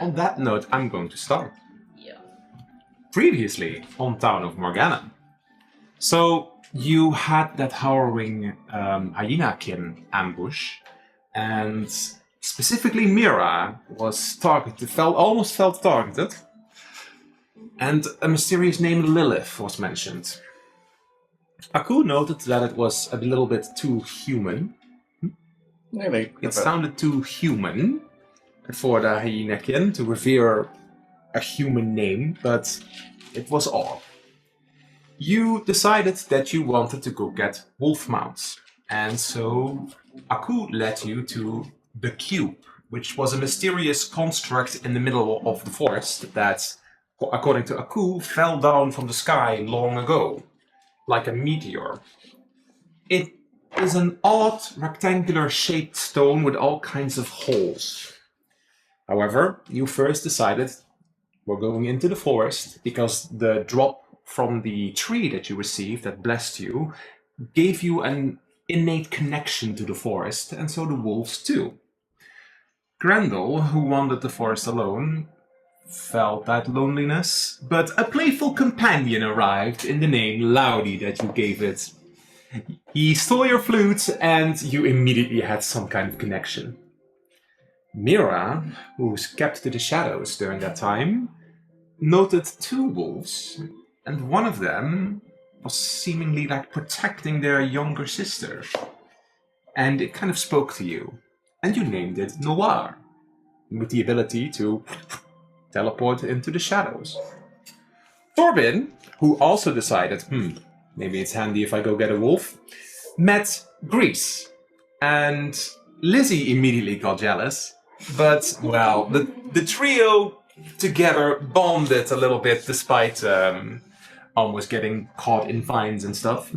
On that note, I'm going to start. Yeah. Previously on Town of Morganna. So you had that harrowing hyena-kin ambush, and specifically Mira was targeted, almost felt targeted, and a mysterious name Lilith was mentioned. Aku noted that it was a little bit too human. Really? It sounded too human for the hyena-kin to revere a human name, but it was odd. You decided that you wanted to go get wolf mounts, and so Aku led you to the cube, which was a mysterious construct in the middle of the forest that, according to Aku, fell down from the sky long ago, like a meteor. It is an odd rectangular shaped stone with all kinds of holes. However, you first decided we're going into the forest because the drop from the tree that you received that blessed you gave you an innate connection to the forest, and so the wolves too. Grendel, who wandered the forest alone, felt that loneliness, but a playful companion arrived in the name Loudy that you gave it. He stole your flute, and you immediately had some kind of connection. Mira, who's kept to the shadows during that time, noted two wolves, and one of them was seemingly like protecting their younger sister. And it kind of spoke to you, and you named it Noir, with the ability to teleport into the shadows. Thorbin, who also decided, maybe it's handy if I go get a wolf, met Grease, and Lizzie immediately got jealous. But, well, the trio together bonded a little bit despite almost getting caught in vines and stuff.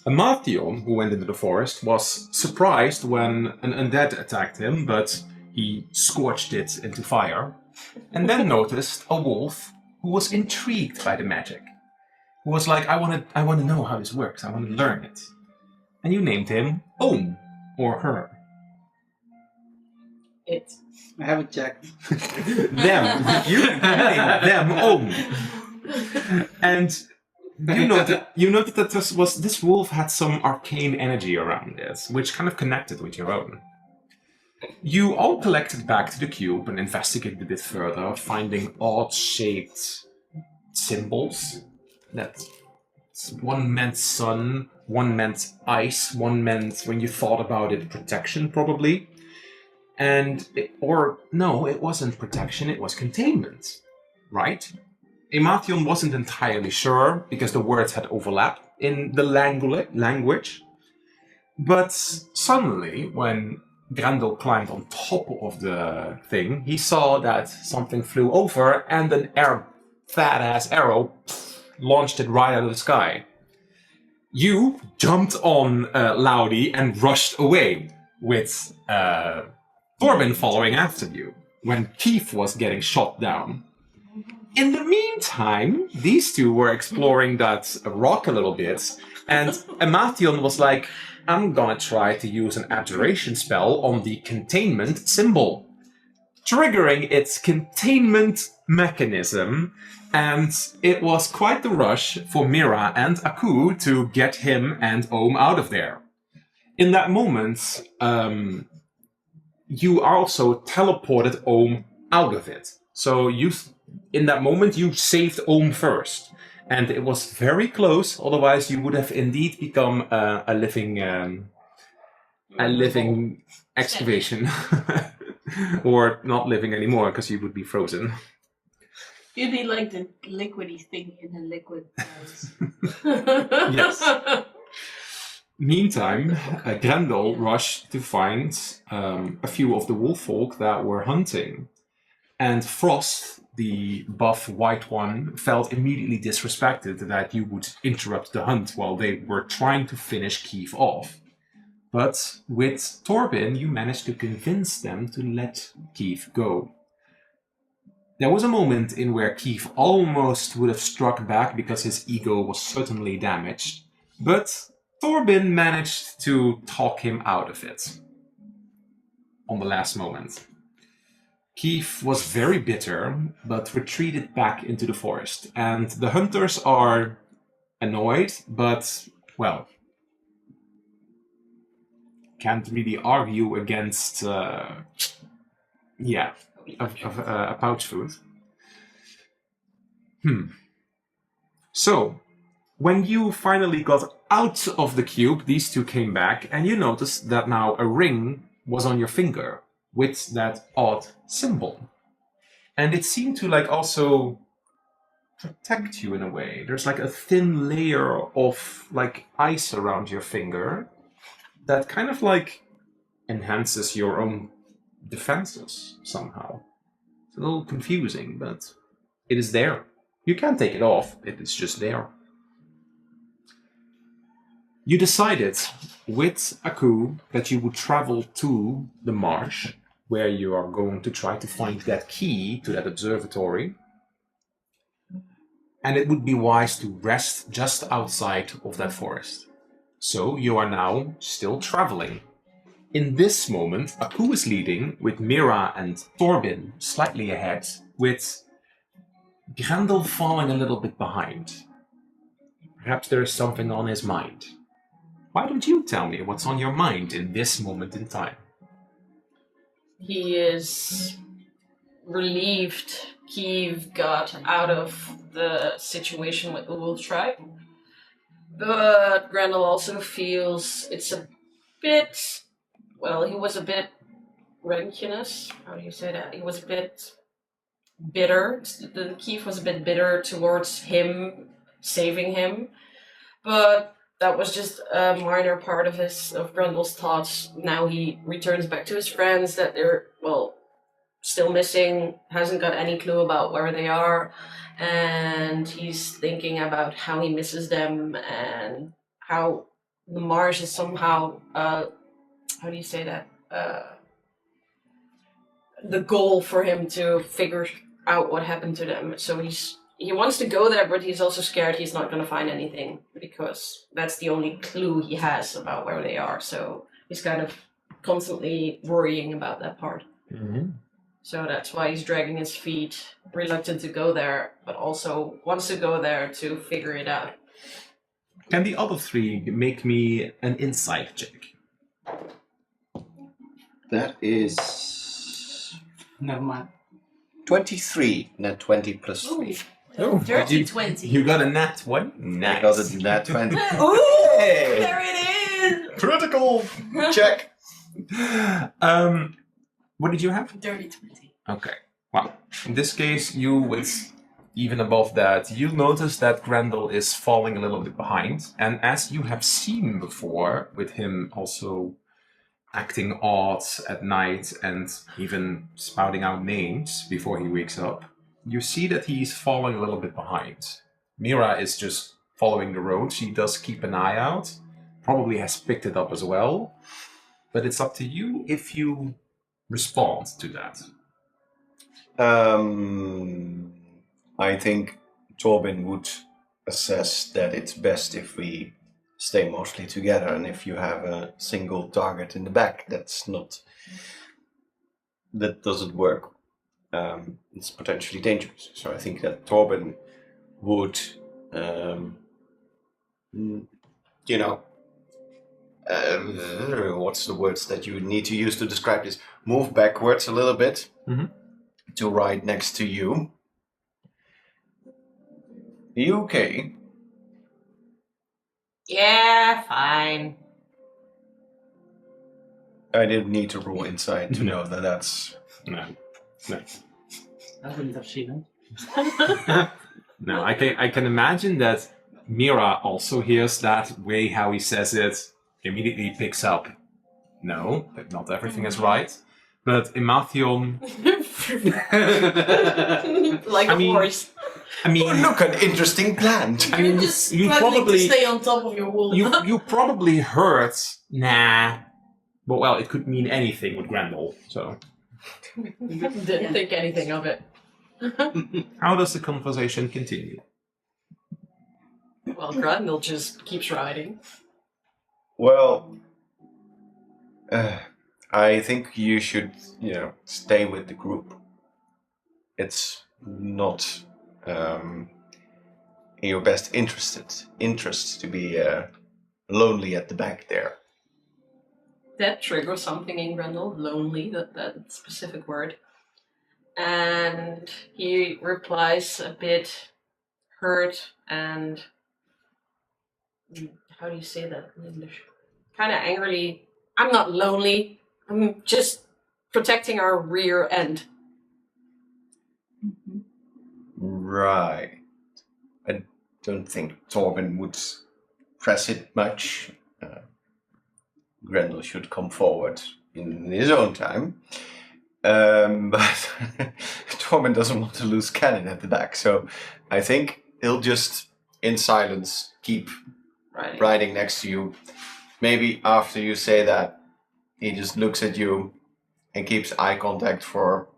Amathion, who went into the forest, was surprised when an undead attacked him, but he scorched it into fire, and then noticed a wolf who was intrigued by the magic, who was like, I want to know how this works, I want to learn it. And you named him Ohm, or her. It. I haven't checked. Them. You named them Ohm. And you noted that this wolf had some arcane energy around it, which kind of connected with your own. You all collected back to the cube and investigated a bit further, finding odd-shaped symbols. That one meant sun, one meant ice, one meant, when you thought about it, protection, probably. It wasn't protection, it was containment, right? Amathion wasn't entirely sure, because the words had overlapped in the language. But suddenly, when Grendel climbed on top of the thing, he saw that something flew over, and an fat-ass arrow launched it right out of the sky. You jumped on Loudy and rushed away, with Thorbin following after you, when Keith was getting shot down. In the meantime, these two were exploring that rock a little bit, and Amathion was like, I'm gonna try to use an abjuration spell on the containment symbol, triggering its containment mechanism, and it was quite the rush for Mira and Aku to get him and Ohm out of there. In that moment, you also teleported Ohm out of it. So in that moment, you saved Ohm first. And it was very close, otherwise you would have indeed become a living excavation. Or not living anymore, because you would be frozen. You'd be like the liquidy thing in a liquid house. Yes. Meantime, Grendel rushed to find a few of the wolf folk that were hunting. And Frost, the buff white one, felt immediately disrespected that you would interrupt the hunt while they were trying to finish Keith off. But with Thorbin, you managed to convince them to let Keith go. There was a moment in where Keith almost would have struck back because his ego was certainly damaged, but Thorbin managed to talk him out of it on the last moment. Keith was very bitter, but retreated back into the forest. And the hunters are annoyed, but, well, can't really argue against, a pouch food. So, when you finally got out of the cube, these two came back, and you noticed that now a ring was on your finger with that odd symbol. And it seemed to also protect you in a way. There's a thin layer of ice around your finger that kind of enhances your own defenses somehow. It's a little confusing, but it is there. You can't take it off, it is just there. You decided with Aku that you would travel to the marsh, where you are going to try to find that key to that observatory. And it would be wise to rest just outside of that forest. So you are now still traveling. In this moment, Aku is leading, with Mira and Torbin slightly ahead, with Grendel falling a little bit behind. Perhaps there is something on his mind. Why don't you tell me what's on your mind in this moment in time? He is relieved Kiev got out of the situation with the wolf tribe. But Grendel also feels it's a bit... Well, he was a bit rancunous. How do you say that? He was a bit bitter. The Kiev was a bit bitter towards him saving him. But that was just a minor part of Grendel's thoughts. Now he returns back to his friends that they're, still missing, hasn't got any clue about where they are, and he's thinking about how he misses them and how the marsh is somehow, how do you say that? The goal for him to figure out what happened to them. So he wants to go there, but he's also scared he's not going to find anything, because that's the only clue he has about where they are. So he's kind of constantly worrying about that part. Mm-hmm. So that's why he's dragging his feet, reluctant to go there, but also wants to go there to figure it out. Can the other three make me an insight check? That is Never mind. 23, not 20 plus 3. Oh, Dirty 20. You got a nat one? Nice. I got it nat 20. Ooh, Hey! there it is! Critical! Check! What did you have? Dirty 20. Okay. Well, in this case, you with even above that, you notice that Grendel is falling a little bit behind. And as you have seen before, with him also acting odd at night and even spouting out names before he wakes up, you see that he's falling a little bit behind. Mira is just following the road. She does keep an eye out, probably has picked it up as well. But it's up to you if you respond to that. I think Torbin would assess that it's best if we stay mostly together, and if you have a single target in the back, that doesn't work. It's potentially dangerous. So I think that Torbin would, what's the words that you need to use to describe this? Move backwards a little bit to right next to you. You okay? Yeah, fine. I didn't need to roll insight to know that that's... No. I wouldn't have seen it. No, I can imagine that Mira also hears that way how he says it, immediately picks up. No, that not everything is right. But Emathion... Like I a mean- horse. I mean, Oh, look, an interesting plant! I mean, just you struggling probably... to stay on top of your wool. You probably heard, nah. But well, it could mean anything with Grendel, so... Didn't think anything of it. How does the conversation continue? Well, Grendel just keeps riding. Well, I think you should, stay with the group. it's not in your best interest to be lonely at the back there. That triggers something in Grendel, lonely, that specific word. And he replies a bit hurt and how do you say that in English? Kind of angrily. I'm not lonely. I'm just protecting our rear end. Right. I don't think Torben would press it much. Grendel should come forward in his own time. But Torben doesn't want to lose cannon at the back, so I think he'll just, in silence, keep riding next to you. Maybe after you say that, he just looks at you and keeps eye contact for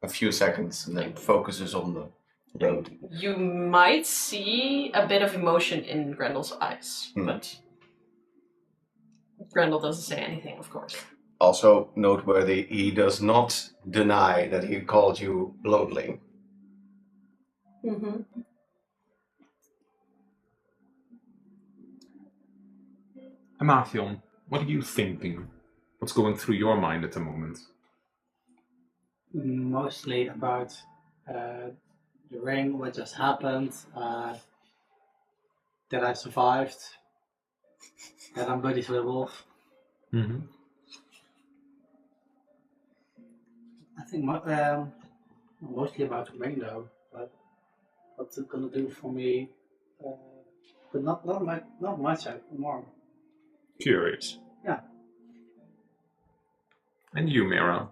a few seconds and then focuses on the road. You might see a bit of emotion in Grendel's eyes, but Grendel doesn't say anything, of course. Also noteworthy, he does not deny that he called you lonely. Mm-hmm. Amathion, what are you thinking? What's going through your mind at the moment? Mostly about the ring, what just happened, that I survived, that I'm buddies with a wolf. Mm-hmm. I think mostly about the ring though, but what's it gonna do for me? But not much more. Curious. Yeah. And you, Mira?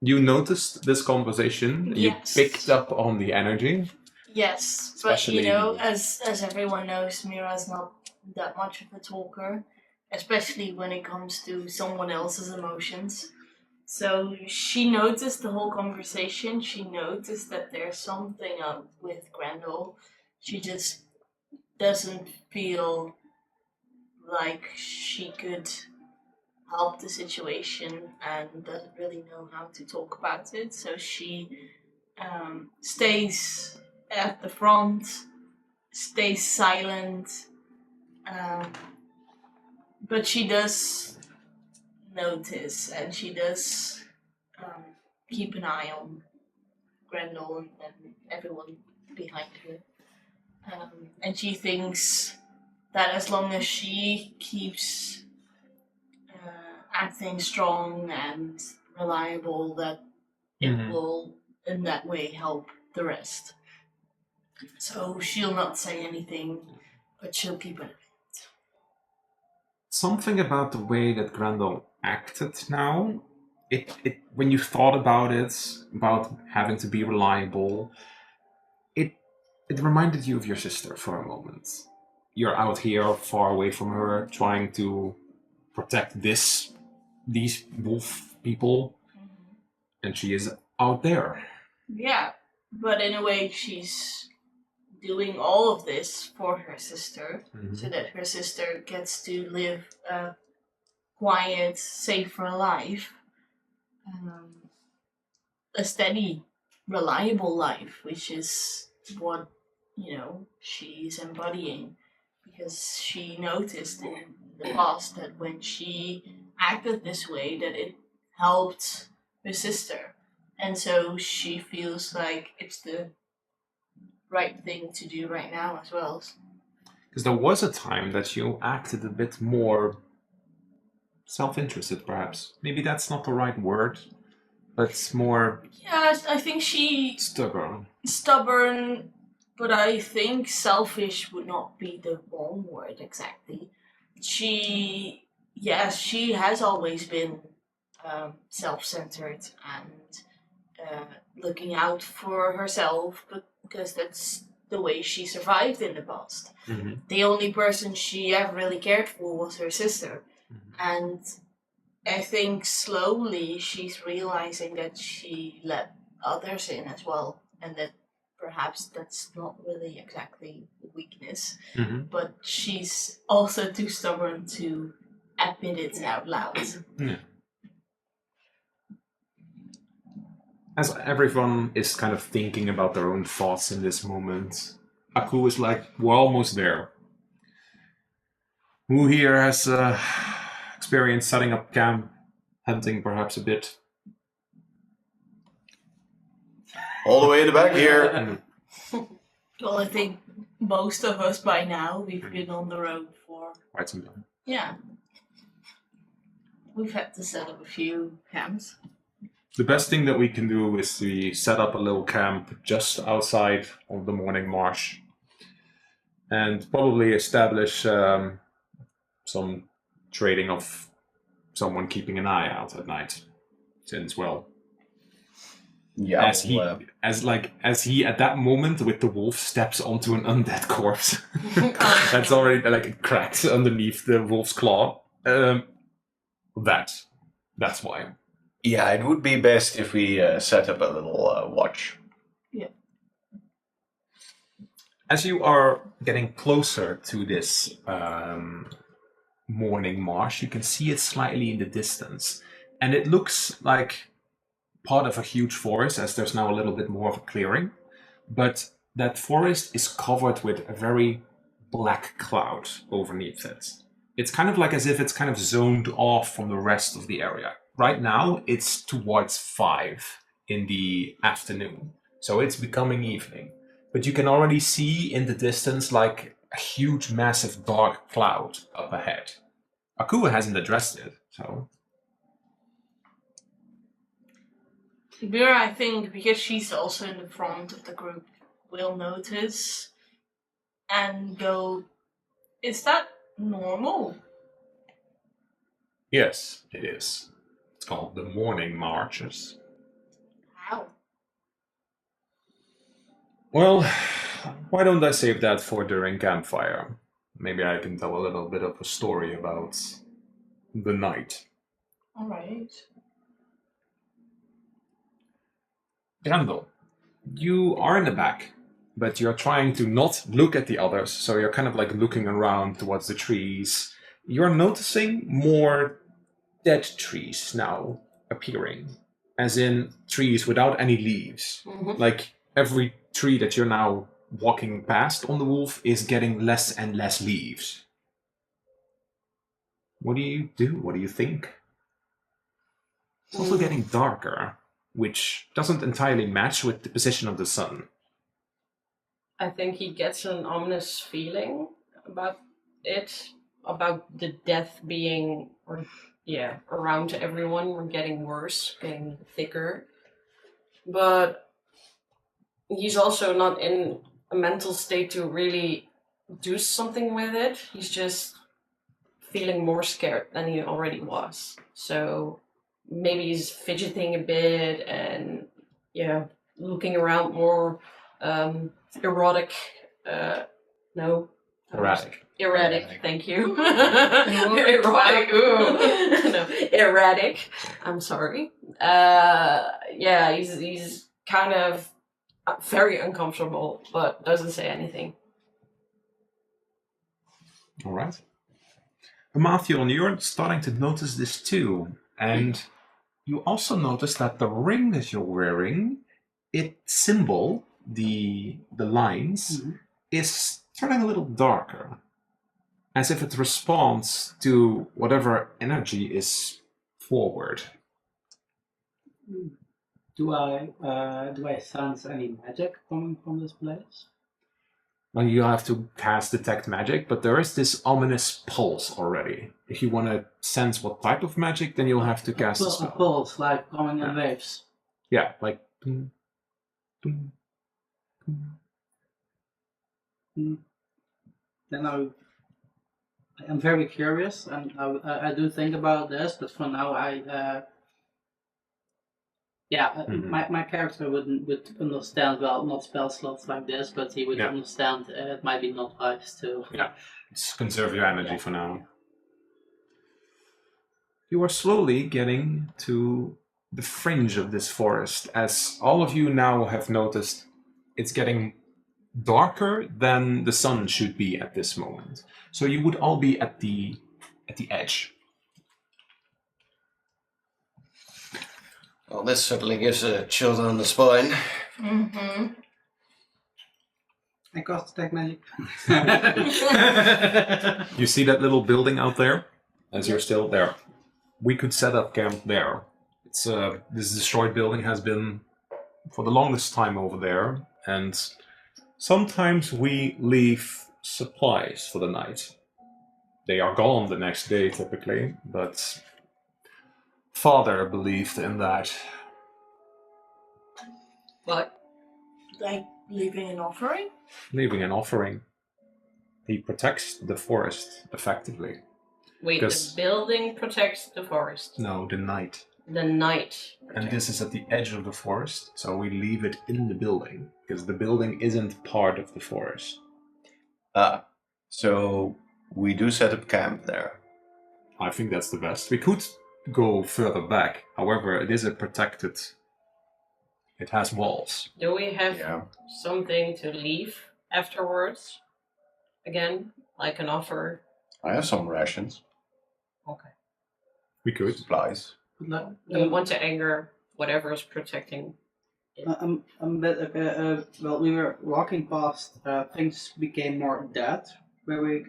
You noticed this conversation? Yes. You picked up on the energy? Yes, Especially- but you know, as everyone knows, Mira's not that much of a talker, especially when it comes to someone else's emotions. So she noticed the whole conversation. She noticed that there's something up with Grendel. She just doesn't feel like she could help the situation and doesn't really know how to talk about it. So she stays at the front, stays silent, but she does notice and she does keep an eye on Grendel and everyone behind her. And she thinks that as long as she keeps acting strong and reliable, that it will in that way help the rest. So she'll not say anything, but she'll keep it. Something about the way that Grendel acted now, it when you thought about it, about having to be reliable, it reminded you of your sister for a moment. You're out here far away from her, trying to protect these wolf people, and she is out there. Yeah, but in a way she's doing all of this for her sister, so that her sister gets to live a quiet, safer life, a steady, reliable life, which is what, you know, she's embodying. Because she noticed in the past that when she acted this way, that it helped her sister. And so she feels like it's the right thing to do right now as well. Because there was a time that you acted a bit more self-interested, perhaps. Maybe that's not the right word, but more... Yeah, I think she... Stubborn, but I think selfish would not be the wrong word exactly. She has always been self-centered and looking out for herself, but because that's the way she survived in the past. Mm-hmm. The only person she ever really cared for was her sister. And I think slowly she's realizing that she let others in as well, and that perhaps that's not really exactly a weakness, but she's also too stubborn to admit it out loud. Yeah. As everyone is kind of thinking about their own thoughts in this moment, Aku is like, we're almost there. Who here has experience setting up camp, hunting perhaps a bit? All the way in the back here. Well, I think most of us by now, we've been on the road for... Quite some time. Yeah. We've had to set up a few camps. The best thing that we can do is to set up a little camp just outside of the morning marsh and probably establish some trading of someone keeping an eye out at night. Since, well, Yeah. as he at that moment with the wolf steps onto an undead corpse that's already like cracked underneath the wolf's claw. That's why. Yeah, it would be best if we set up a little watch. Yeah. As you are getting closer to this morning marsh, you can see it slightly in the distance, and it looks like part of a huge forest, as there's now a little bit more of a clearing, but that forest is covered with a very black cloud underneath it. It's kind of like as if it's kind of zoned off from the rest of the area. Right now, it's towards 5 in the afternoon, so it's becoming evening. But you can already see in the distance like a huge, massive dark cloud up ahead. Akua hasn't addressed it, so... Mira, I think, because she's also in the front of the group, will notice and go, is that normal? Yes, it is. It's called the morning marches. How? Well, why don't I save that for during campfire? Maybe I can tell a little bit of a story about the night. Alright. Grendel, you are in the back, but you're trying to not look at the others, so you're kind of like looking around towards the trees. You're noticing more dead trees now appearing, as in trees without any leaves. Mhm. Like every tree that you're now walking past on the wolf is getting less and less leaves. What do you do? What do you think? It's also getting darker, which doesn't entirely match with the position of the sun. I think he gets an ominous feeling about it, about the death being, around everyone, or getting worse, getting thicker. But he's also not in a mental state to really do something with it. He's just feeling more scared than he already was. So maybe he's fidgeting a bit and, looking around more erotic. No. Erratic. Erratic, thank you. Erotic, ooh. No, erratic. I'm sorry. He's kind of very uncomfortable, but doesn't say anything. All right. Matthew, you're starting to notice this too, and you also notice that the ring that you're wearing, its symbol, the lines, is turning a little darker, as if it responds to whatever energy is forward. Do I sense any magic coming from this place? Well, you have to cast Detect Magic, but there is this ominous pulse already. If you want to sense what type of magic, then you'll have to cast a A spell. pulse, like coming in waves. Yeah, like... boom, boom, boom. Then I am very curious, and I do think about this, but for now my character would understand, well, not spell slots like this, but he would understand it might be not wise to... Yeah, just conserve your energy for now. You are slowly getting to the fringe of this forest, as all of you now have noticed it's getting darker than the sun should be at this moment. So you would all be at the edge. Well, this certainly gives a chill down the spine. Mm-hmm. I cast detect magic. You see that little building out there? As you're still there. We could set up camp there. It's this destroyed building has been for the longest time over there, and sometimes we leave supplies for the night. They are gone the next day typically, but Father believed in that. What? Like leaving an offering? Leaving an offering. He protects the forest effectively. Wait, Because- the building protects the forest. No, the night. The night. And this is at the edge of the forest, so we leave it in the building, because the building isn't part of the forest. Ah, so we do set up camp there. I think that's the best. We could go further back, however, it is a protected... It has walls. Do we have Yeah. something to leave afterwards? Again, like an offer? I have some rations, Okay. We could. supplies. Don't want to anger whatever is protecting. I'm a bit, well, we were walking past, things became more dead where we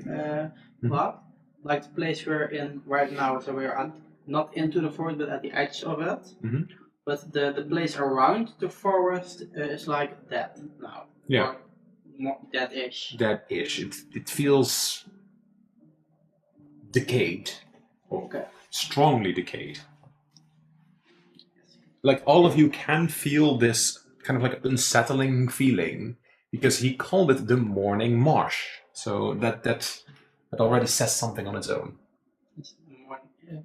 walked. Like the place we're in right now, so we're not into the forest, but at the edge of it. Mhm. But the place around the forest is like dead now. Yeah. Or more dead-ish. That-ish. It feels... decayed. Okay. Strongly decayed. Like, all of you can feel this kind of like unsettling feeling, because he called it the morning marsh. So that already says something on its own. It's more, yeah.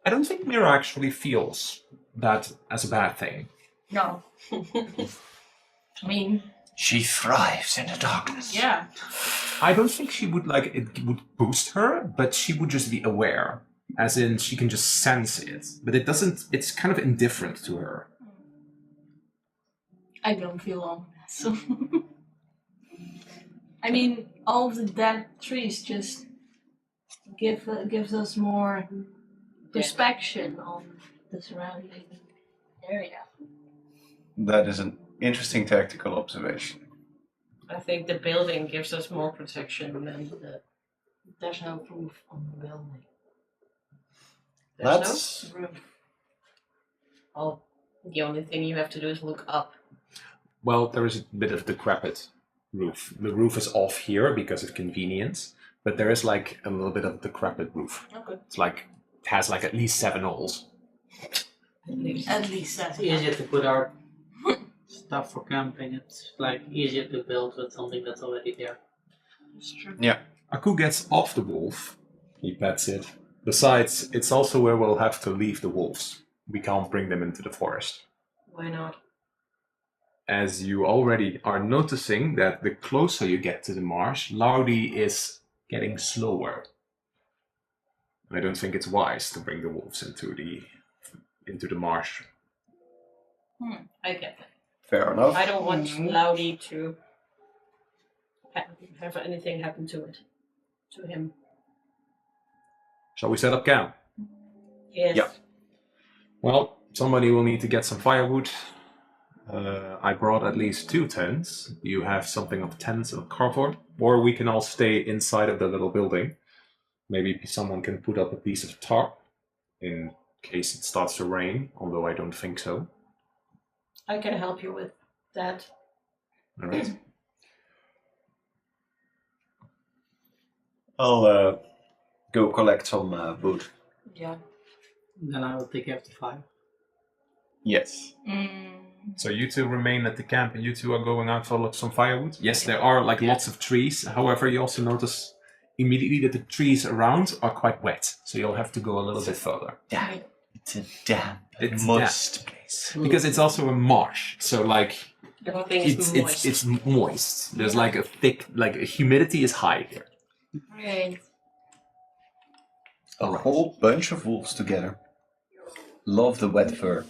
I don't think Mira actually feels that as a bad thing. No. I mean, She thrives in the darkness. yeah. I don't think she would like it would boost her, but she would just be aware. As in, she can just sense it. But it doesn't, it's kind of indifferent to her. I don't feel ominous. I mean, all of the dead trees just gives us more perspective on the surrounding area. That is an interesting tactical observation. I think the building gives us more protection than the. There's no roof on the building. There's That's no roof. Oh, the only thing you have to do is look up. Well, there is a bit of decrepit roof. The roof is off here because of convenience, but there is like a little bit of decrepit roof. Okay. It's like, it has like at least 7 holes. At least. At least that. It's easier to put our stuff for camping. It's like easier to build with something that's already there. It's true. Aku gets off the wolf. He pets it. Besides, it's also where we'll have to leave the wolves. We can't bring them into the forest. Why not? As you already are noticing that the closer you get to the marsh, Laudi is getting slower. I don't think it's wise to bring the wolves into the marsh. I get that. fair enough. I don't want Laudi to have anything happen to it. To him. Shall we set up camp? Yes. Yeah. Well, somebody will need to get some firewood. I brought at least 2 tents. You have something of tents of cardboard, or we can all stay inside of the little building. Maybe someone can put up a piece of tarp in case it starts to rain, although I don't think so. I can help you with that. All right. I'll go collect some wood. Yeah. Then I will take care of the fire. Yes. So you two remain at the camp, and you two are going out for some firewood. Yes, there are like lots of trees. However, you also notice immediately that the trees around are quite wet, so you'll have to go a little bit further. Damn. It's a damp, It's moist place. Because it's also a marsh, so like Everything is moist. it's moist. There's like a thick, like humidity is high here. Right. A whole bunch of wolves together. Love the wet fur.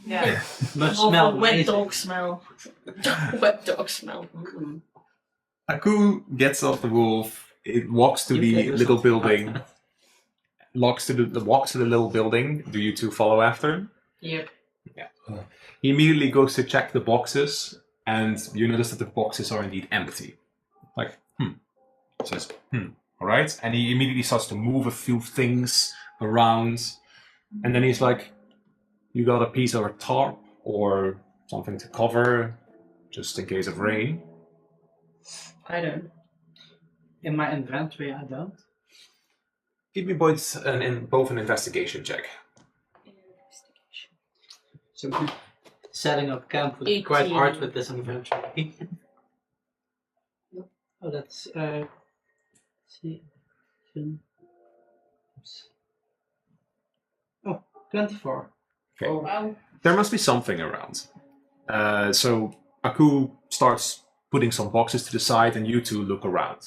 Yeah. Must Awful smell wet amazing. dog smell. Wet dog smell. Mm-hmm. Aku gets off the wolf. It walks to You the get little yourself building. Walks to the little building. Do you two follow after? Yep. Yeah. He immediately goes to check the boxes, and you notice that the boxes are indeed empty. Like, says, all right. And he immediately starts to move a few things around, and then he's like, you got a piece of a tarp or something to cover, just in case of rain? I don't. In my inventory, I don't. Give me both an investigation check. So setting up camp would be quite 18. hard with this inventory. Oh, that's see, oh, 24. Okay. Oh, wow. There must be something around. So Aku starts putting some boxes to the side, and you two look around.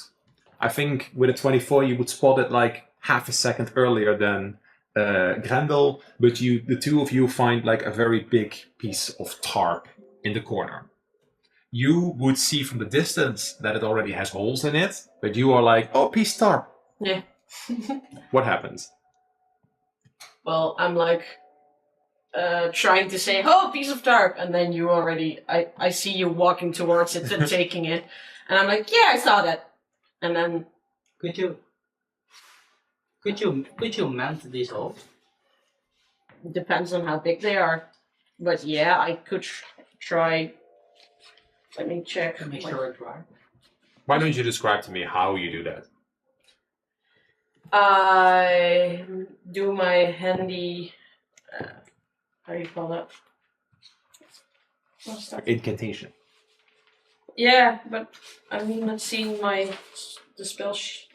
I think with a 24, you would spot it like half a second earlier than Grendel, but the two of you find like a very big piece of tarp in the corner. You would see from the distance that it already has holes in it, but you are like, oh, piece of tarp. Yeah. What happens? Well, I'm like trying to say, oh, piece of tarp, and then you already, I see you walking towards it and taking it, and I'm like, yeah, I saw that. And then Could you mend these holes? depends on how big they are. But yeah, I could try. Let me check. To make sure it's dry. Why don't you describe to me how you do that? I do my handy. How do you call that? What's that? Incantation. Yeah, but I'm not seeing the spells,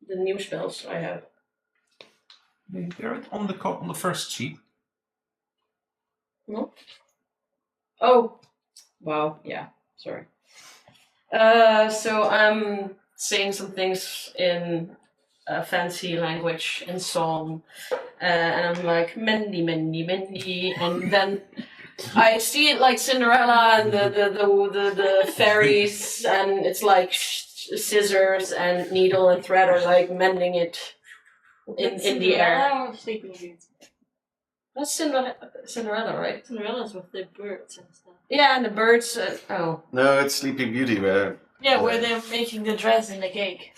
the new spells I have. They're on the first sheet. No? Oh, wow. Yeah, sorry. So I'm saying some things in a fancy language in song, and I'm like Mendy, Mendy, Mendy, and then I see it like Cinderella and the fairies, and it's like scissors and needle and thread are like mending it in the air. Cinderella or Sleeping Beauty? That's Cinderella, right? Cinderella's with the birds and stuff. Yeah, and the birds. Oh, No, it's Sleeping Beauty where. Yeah, where they're making the dress and the cake.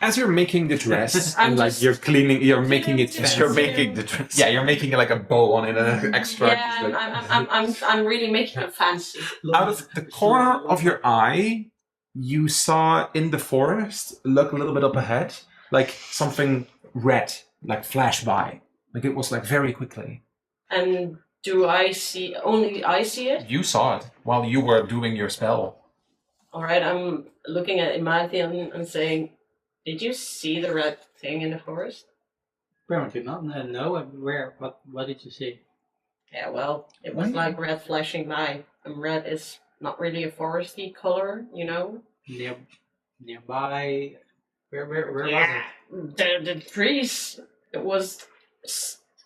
As you're making the dress, I'm and like just- you're making it Yes, fancy. you're making the dress. Yeah, you're making like a bow on it and an extra. yeah, I'm really making it fancy. Out of the corner of your eye, you saw in the forest, look a little bit up ahead, like something red, like flash by. Like it was like very quickly. And do I see? Only I see it. You saw it while you were doing your spell. All right, I'm looking at Imathian and saying, "Did you see the red thing in the forest?" Apparently not. No, where? What did you see? Yeah, well, it was like red flashing by, and red is not really a foresty color, you know. Nearby. Where was it? The trees. It was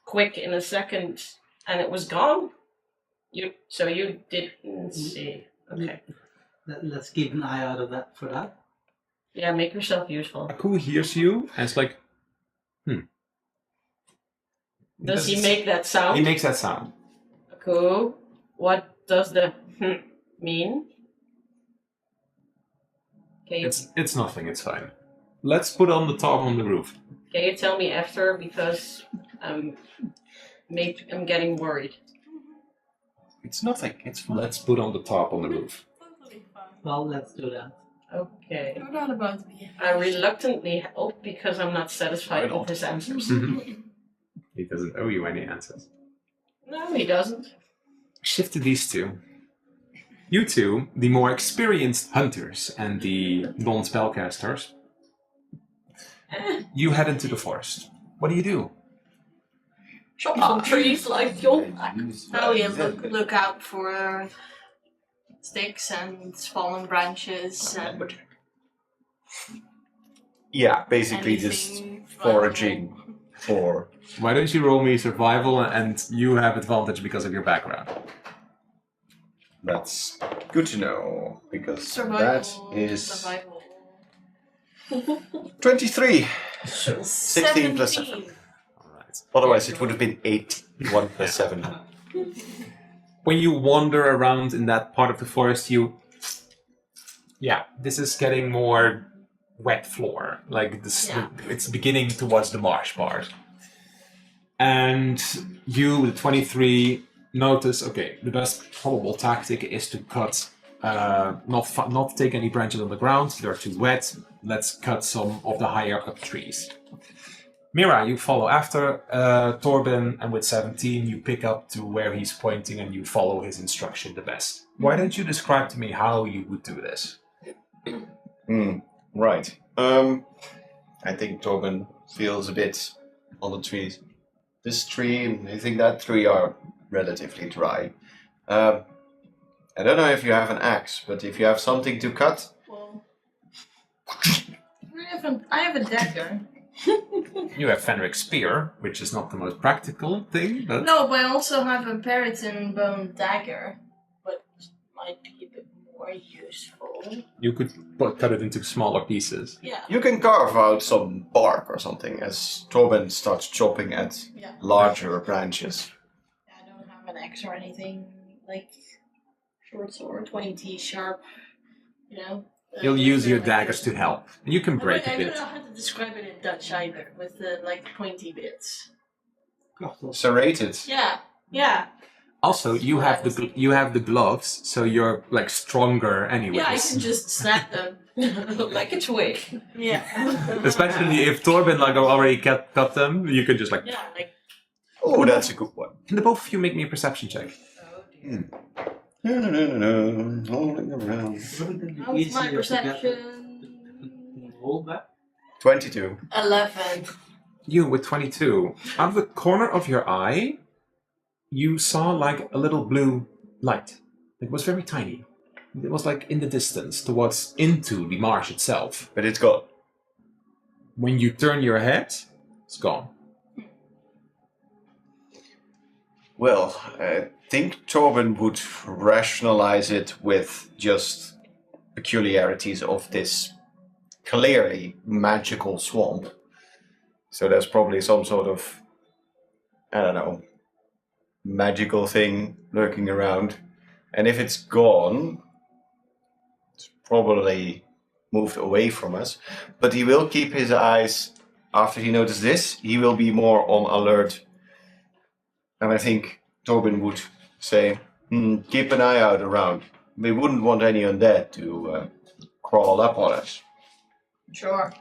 quick in a second, and it was gone. You didn't see. Okay. Let's keep an eye out of that for that. Yeah, make yourself useful. Aku hears you and it's like, Does he make that sound? He makes that sound. Cool. What does the mean? Can you, It's nothing. It's fine. Let's put on the top on the roof. can you tell me after, because I'm getting worried. It's nothing. Let's put on the top on the roof. Totally fine. Well, let's do that. Okay. You're not about to be. I reluctantly help because I'm not satisfied Why with his answers. He doesn't owe you any answers. No, he doesn't. Shift to these two. You two, the more experienced hunters and the non-spellcasters, you head into the forest. What do you do? Chop some trees like you. Oh yeah, look out for sticks and fallen branches and Yeah, basically just anything foraging for. Why don't you roll me survival and you have advantage because of your background? That's good to know because survival. that is Survival. 23. 16 plus 7. 17. Alright. Otherwise, it would have been 8. 1 plus 7. when you wander around in that part of the forest, this is getting more wet floor. Like this, Yeah. it's beginning towards the marsh part. And you, with 23, notice, okay, the best probable tactic is to cut, not take any branches on the ground, they're too wet. Let's cut some of the higher up trees. Mira, you follow after Torben, and with 17, you pick up to where he's pointing and you follow his instruction the best. Why don't you describe to me how you would do this? Right. I think Torben feels a bit on the trees. This tree and I think that tree are relatively dry. I don't know if you have an axe, but if you have something to cut, Well, I have a dagger. You have Fenric's spear, which is not the most practical thing, but... No, but I also have a Periton bone dagger, but might be a bit more useful. You could cut it into smaller pieces. Yeah. you can carve out some bark or something as Torben starts chopping at Yeah. larger branches. I don't have an axe or anything like short sword, 20 sharp, you know. You'll use your daggers to help. And you can break I a don't bit. know how to describe it in Dutch either, with the like pointy bits. Serrated. Yeah. Also, you have the gloves, so you're like stronger anyways. Yeah, I can just snap them. Like a twig. Yeah. Especially if Torben like already cut them, you can just like... Yeah, like Oh, that's a good one. Can the both of you make me a perception check? Oh dear. Rolling around. how's my perception? Roll that. 22. 11. You, with 22, out of the corner of your eye, you saw like a little blue light. It was very tiny. It was like in the distance, into the marsh itself. But it's gone. When you turn your head, it's gone. Well, I think Torben would rationalize it with just peculiarities of this clearly magical swamp. So there's probably some sort of, I don't know, magical thing lurking around. And if it's gone, it's probably moved away from us. But he will keep his eyes, after he notices this, he will be more on alert. And I think Torben would say, keep an eye out around. We wouldn't want any undead to crawl up on us. Sure.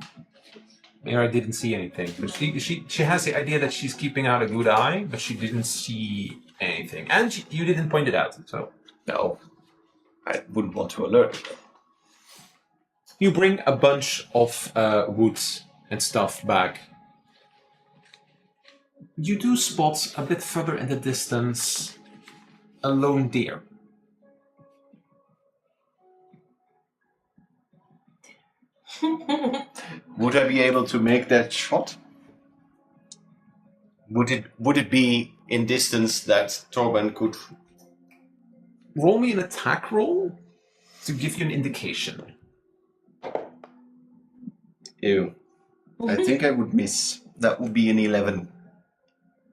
Mira didn't see anything, but she has the idea that she's keeping out a good eye, but she didn't see anything. And you didn't point it out, so... No, I wouldn't want to alert them. You bring a bunch of wood and stuff back. You do spot a bit further in the distance a lone deer. Would I be able to make that shot? Would it be in distance that Torben could? Roll me an attack roll to give you an indication. Ew. I think I would miss. That would be an 11.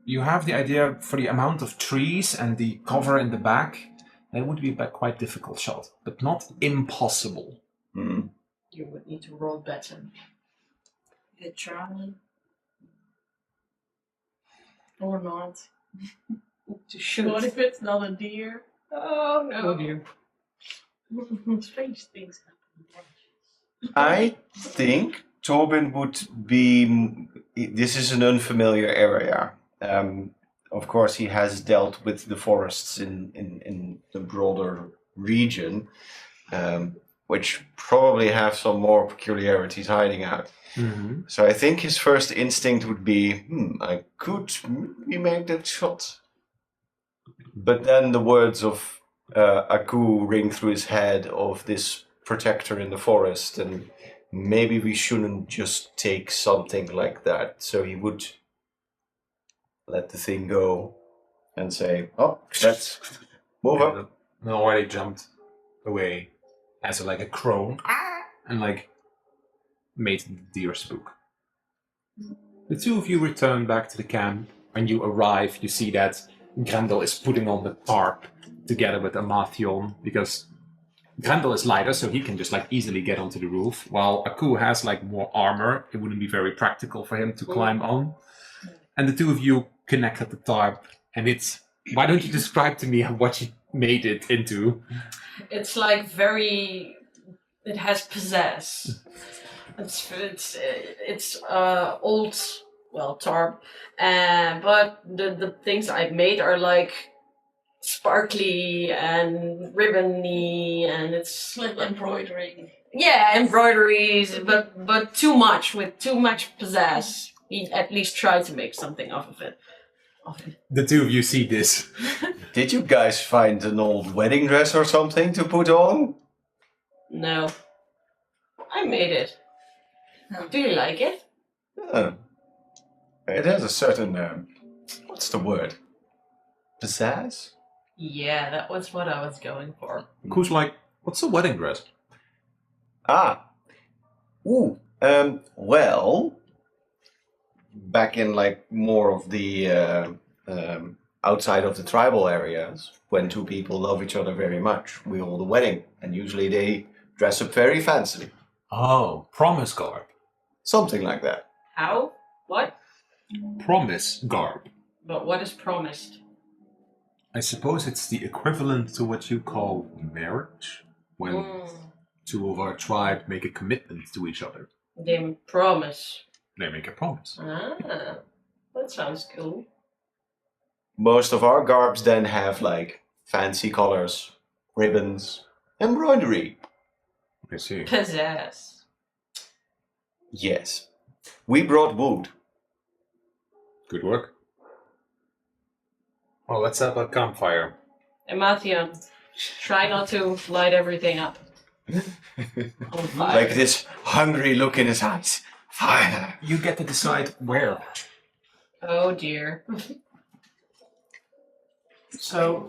You have the idea for the amount of trees and the cover in the back. That would be a quite difficult shot, but not impossible. Hmm. You would need to roll better. Good try. Or not. To shoot. What if it's not a deer? Oh no. Oh dear. Strange things happen. I think Torben would be. This is an unfamiliar area. Of course, he has dealt with the forests in the broader region, which probably have some more peculiarities hiding out. Mm-hmm. So I think his first instinct would be, I could maybe make that shot. But then the words of Aku ring through his head of this protector in the forest, and maybe we shouldn't just take something like that. So he would let the thing go and say, oh, let's move up. And already jumped away as like a crone and like made the deer spook. The two of you return back to the camp. When you arrive, you see that Grendel is putting on the tarp together with Amathion, because Grendel is lighter, so he can just like easily get onto the roof, while Aku has like more armor. It wouldn't be very practical for him to climb on. And the two of you connect at the tarp, and it's... Why don't you describe to me what you made it into? It's like very. It has pizzazz. It's old, well, tarp, but the things I've made are like sparkly and ribbony, and it's Slip embroidery. yeah, embroideries, but too much, with too much pizzazz. We at least try to make something off of it. The two of you see this. Did you guys find an old wedding dress or something to put on? No, I made it. Do you like it? It has a certain, what's the word? Pizzazz? Yeah, that was what I was going for. Aku's like, what's a wedding dress? Ah. Ooh. Well, back in like more of the outside of the tribal areas, when two people love each other very much, we hold a wedding, and usually they dress up very fancily. Oh, promise garb. Something like that. How? What? Promise garb. But what is promised? I suppose it's the equivalent to what you call marriage, when two of our tribe make a commitment to each other. They promise. They make a promise. Ah, that sounds cool. Most of our garbs then have like fancy colors, ribbons, embroidery. I see. Pizzazz. Yes. We brought wood. Good work. Well, let's have a campfire. Emathion, try not to light everything up. On fire. Like this hungry look in his eyes. Fire. You get to decide where. Oh dear. So,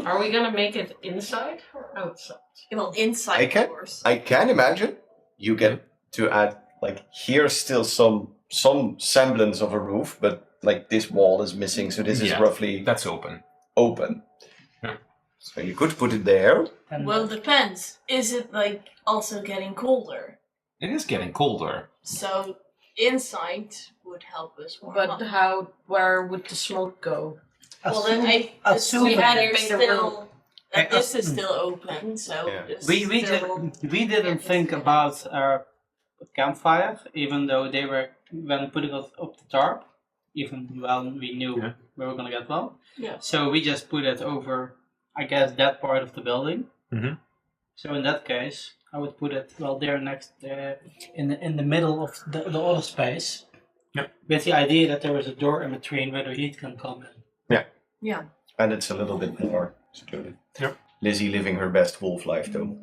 Are we gonna make it inside or outside? Well, inside, I can- of course. I can imagine you get to add like here's still some semblance of a roof, but like this wall is missing, so this is Yeah. roughly That's open. open. Yeah. So you could put it there. and Well, depends. Is it like also getting colder? It is getting colder. So inside would help us warm But up. where would the smoke go? Well, then I assume assume we had that it there's made a still that this is still open. So Yeah. there's we still- we didn't think about our campfire, even though they were when putting it up the tarp, even when we knew Yeah. we were gonna get one. Yeah. So we just put it over, I guess, that part of the building. Mhm. So in that case, I would put it there next in the middle of the other space. Yep. With the idea that there is a door in between where the heat can come in. Yeah. And it's a little bit more secluded. Yep. Lizzie living her best wolf life though.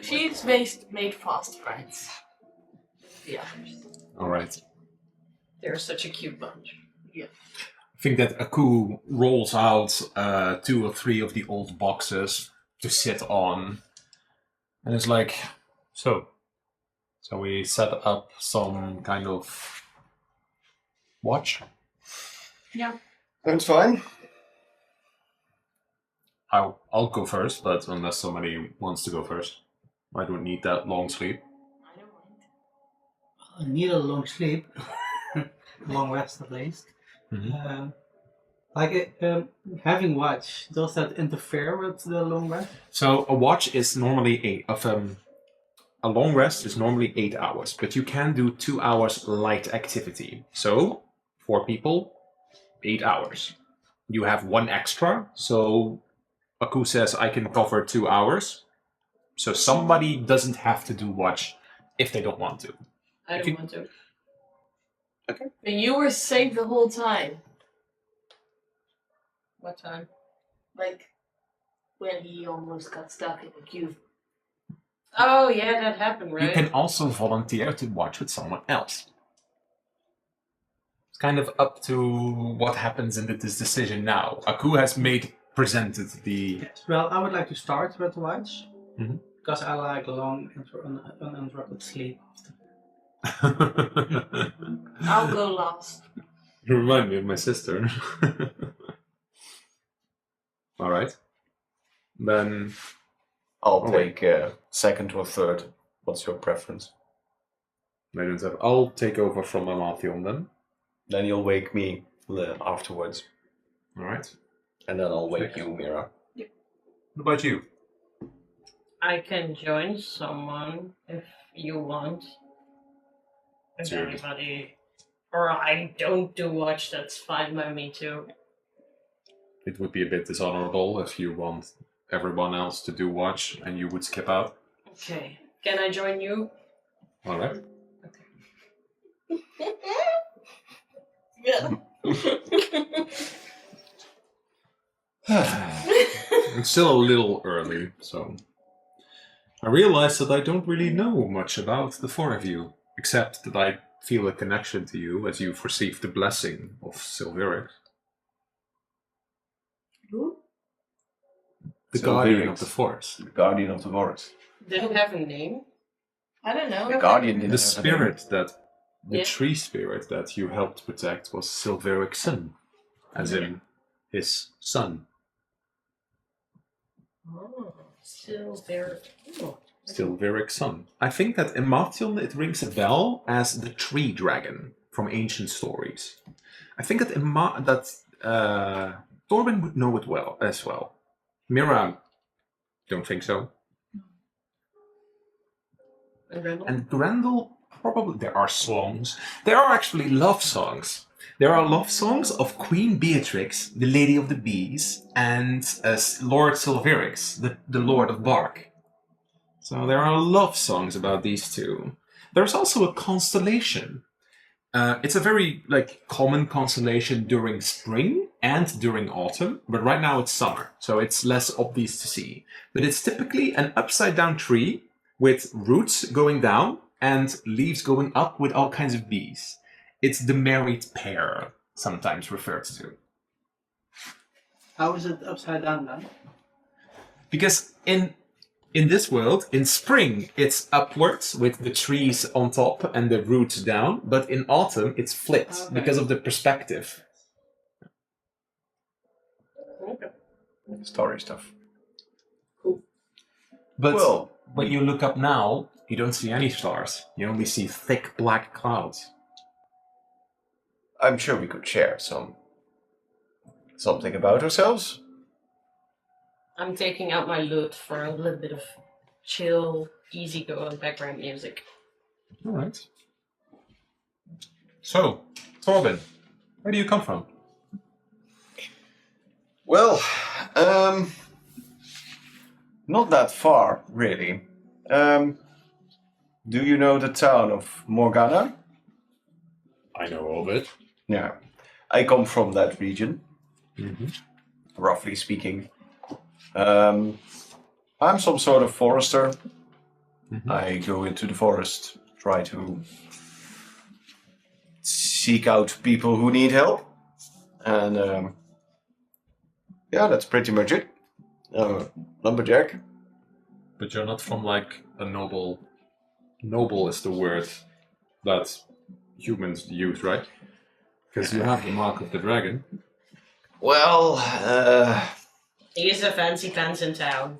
She's made fast friends. Yeah. Alright. They're such a cute bunch. I think that Aku rolls out 2 or 3 of the old boxes to sit on. And it's like, so we set up some kind of watch. That's fine. I'll go first, but unless somebody wants to go first. I don't need that long sleep. I don't mind. I need a long sleep, long rest at least. Mhm. Having watch, does that interfere with the long rest? So a watch is normally a long rest is normally 8 hours, but you can do 2 hours light activity. So 4 people, 8 hours. You have 1 extra, so Aku says I can cover 2 hours. So somebody doesn't have to do watch if they don't want to. I If don't you- want to. And you were safe the whole time. What time? Like when he almost got stuck in the cube. Oh yeah, that happened, right? You can also volunteer to watch with someone else. It's kind of up to what happens in this decision now. Aku has presented the... Yes. Well, I would like to start with watch Mhm. because I like long uninterrupted sleep. I'll go last. You remind me of my sister. Alright. Then I'll Oh, wait. take second or third. What's your preference? I'll take over from Amathion then. Then you'll wake me afterwards, Alright. and then I'll wake Six. you, Mira. What about you? I can join someone if you want. If Sure. anybody. Or I don't do watch, that's fine by me too. It would be a bit dishonorable if you want everyone else to do watch and you would skip out. Okay. Can I join you? Alright. Yeah. It's still a little early, so I realize that I don't really know much about the four of you, except that I feel a connection to you as you've received the blessing of Silveric, Who? the Silveric. guardian of the forest. The guardian of the forest. Did it have a name? I don't know. The guardian didn't The have a name. spirit that, the Yeah. tree spirit that you helped protect was Silveric's son, as in his son. Oh, still there. Oh. Silveric's son. I think that in Martion it rings a bell as the tree dragon from ancient stories. I think that Torben would know it well as well. Mira, don't think so. And Grendel? And Grendel, probably there are songs. There are actually love songs. There are love songs of Queen Beatrix, the Lady of the Bees, and Lord Silverix, the Lord of Bark. So there are love songs about these two. There's also a constellation. It's a very common constellation during spring and during autumn, but right now it's summer, so it's less obvious to see. But it's typically an upside down tree with roots going down and leaves going up with all kinds of bees. It's the married pair, sometimes referred to. How is it upside down then? Because in this world, in spring, it's upwards with the trees on top and the roots down, but in autumn, it's flipped Okay. because of the perspective. Okay. Story stuff. But Well, when you look up now, you don't see any stars. You only see thick black clouds. I'm sure we could share something about ourselves. I'm taking out my lute for a little bit of chill, easygoing background music. All right. So, Torben, where do you come from? Well, not that far, really. Do you know the town of Morganna? I know of it. Yeah. I come from that region, Mm-hmm. roughly speaking. I'm some sort of forester. Mhm. I go into the forest, try to seek out people who need help. And yeah, that's pretty much it. Lumberjack. But you're not from a noble. Noble is the word that humans use, right? Because you have the mark of the dragon. Well, He's a fancy pants in town.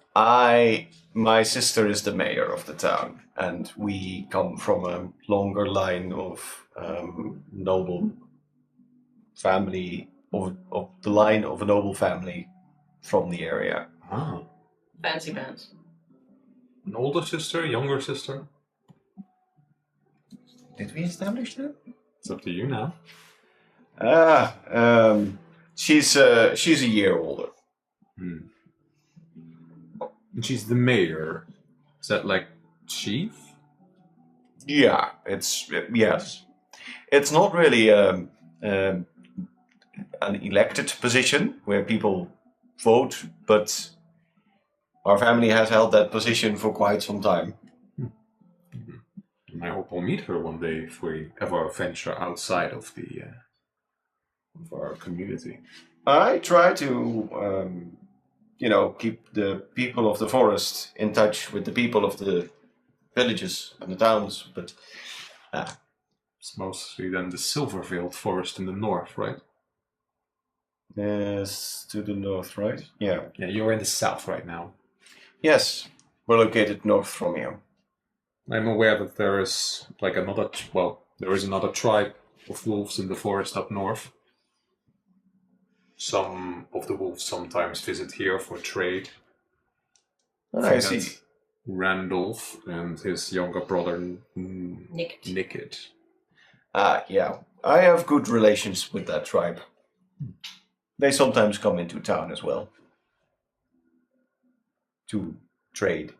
my sister is the mayor of the town, and we come from a longer line of noble family, of the line of a noble family from the area. Ah. Fancy pants. An older sister, younger sister? Did we establish that? It's up to you now. She's a year older. Hmm. And she's the mayor. Is that chief? Yeah, yes. It's not really an elected position where people vote, but our family has held that position for quite some time. And I hope we'll meet her one day if we ever venture outside of the of our community. I try to, keep the people of the forest in touch with the people of the villages and the towns, but It's mostly then the Silverfield forest in the north, right? Yes, to the north, right? Yeah. Yeah, you're in the south right now. Yes, we're located north from here. I'm aware that there is like there is another tribe of wolves in the forest up north. Some of the wolves sometimes visit here for trade. I think see. that's Randolph and his younger brother Nicked. Yeah. I have good relations with that tribe. They sometimes come into town as well. To trade.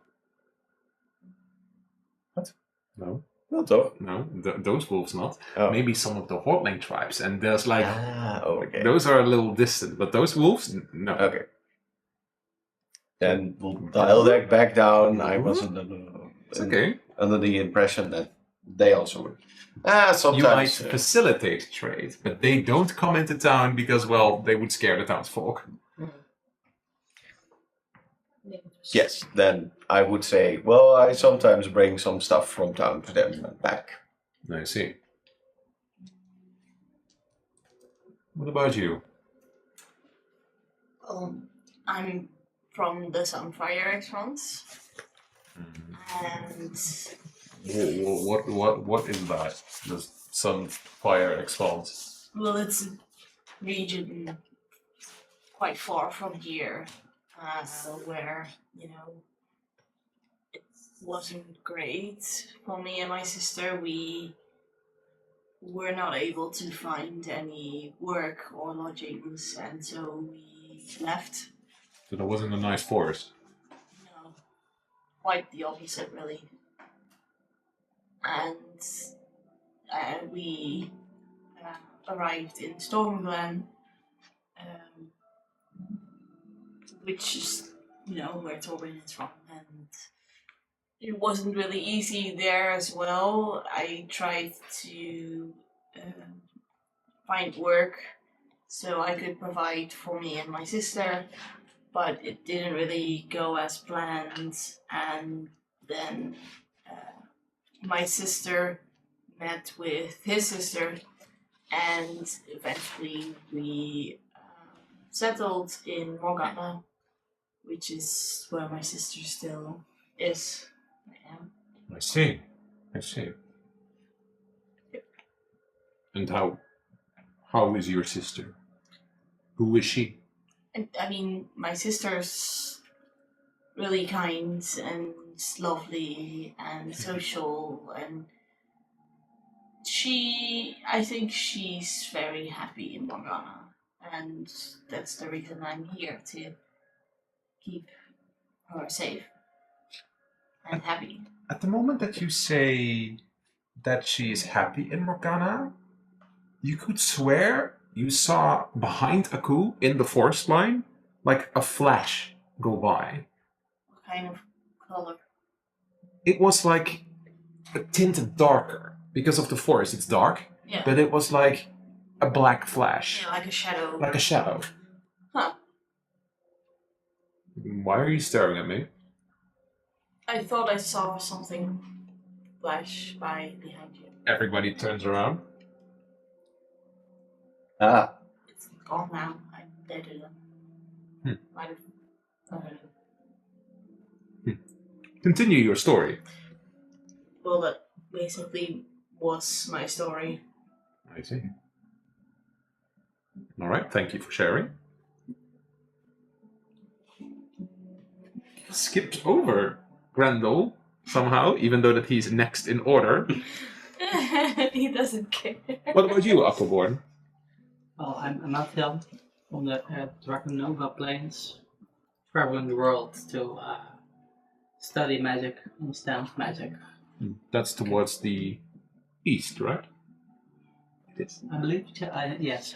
No, Not though. no, those wolves not. Oh. Maybe some of the Hortling tribes, and there's like okay. those are a little distant, but those wolves, no. Okay. Then we'll dial that back down. I wasn't It's okay. under the impression that they also would. Sometimes. You might facilitate trade, but they don't come into town because, well, they would scare the townsfolk. Yes, then I would say, well, I sometimes bring some stuff from town to them and back. I see. What about you? I'm from the Sunfire Expanse, and What is that? The Sunfire Expanse. well, it's a region quite far from here, where it wasn't great for me and my sister. We were not able to find any work or lodgings, and so we left. So that wasn't a nice forest. No, quite the opposite, really. And we arrived in Stormglen, which is, where Torben is from, and it wasn't really easy there as well. I tried to find work so I could provide for me and my sister, but it didn't really go as planned. And then my sister met with his sister, and eventually we settled in Morganna, which is where my sister still is. I see. And how is your sister? Who is she? I mean, my sister's really kind and lovely and social, and I think she's very happy in Morgana, and that's the reason I'm here, to keep her safe and happy. At the moment that you say that she is happy in Morgana, you could swear you saw behind Aku in the forest line, like a flash go by. What kind of color? It was like a tinted darker. Because of the forest, it's dark. Yeah. But it was like a black flash. Yeah, like a shadow. Like a shadow. Huh. Why are you staring at me? I thought I saw something flash by behind you. Everybody turns around. It's gone now. I did it. Might have. I don't know. Continue your story. Well, that basically was my story. I see. All right, thank you for sharing. Skipped over Grendel somehow, even though that he's next in order. He doesn't care. What about you, Aquaborn? Well, I'm Amathiel from the Dragonova Plains, traveling the world to study magic, understand magic. That's towards the east, right? It is. I believe, yes.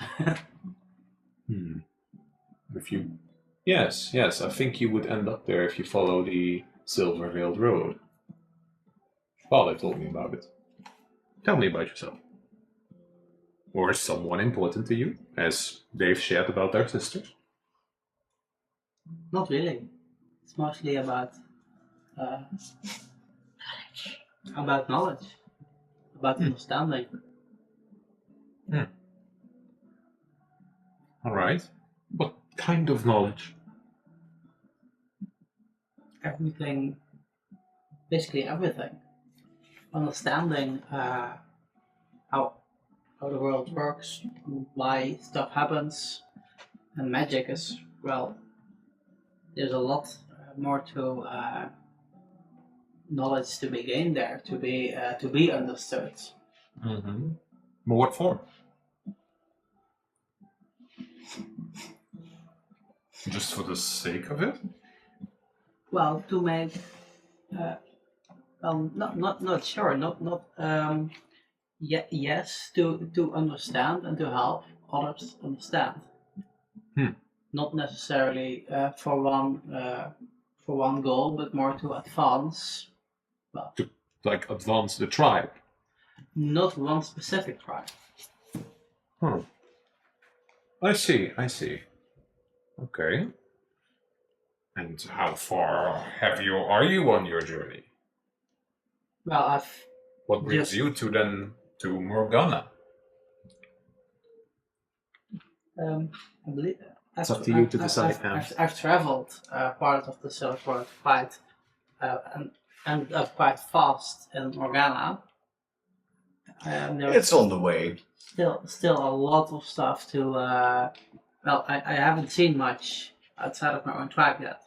If you... Yes, I think you would end up there if you follow the Silverfield Road. Father told me about it. Tell me about yourself. Or someone important to you, as they've shared about their sisters. Not really. It's mostly about knowledge, about understanding. All right. What kind of knowledge? Everything, basically everything. Understanding how the world works, why stuff happens, and magic is, well, there's a lot more to knowledge to be gained there, to be understood. Mm-hmm. What for? Just for the sake of it? Well, to make, not sure, yes, to understand and to help others understand. Not necessarily for one goal, but more to advance. Well, To advance the tribe. not one specific tribe. I see. Okay. And how far are you on your journey? Well, What brings Just- you to Morganna? I believe It's up to you to decide now. I've traveled part of the Silk Road quite and ended up quite fast in Morganna. It's on the way. Still a lot of stuff to. I haven't seen much outside of my own tribe yet.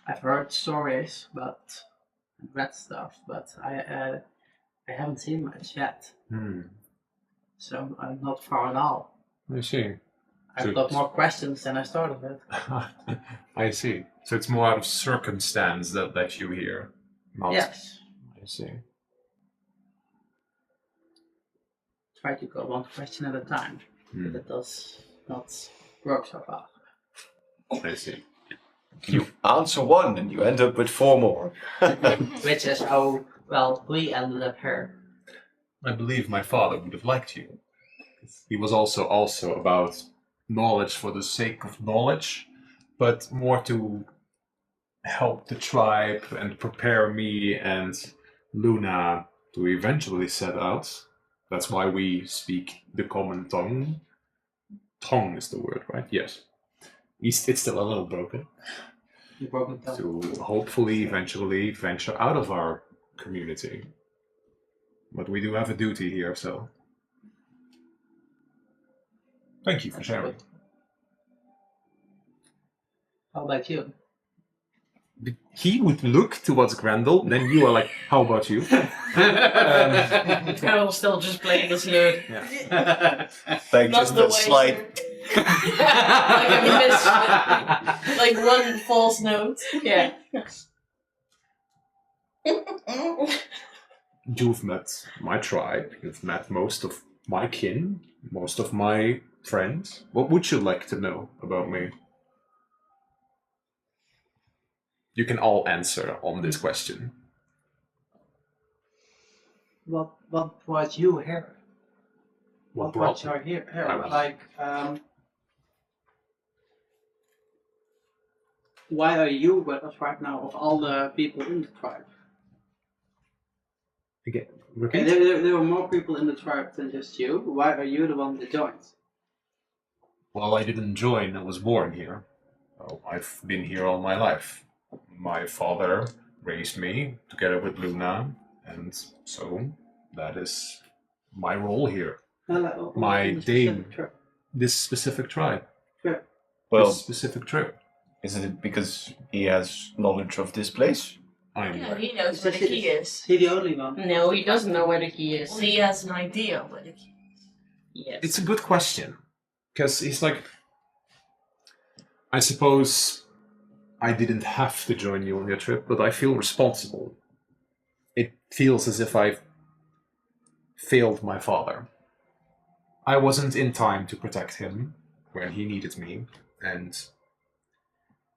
I've heard stories, but read stuff, but I haven't seen much yet. So I'm not far at all. I see. I've got more questions than I started with. I see. So it's more out of circumstance that led you here. Not... Yes. I see. Try to go one question at a time, but it does not work so far. I see. You answer one and you end up with 4 more. Which is how, well, we ended up here. I believe my father would have liked you. He was also about knowledge for the sake of knowledge, but more to help the tribe and prepare me and Luna to eventually set out. That's why we speak the common tongue. Tongue is the word, right? Yes. It's still a little broken. To hopefully eventually venture out of our community. But we do have a duty here, so thank you for sharing. How about you? He would look towards Grendel, then you are like, how about you? Carol still just playing his lute. Like Not just the a slight. like a miss, like one false note. Yeah. You've met my tribe, you've met most of my kin, most of my friends. What would you like to know about me? You can all answer on this question. What brought you here? What brought you here? Why are you with us right now of all the people in the tribe? Again, Okay, repeat. there were more people in the tribe than just you. Why are you the one that joined? Well, I didn't join, I was born here. Oh, I've been here all my life. My father raised me together with Luna, and so that is my role here. My dame. This specific tribe. Well, This specific trip. isn't it because he has knowledge of this place? Yeah, he knows where the key is. Is he the only one? No, he doesn't know where the key is. Well, he has an idea where the key is. Yes. It's a good question. Because he's like, I suppose I didn't have to join you on your trip, but I feel responsible. It feels as if I've failed my father. I wasn't in time to protect him when he needed me, and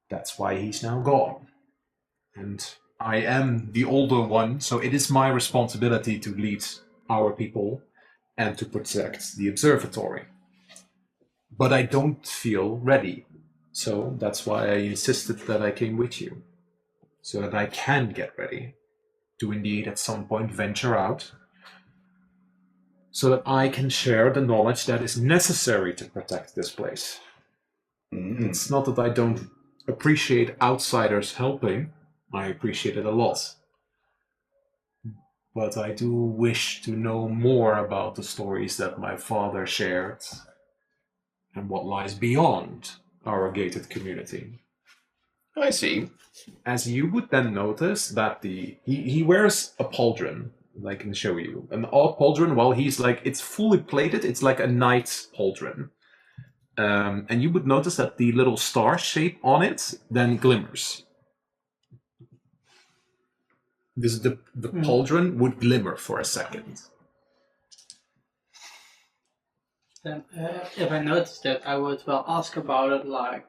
that's why he's now gone. And I am the older one, so it is my responsibility to lead our people and to protect the observatory. But I don't feel ready. So that's why I insisted that I came with you. So that I can get ready to indeed at some point venture out. so that I can share the knowledge that is necessary to protect this place. It's not that I don't appreciate outsiders helping. I appreciate it a lot. But I do wish to know more about the stories that my father shared and what lies beyond our gated community. I see. As you would then notice that he wears a pauldron. I can show you an odd pauldron. While he's like, it's fully plated. It's like a knight's pauldron, and you would notice that the little star shape on it then glimmers. The pauldron would glimmer for a second. Then, if I noticed it, I would ask about it. Like,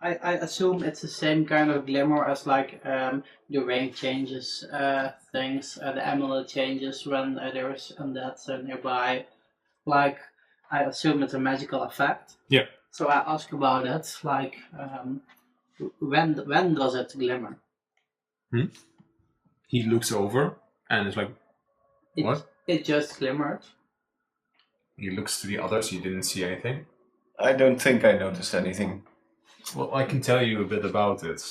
I assume it's the same kind of glimmer as like the rain changes things, the amulet changes when there is undead nearby. Like, I assume it's a magical effect. Yeah. So I ask about it. Like, when does it glimmer? He looks over and is like, what? It just glimmered. He looks to the others. You didn't see anything. I don't think I noticed anything. Well, I can tell you a bit about it.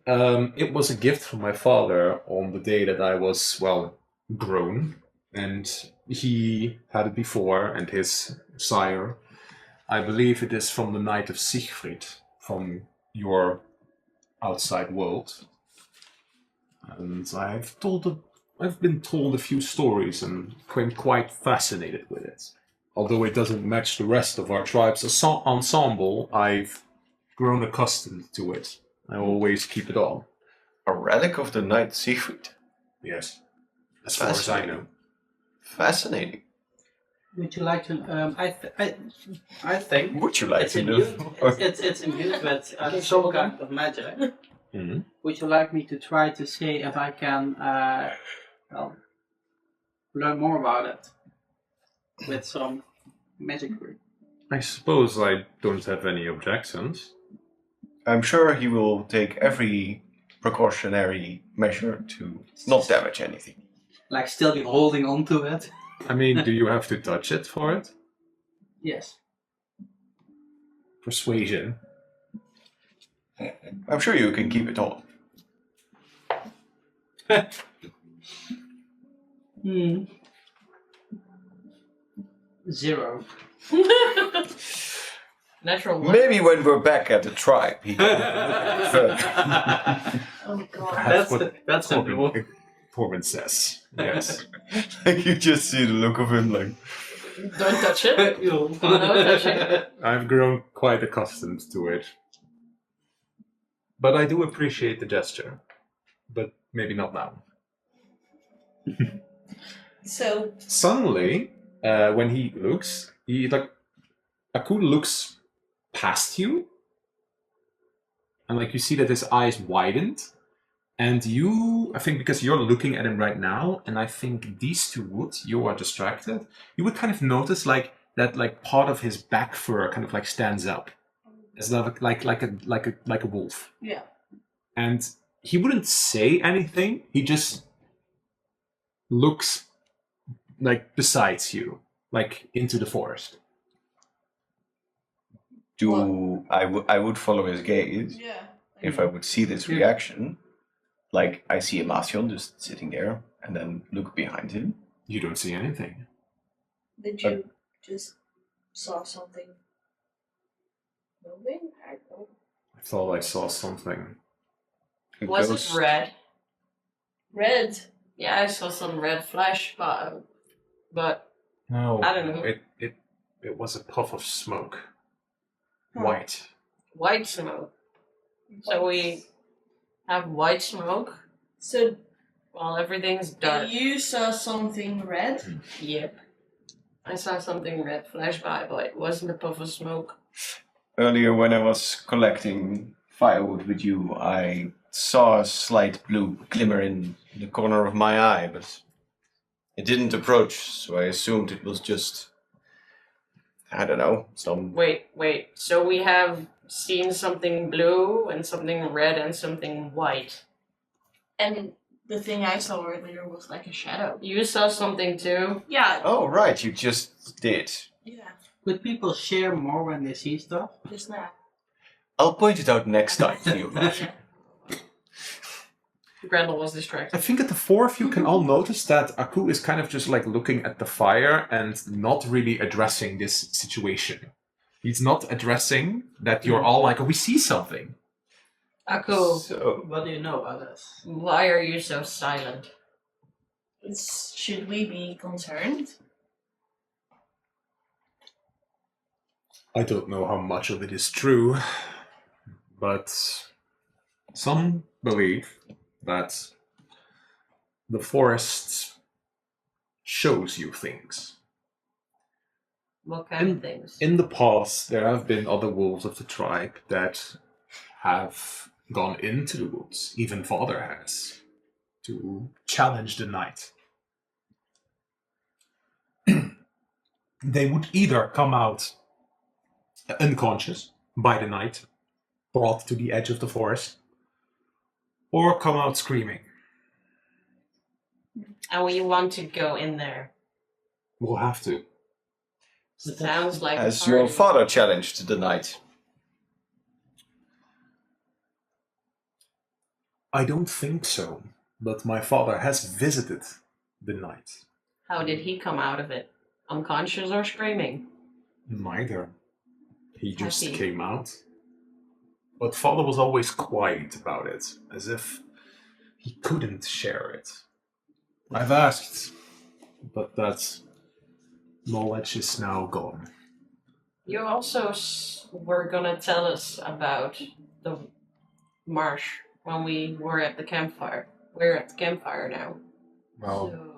It was a gift from my father on the day that I was, grown. And he had it before, and his sire. I believe it is from the Knight of Siegfried, from your outside world. And I've been told a few stories and became quite fascinated with it. Although it doesn't match the rest of our tribe's ensemble, I've grown accustomed to it. I always keep it on. A relic of the Knight Siegfried. Yes. As far as I know. Fascinating. Would you like to? I think. Would you like It's to imbued. know? It's imbued with some kind of magic. Mm-hmm. Would you like me to try to see if I can learn more about it with some magic? I suppose I don't have any objections. I'm sure he will take every precautionary measure to not damage anything. Like still be holding on to it? I mean, do you have to touch it for it? Yes. Persuasion. I'm sure you can keep it on. Hmm. 0. Natural one. Maybe when we're back at the tribe, he can further. Oh god. That's a rule. Torben says. Yes. Like you just see the look of him, like Don't touch it. Don't touch it. I've grown quite accustomed to it. But I do appreciate the gesture. But maybe not now. So Suddenly, when he looks, Akun looks past you. And you see that his eyes widened. And you, I think because you're looking at him right now, and I think these two you are distracted, you would kind of notice that part of his back fur kind of stands up. It's like a wolf. yeah. And he wouldn't say anything, he just looks besides you, into the forest. I would follow his gaze Yeah. if I would see this reaction. Like I see Amathion just sitting there and then look behind him. You don't see anything. Did you just saw something moving? I don't. I thought I saw something. Was it red? Red. Yeah, I saw some red flash, but No, I don't know. It was a puff of smoke. Huh. White. white smoke. So we have white smoke So while everything's dark. you saw something red? Yep. I saw something red flash by, but it wasn't a puff of smoke. Earlier, when I was collecting firewood with you, I saw a slight blue glimmer in the corner of my eye, but it didn't approach, so I assumed it was just, I don't know, some... Wait. So we have seen something blue and something red and something white. And the thing I saw earlier was like a shadow. You saw something too. Yeah. Oh, right, you just did. Yeah. Could people share more when they see stuff? Just now. I'll point it out next time to you. Yeah. Grendel was I distracted. think that the four of you can all notice that Aku is kind of just like looking at the fire and not really addressing this situation. He's not addressing that you're all like, oh, we see something. Aku, So, What do you know about us? why are you so silent? Should we be concerned? I don't know how much of it is true, but some believe that the forest shows you things. What kind of things? In the past, there have been other wolves of the tribe that have gone into the woods, even Father has, to challenge the night. They would either come out unconscious by the night, brought to the edge of the forest, or come out screaming. And we want to go in there. We'll have to. Sounds like has a your party. father challenged the night? I don't think so, but my father has visited the night. How did he come out of it? Unconscious or screaming? Neither. He just Happy. came out. But father was always quiet about it, as if he couldn't share it. I've asked, but that knowledge is now gone. You also were gonna tell us about the marsh when we were at the campfire. We're at the campfire now. Well, So,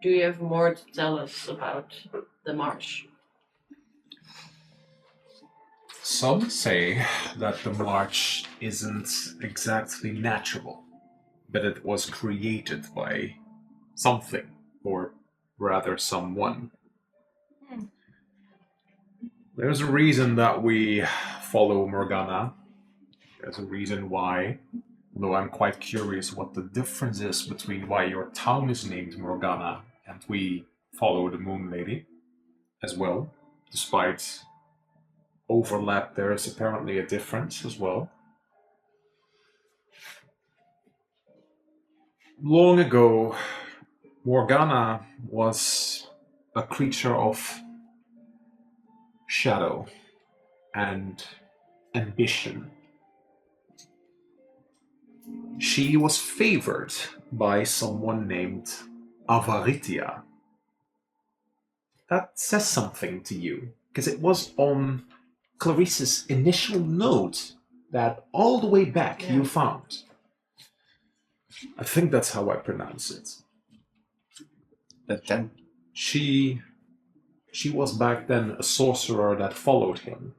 do you have more to tell us about the marsh? some say that the march isn't exactly natural, but it was created by something, or rather someone. There's a reason that we follow Morganna. There's a reason why, although I'm quite curious what the difference is between why your town is named Morganna and we follow the Moon Lady as well. Despite overlap, there is apparently a difference as well. Long ago, Morganna was a creature of shadow and ambition. She was favored by someone named Avaritia. That says something to you, because it was on Clarisse's initial note that all the way back you found. I think that's how I pronounce it. But then, She was back then a sorcerer that followed him.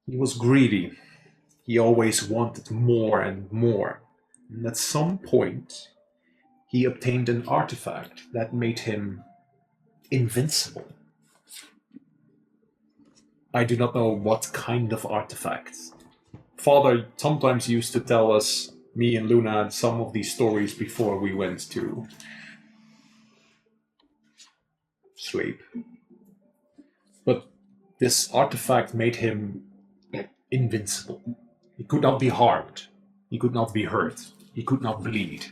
He was greedy. He always wanted more and more. And at some point, he obtained an artifact that made him invincible. I do not know what kind of artifact. Father sometimes used to tell us, me and Luna, some of these stories before we went to sleep. But this artifact made him invincible. He could not be harmed. He could not be hurt. He could not bleed.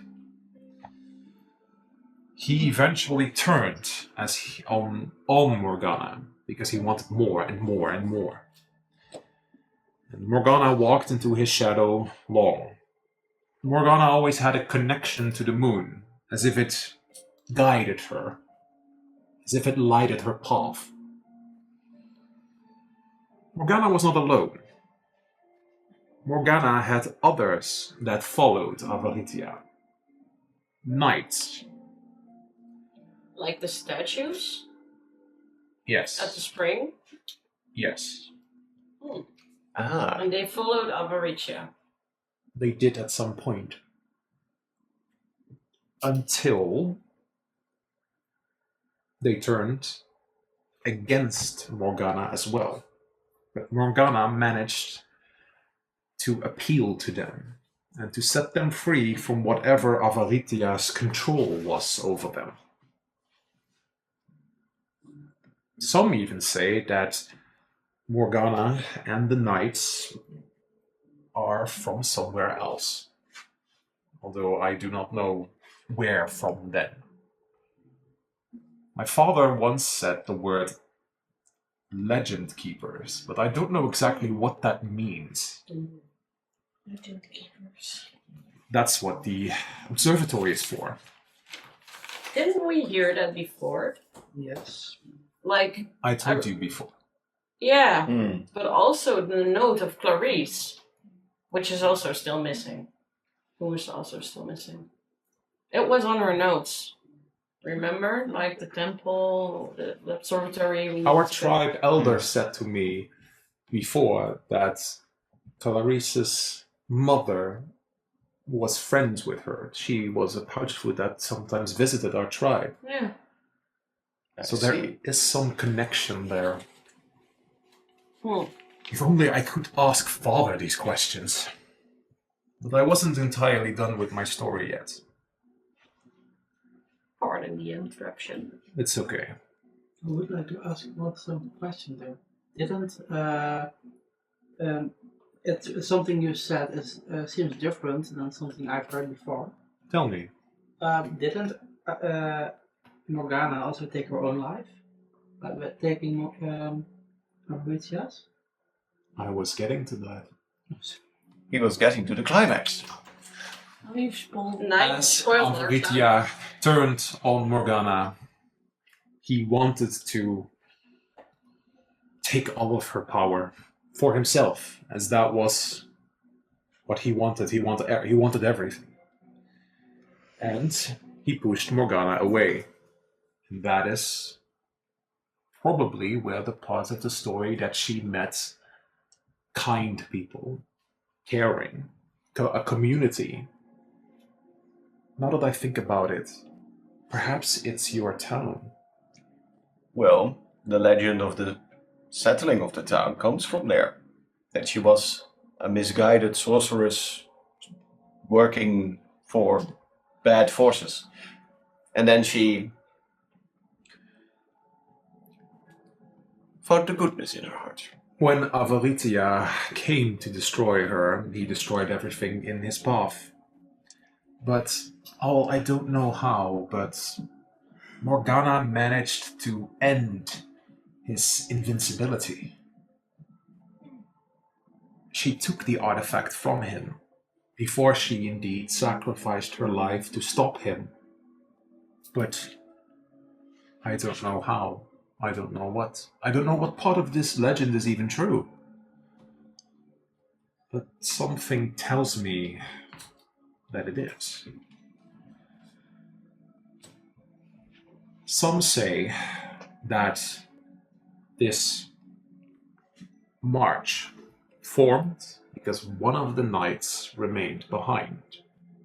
He eventually turned on Morganna because he wanted more and more and more. And Morganna walked into his shadow long. Morganna always had a connection to the moon, as if it guided her, as if it lighted her path. Morganna was not alone. Morganna had others that followed Avaritia. Knights. Like the statues at the Yes. spring? Yes. ah, And they followed Avaritia. They did at some point. Until they turned against Morganna as well. But Morganna managed to appeal to them and to set them free from whatever Avaritia's control was over them. Some even say that Morgana and the knights are from somewhere else, although I do not know where from then. My father once said the word legend keepers, but I don't know exactly what that means. Legend keepers. That's what the observatory is for. Didn't we hear that before? Yes. Like, I told you before. yeah, Hmm. but also the note of Clarice, which is also still missing. Who is also still missing? It was on her notes. Remember? Like the temple, the observatory. Our tribe elder said to me before that Clarice's mother was friends with her. She was a pouchfoot that sometimes visited our tribe. Yeah. So there is some connection there. Hmm. If only I could ask Father these questions. But I wasn't entirely done with my story yet. Pardon the interruption. It's okay. I would like to ask one simple question there. Didn't it's something you said is seems different than something I've heard before. Tell me. Didn't Morgana also take her own life? Like with taking Mauritius? I was getting to that. He was getting to the climax. Oh, you spoiled Nice. As Avaritia turned on Morgana, he wanted to take all of her power for himself, as that was what he wanted. He wanted everything. And he pushed Morgana away. And that is probably where the part of the story that she met kind people, caring, a community. Now that I think about it, perhaps it's your town. Well, the legend of the settling of the town comes from there. That she was a misguided sorceress working for bad forces. And then she found the goodness in her heart. When Avaritia came to destroy her, he destroyed everything in his path. But, I don't know how, but Morgana managed to end his invincibility. She took the artifact from him before she indeed sacrificed her life to stop him. But I don't know how. I don't know what. I don't know what part of this legend is even true. But something tells me that it is. Some say that this march formed because one of the knights remained behind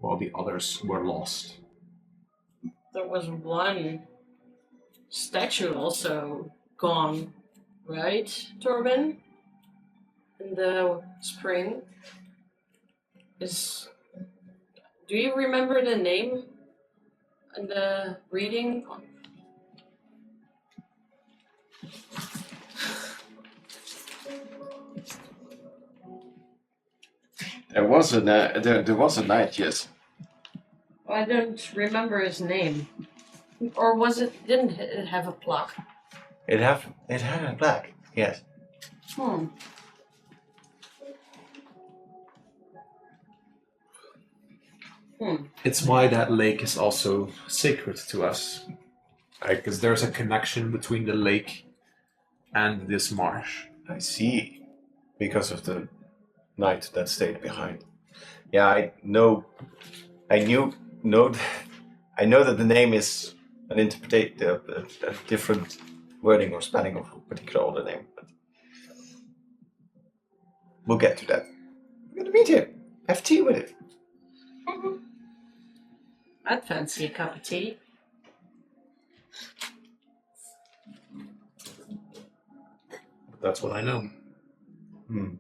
while the others were lost. There was one statue also gone, right, Torben? In the spring. Do you remember the name and the reading? There was a knight, yes. I don't remember his name. Or didn't it have a plaque? It had a plaque, yes. It's why that lake is also sacred to us. Because there's a connection between the lake and this marsh. I see. Because of the knight that stayed behind. Yeah, I know that the name is an a different wording or spelling of a particular older name, but we'll get to that. We're gonna meet him. Have tea with him. I'd fancy a cup of tea. That's what I know. Hmm.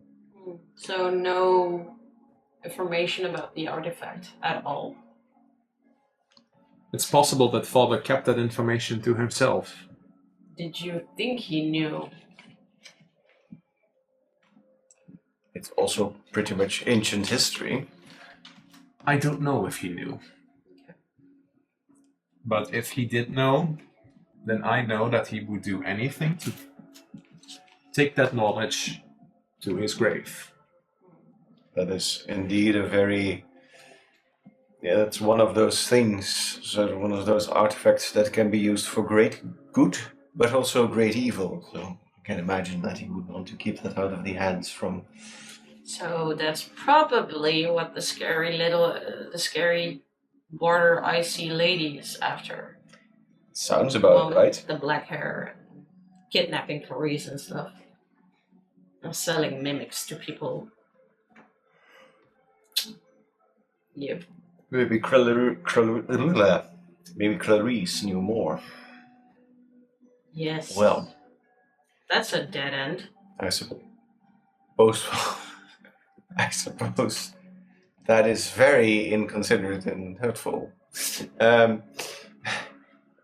So no information about the artifact at all? It's possible that Father kept that information to himself. Did you think he knew? It's also pretty much ancient history. I don't know if he knew. But if he did know, then I know that he would do anything to take that knowledge to his grave. That is indeed a very... Yeah, that's one of those things, so one of those artifacts that can be used for great good, but also great evil. So I can imagine that he would want to keep that out of the hands from... So that's probably what the scary border icy lady is after. Sounds about One right. with the black hair, kidnapping Clarice and stuff, and selling mimics to people. Yep. Maybe maybe Clarice knew more. Yes. Well, That's a dead end. I suppose. I suppose that is very inconsiderate and hurtful.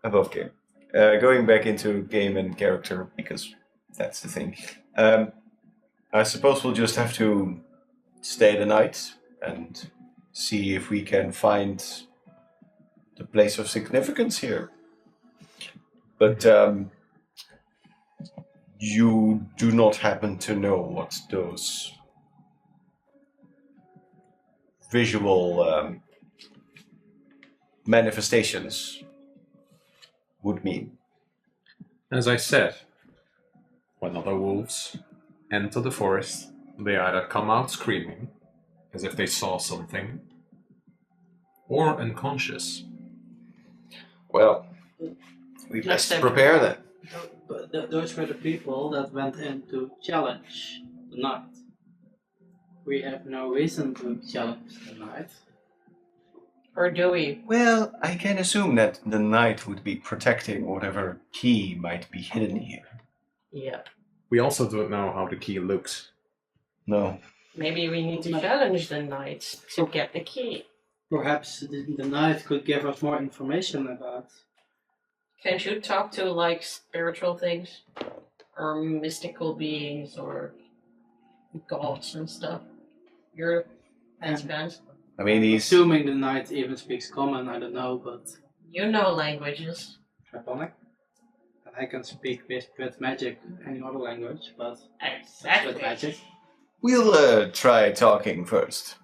Above game. Going back into game and character, because that's the thing. I suppose we'll just have to stay the night and see if we can find the place of significance here. But you do not happen to know what those visual manifestations would mean. As I said, when other wolves enter the forest, they either come out screaming, as if they saw something, or unconscious. Well, we Let's best prepare then. But those were the people that went in to challenge the knight. We have no reason to challenge the knight. Or do we? Well, I can assume that the knight would be protecting whatever key might be hidden here. Yeah. We also don't know how the key looks. No. Maybe we need to challenge the knights to get the key. Perhaps the knight could give us more information about. Can't you talk to, like, spiritual things? Or mystical beings, or gods and stuff? You're advanced. I mean, he's... Assuming the knight even speaks common, I don't know, but You know languages. Draconic. And I can speak with magic any other language, but with Exactly. magic. We'll try talking first.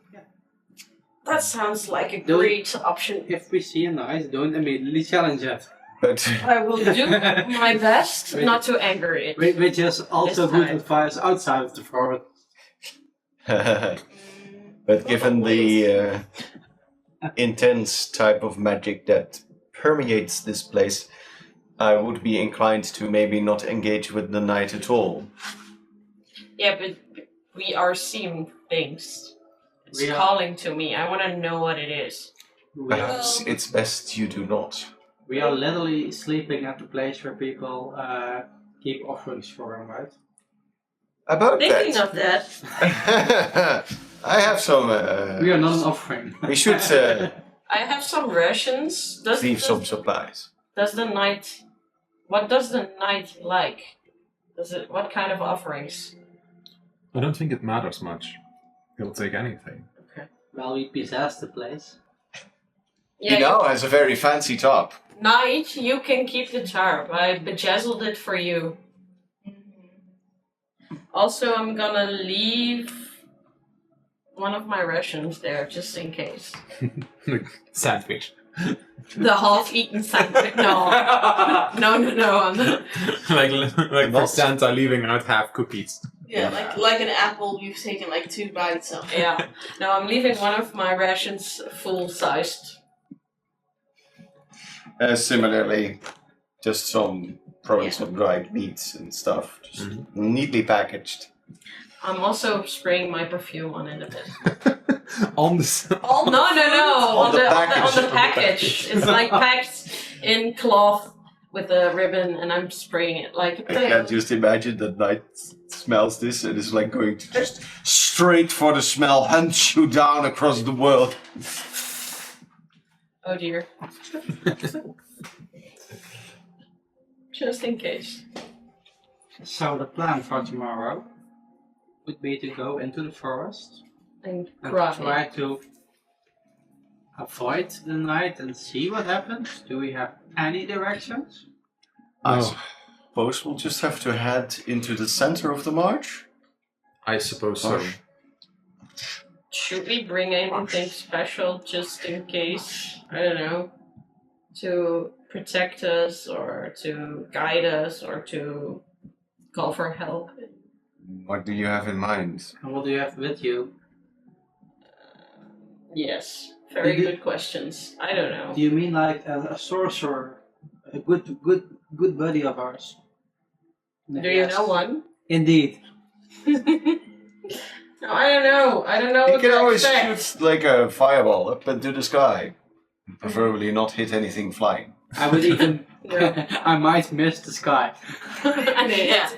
That sounds like a Do- great option. If we see a knight, don't immediately challenge it. But I will do my best not to anger it. Which is also This good time. advice outside of the forest. but given the intense type of magic that permeates this place, I would be inclined to maybe not engage with the knight at all. Yeah, but we are seeing things. It's We are- calling to me. I want to know what it is. Perhaps it's best you do not. We are literally sleeping at the place where people keep offerings for him, right? About Thinking that. of that, I have some... We are not an offering. we should I have some rations. leave some supplies. Does the knight? What does the knight like? What kind of offerings? I don't think it matters much. He'll take anything. Well, we possess the place. He now has a very fancy top. Knight, you can keep the tarp. I bejazzled it for you. Also, I'm gonna leave one of my rations there just in case. Sandwich. The half-eaten sandwich. No, no. I'm not. like for Santa leaving out half cookies. Yeah, like an apple, you've taken like 2 bites of. Yeah. No, I'm leaving one of my rations full-sized. Similarly, just probably some dried meats and stuff, just neatly packaged. I'm also spraying my perfume on it a bit. On the Oh no! On the On the package. package. It's like packed in cloth with a ribbon, and I'm spraying it like a I can't just imagine the knight smells this and is like going to just straight for the smell, hunt you down across the world. Oh dear. Just in case. So the plan for tomorrow would be to go into the forest And and cry. try to avoid the night and see what happens. Do we have any directions? I No. suppose we'll just have to head into the center of the march. I suppose so. Should we bring anything special just in case? I don't know. To protect us or to guide us or to call for help? What do you have in mind? And what do you have with you? Yes. Very good questions. I don't know. Do you mean like a sorcerer, a good buddy of ours? Do you know one? Indeed. No, I don't know. I don't know You what can to always expect. shoot like a fireball up into the sky. Preferably not hit anything flying. I would even. Yeah. I might miss the sky. I mean, yeah.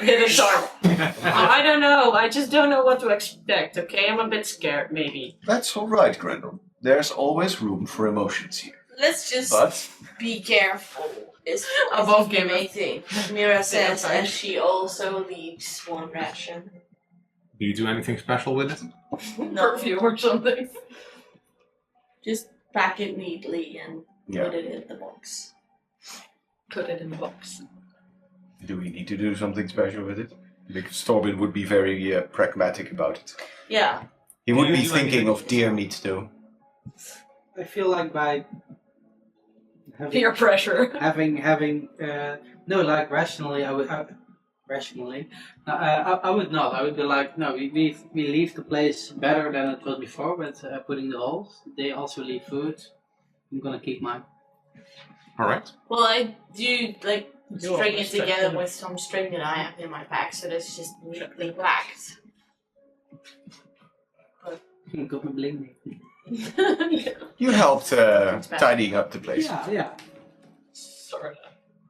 Hit a shark. I don't know. I just don't know what to expect, okay? I'm a bit scared, maybe. That's alright, Grendel. There's always room for emotions here. Let's just But be careful. Is Above the game. main thing. Mira says, fine. and she also leaves one ration. Do you do anything special with it? No, Perfume or something. just pack it neatly and Yeah. put it in the box. Put it in the box. do we need to do something special with it? Because Torben would be very pragmatic about it. Yeah. He would Yeah, be you thinking like of deer meat though. I feel like by having Peer pressure. no, like rationally, I would not. I would be like, no, we leave the place better than it was before with putting the holes. They also leave food. I'm gonna keep mine. Alright. Well, I do like You string it always together check. with some string that I have in my pack, so that's just neatly packed. Got my bling. You helped tidying up the place. Yeah. Sorta.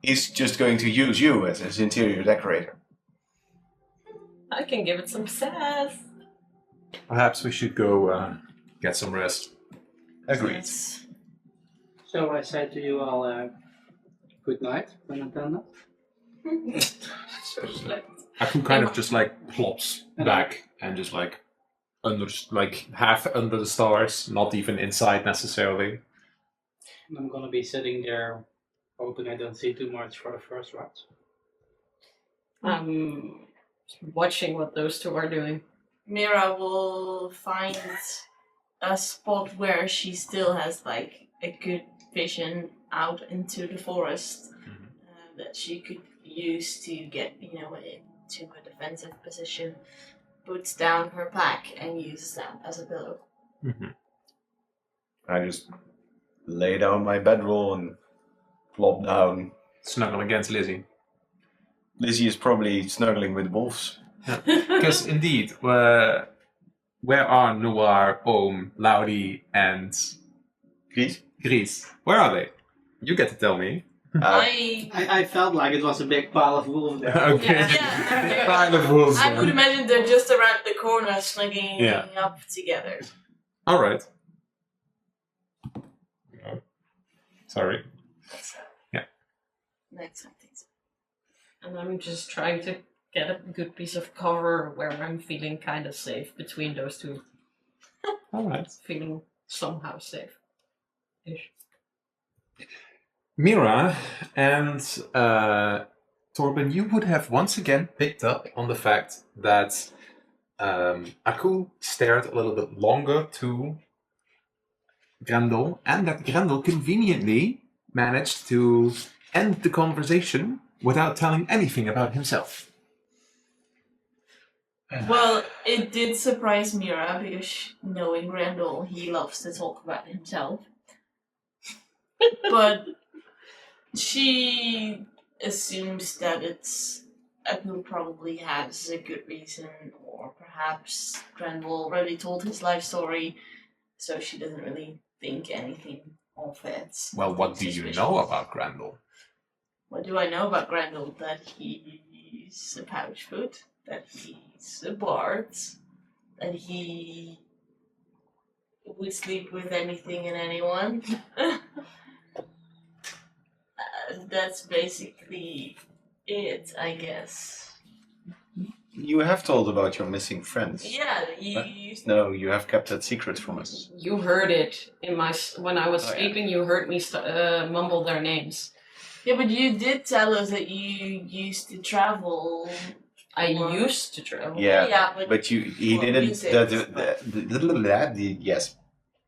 He's just going to use you as his interior decorator. I can give it some sass. Perhaps we should go get some rest. Agreed. Yes. So I say to you all, good night when I'm done. Aku kind of just like plops back and just like half under the stars, not even inside necessarily. I'm gonna be sitting there, hoping I don't see too much for the first round. I'm watching what those two are doing. Mira will find a spot where she still has like a good vision out into the forest that she could use to get, into a defensive position. Puts down her pack and uses that as a pillow. Mm-hmm. I just lay down my bedroll and plop down. Snuggle against Lizzie. Lizzie is probably snuggling with wolves. Because indeed, where are Noir, Ohm, Laudi, and Gries? Gries? Where are they? You get to tell me. I felt like it was a big pile of wolves there. Okay. Yeah. Pile of wolves. I would imagine they're just around the corner snuggling Yeah. up together. All right. Sorry. Next time, things. And I'm just trying to get a good piece of cover where I'm feeling kind of safe between those two. All right. Feeling somehow safe. Ish. Mira and Torben, you would have once again picked up on the fact that Aku stared a little bit longer to Grendel, and that Grendel conveniently managed to end the conversation without telling anything about himself. Well, it did surprise Mira because knowing Grendel, he loves to talk about himself. But she assumes that Aku probably has a good reason, or perhaps Grendel already told his life story, so she doesn't really think anything of it. Well, what do you know about Grendel? What do I know about Grendel? That he's a pouch foot. that he's a bard, that he would sleep with anything and anyone. That's basically it, I guess. You have told about your missing friends. Yeah, No, you have kept that secret from us. You heard it in when I was Oh, yeah. sleeping. You heard me mumble their names. Yeah, but you did tell us that you used to travel. I Or- used to travel. Yeah, but but he Well, didn't. music. Yes,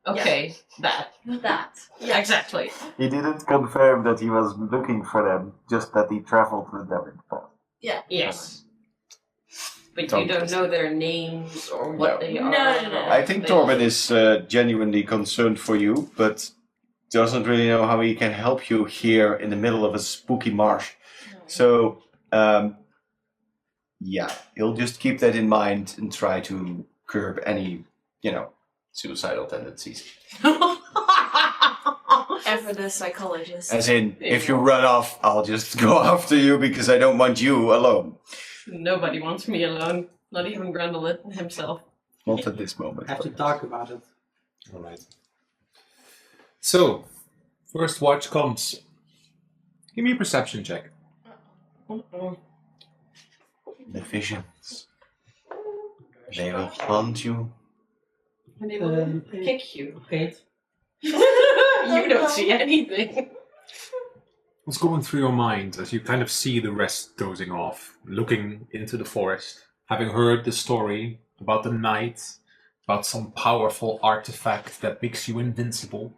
Okay, that. that. Yeah, Exactly. he didn't confirm that he was looking for them. Just that he traveled with them in the past. Yeah. Yes. But Tom you don't does. know their names or what No. they No, are. no, no. I think Torben is genuinely concerned for you, but doesn't really know how he can help you here in the middle of a spooky marsh. So, yeah, he'll just keep that in mind and try to curb any, suicidal tendencies. Ever the psychologist. As in, if you run off, I'll just go after you because I don't want you alone. Nobody wants me alone. Not even Grundle himself. Not at this moment. Have to talk about it. All right. So, first watch comes. Give me a perception check. The visions. They will haunt you. And they will kick you. 8. You don't see anything. What's going through your mind as you kind of see the rest dozing off, looking into the forest, having heard the story about the night, about some powerful artifact that makes you invincible?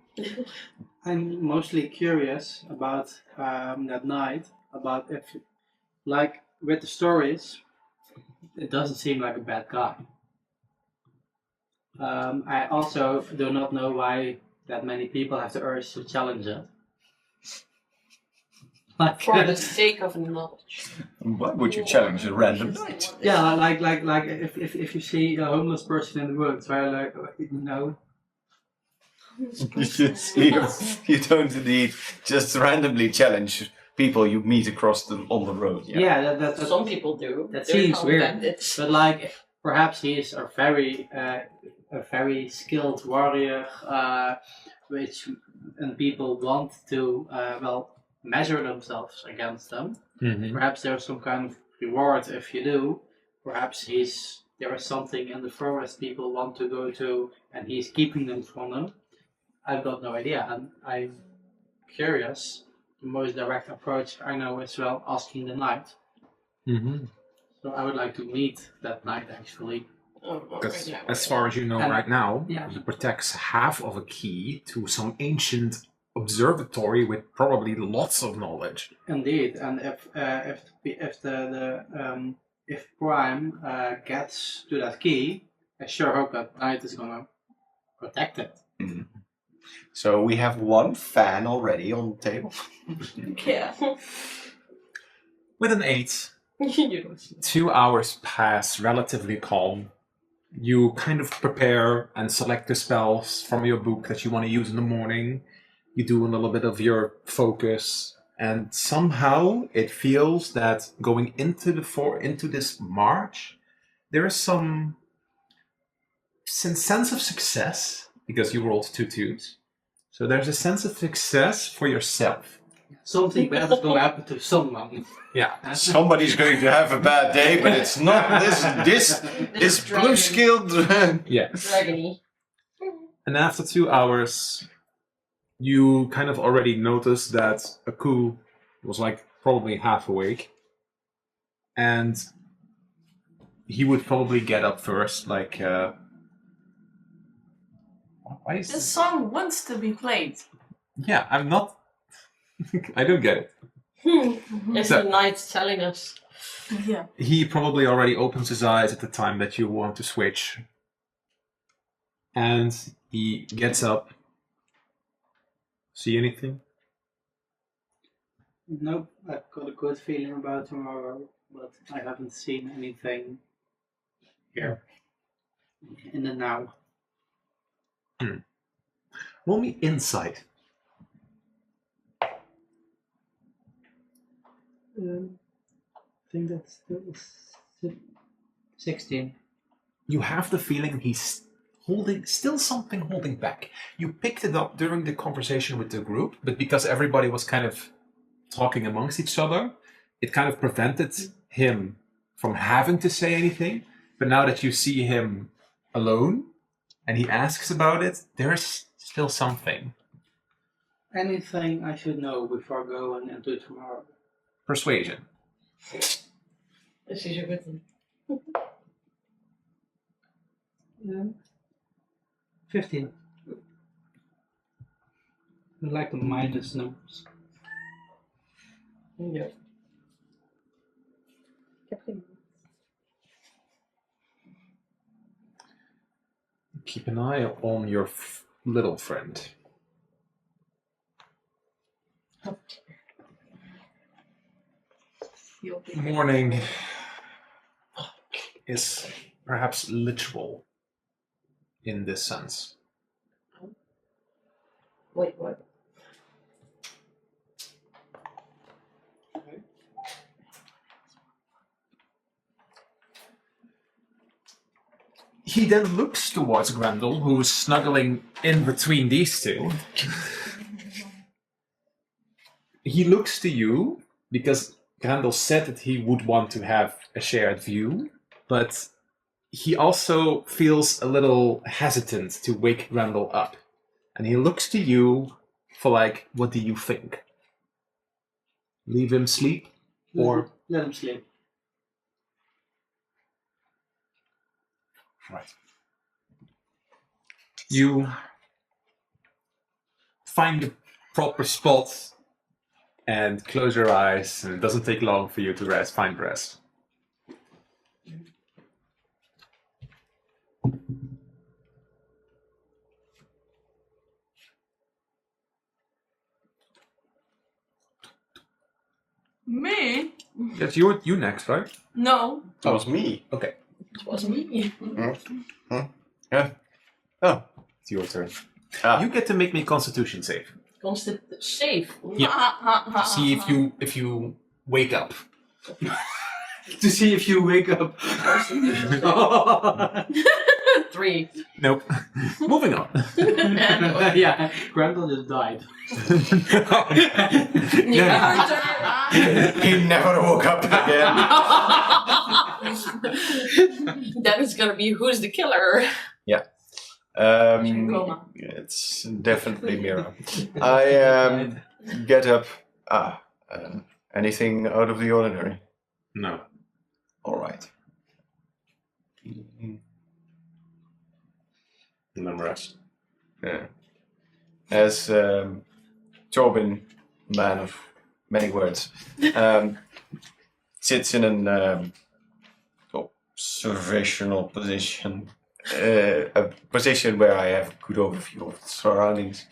I'm mostly curious about that night, about if, like, with the stories, it doesn't seem like a bad guy. I also do not know why that many people have the urge to challenge it. Like, For the sake of knowledge. Why would you challenge a random knight? yeah, like if you see a homeless person in the woods, where like You don't indeed just randomly challenge people you meet across on the road. yeah, that Some people do. that They're seems called weird. bandits. But like perhaps he is a very skilled warrior, which and people want to measure themselves against them. Mm-hmm. Perhaps there's some kind of reward if you do. Perhaps there is something in the forest people want to go to, and he's keeping them from them. I've got no idea, and I'm curious. The most direct approach I know is asking the knight. Mm-hmm. So I would like to meet that knight actually. Because as far as you know right now, yeah. he protects half of a key to some ancient observatory with probably lots of knowledge. Indeed, and if Prime gets to that key, I sure hope that knight is gonna protect it. Mhm. So we have one fan already on the table. Yeah. With an 8, You don't see. 2 hours pass relatively calm. You kind of prepare and select the spells from your book that you want to use in the morning. You do a little bit of your focus, and somehow it feels that going into this march, there is some sense of success because you rolled 2 2s. So there's a sense of success for yourself. Something bad is gonna happen to someone. Yeah. Somebody's going to have a bad day, but it's not this dragon. blue-skilled. Yeah. Dragony. And after 2 hours, you kind of already notice that Aku was like probably half awake. And he would probably get up first, like, why is This this? song wants to be played. Yeah, I'm not. I don't get it. It's So- the knight telling us. Yeah. He probably already opens his eyes at the time that you want to switch. And he gets up. See anything? Nope, I've got a good feeling about tomorrow, but I haven't seen anything here in the now. Roll me insight. I think that's 16. You have the feeling he's still something holding back. You picked it up during the conversation with the group, but because everybody was kind of talking amongst each other, it kind of prevented him from having to say anything. But now that you see him alone and he asks about it, there's still something. Anything I should know before going into it tomorrow? Persuasion. This is your good thing. 15. I like the minus numbers. Yeah. Keep an eye on your little friend. Morning is perhaps literal in this sense. Wait, what? He then looks towards Grendel, who is snuggling in between these two. He looks to you, because Grendel said that he would want to have a shared view, but he also feels a little hesitant to wake Grendel up. And he looks to you for like, what do you think? Leave him sleep? Or Let him sleep. right. You find the proper spot and close your eyes, and it doesn't take long for you to find rest. Me? Yes, you next, right? No. That was me. Okay, It was me. Yeah. Oh. it's your turn. Ah. You get to make me a Constitution save. Constant safe. Yeah. See if you wake up. To see if you wake up. 3. Nope. Moving on. Yeah, Grendel just died. He never woke up again. That is gonna be who's the killer. Coma. It's definitely Mira. I get up. Anything out of the ordinary? No. All right. Numerous. Yeah. As Tobin, man of many words, sits in an observational position, a position where I have a good overview of the surroundings,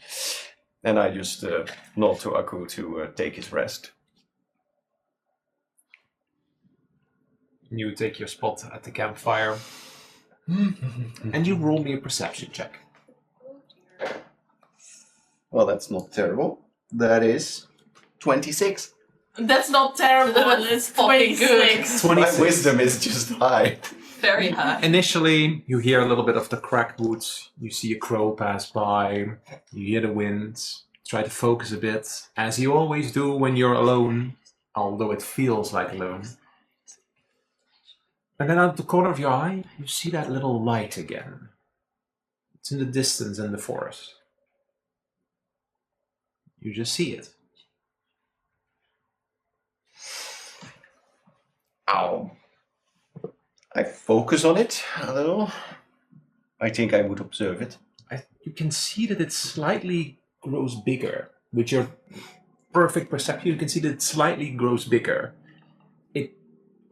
and I just nod to Aku to take his rest. You take your spot at the campfire, and you roll me a perception check. Well, that's not terrible. That is 26. That's not terrible. It's fucking good. 26. My wisdom is just high. Very high. Initially, you hear a little bit of the cracked woods. You see a crow pass by. You hear the wind. Try to focus a bit, as you always do when you're alone, although it feels like alone. And then out of the corner of your eye, you see that little light again. It's in the distance in the forest. You just see it. Ow. I focus on it a little. I think I would observe it. You can see that it slightly grows bigger. With your perfect perception, you can see that it slightly grows bigger.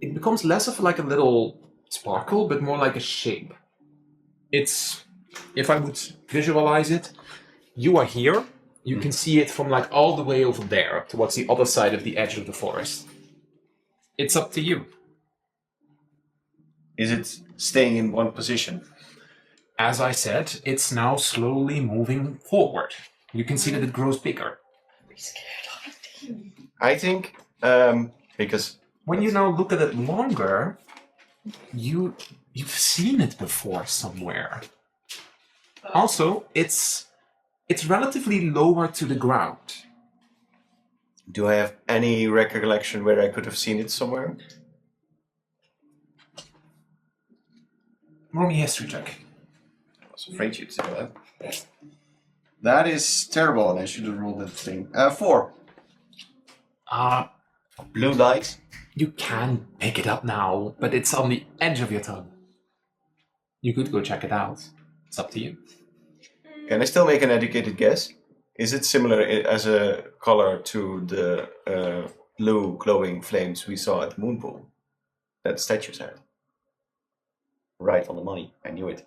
It becomes less of like a little sparkle, but more like a shape. It's, if I would visualize it, you are here. You can see it from like all the way over there towards the other side of the edge of the forest. It's up to you. Is it staying in one position? As I said, it's now slowly moving forward. You can see that it grows bigger. I think, because... When you now look at it longer, You've seen it before somewhere. Also, it's relatively lower to the ground. Do I have any recollection where I could have seen it somewhere? Roll me a history check. I was afraid you'd say that. That is terrible, and I should have rolled that thing. 4. Blue light. You can pick it up now, but it's on the edge of your tongue. You could go check it out. It's up to you. Can I still make an educated guess? Is it similar as a color to the blue glowing flames we saw at the moon pool that the statues had? Right on the money. I knew it.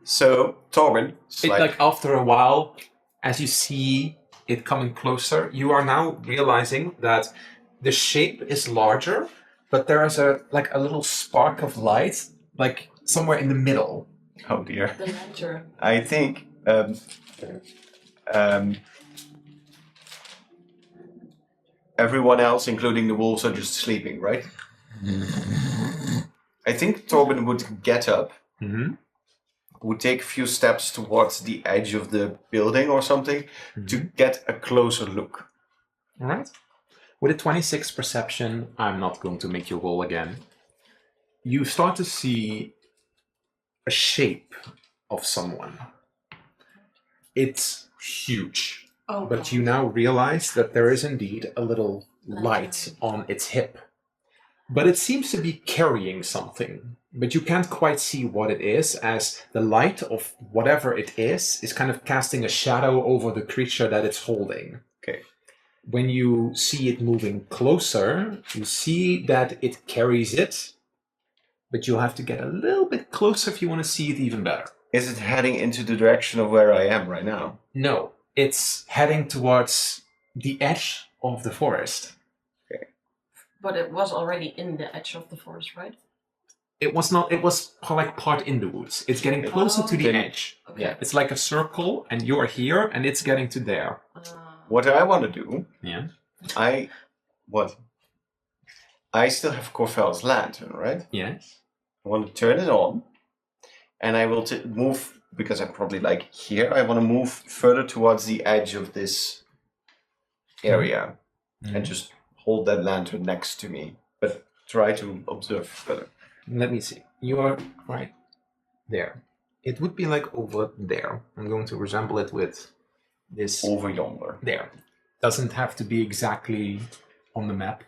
So, Torben, Like after a while, as you see it coming closer, you are now realizing that the shape is larger, but there is a little spark of light, like somewhere in the middle. Oh dear. The lantern. I think everyone else, including the wolves, are just sleeping, right? I think Torben would get up, would take a few steps towards the edge of the building or something to get a closer look. All right. With a 26 perception, I'm not going to make you roll again. You start to see a shape of someone. It's huge, but you now realize that there is indeed a little light on its hip. But it seems to be carrying something, but you can't quite see what it is, as the light of whatever it is kind of casting a shadow over the creature that it's holding. Okay. When you see it moving closer, you see that it carries it, but you'll have to get a little bit closer if you want to see it even better. Is it heading into the direction of where I am right now? No, it's heading towards the edge of the forest. Okay. But it was already in the edge of the forest, right? It was not, it was like part in the woods. It's getting closer to the edge. Okay. Yeah, it's like a circle, and you're here, and it's getting to there. What I want to do, Yeah. I still have Corfel's lantern, right? Yes. I want to turn it on, and I will move, because I'm probably like here, I want to move further towards the edge of this area and just hold that lantern next to me, but try to observe further. Let me see. You are right there. It would be like over there. I'm going to resemble it with this. Over yonder. There. Doesn't have to be exactly on the map.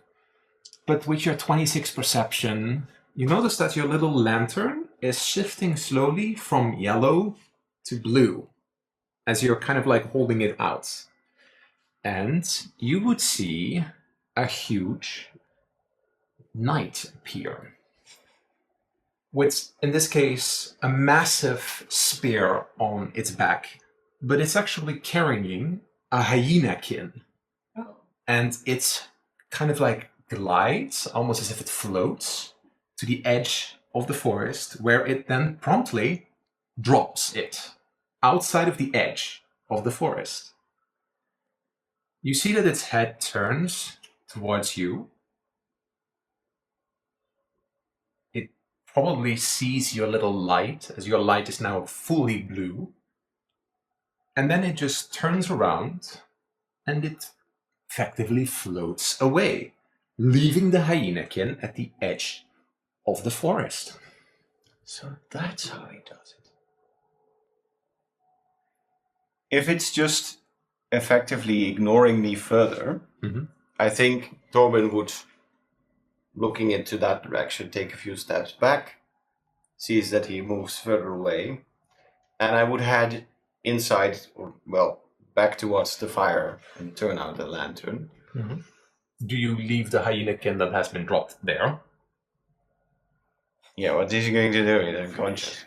But with your 26 perception, you notice that your little lantern is shifting slowly from yellow to blue as you're kind of like holding it out. And you would see a huge knight appear. With, in this case, a massive spear on its back, but it's actually carrying a hyena-kin. Oh. And it's kind of like glides, almost as if it floats, to the edge of the forest, where it then promptly drops it outside of the edge of the forest. You see that its head turns towards you. It probably sees your little light, as your light is now fully blue. And then it just turns around and it effectively floats away, leaving the hyena-kin at the edge of the forest. So that's how he does it. If it's just effectively ignoring me further, I think Torben would, looking into that direction, take a few steps back, sees that he moves further away, and I would head inside, or well, back towards the fire and turn out the lantern. Do you leave the hyena-kin that has been dropped there? Yeah, what is he going to do? He's unconscious.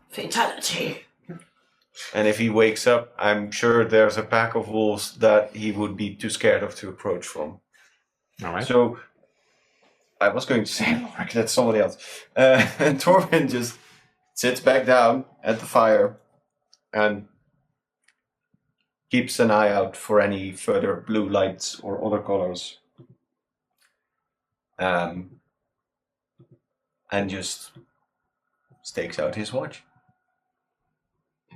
Fatality. And if he wakes up, I'm sure there's a pack of wolves that he would be too scared of to approach from. All right. So, I was going to say, Lorek, that's somebody else. And Torben just sits back down at the fire and keeps an eye out for any further blue lights or other colors. and just stakes out his watch.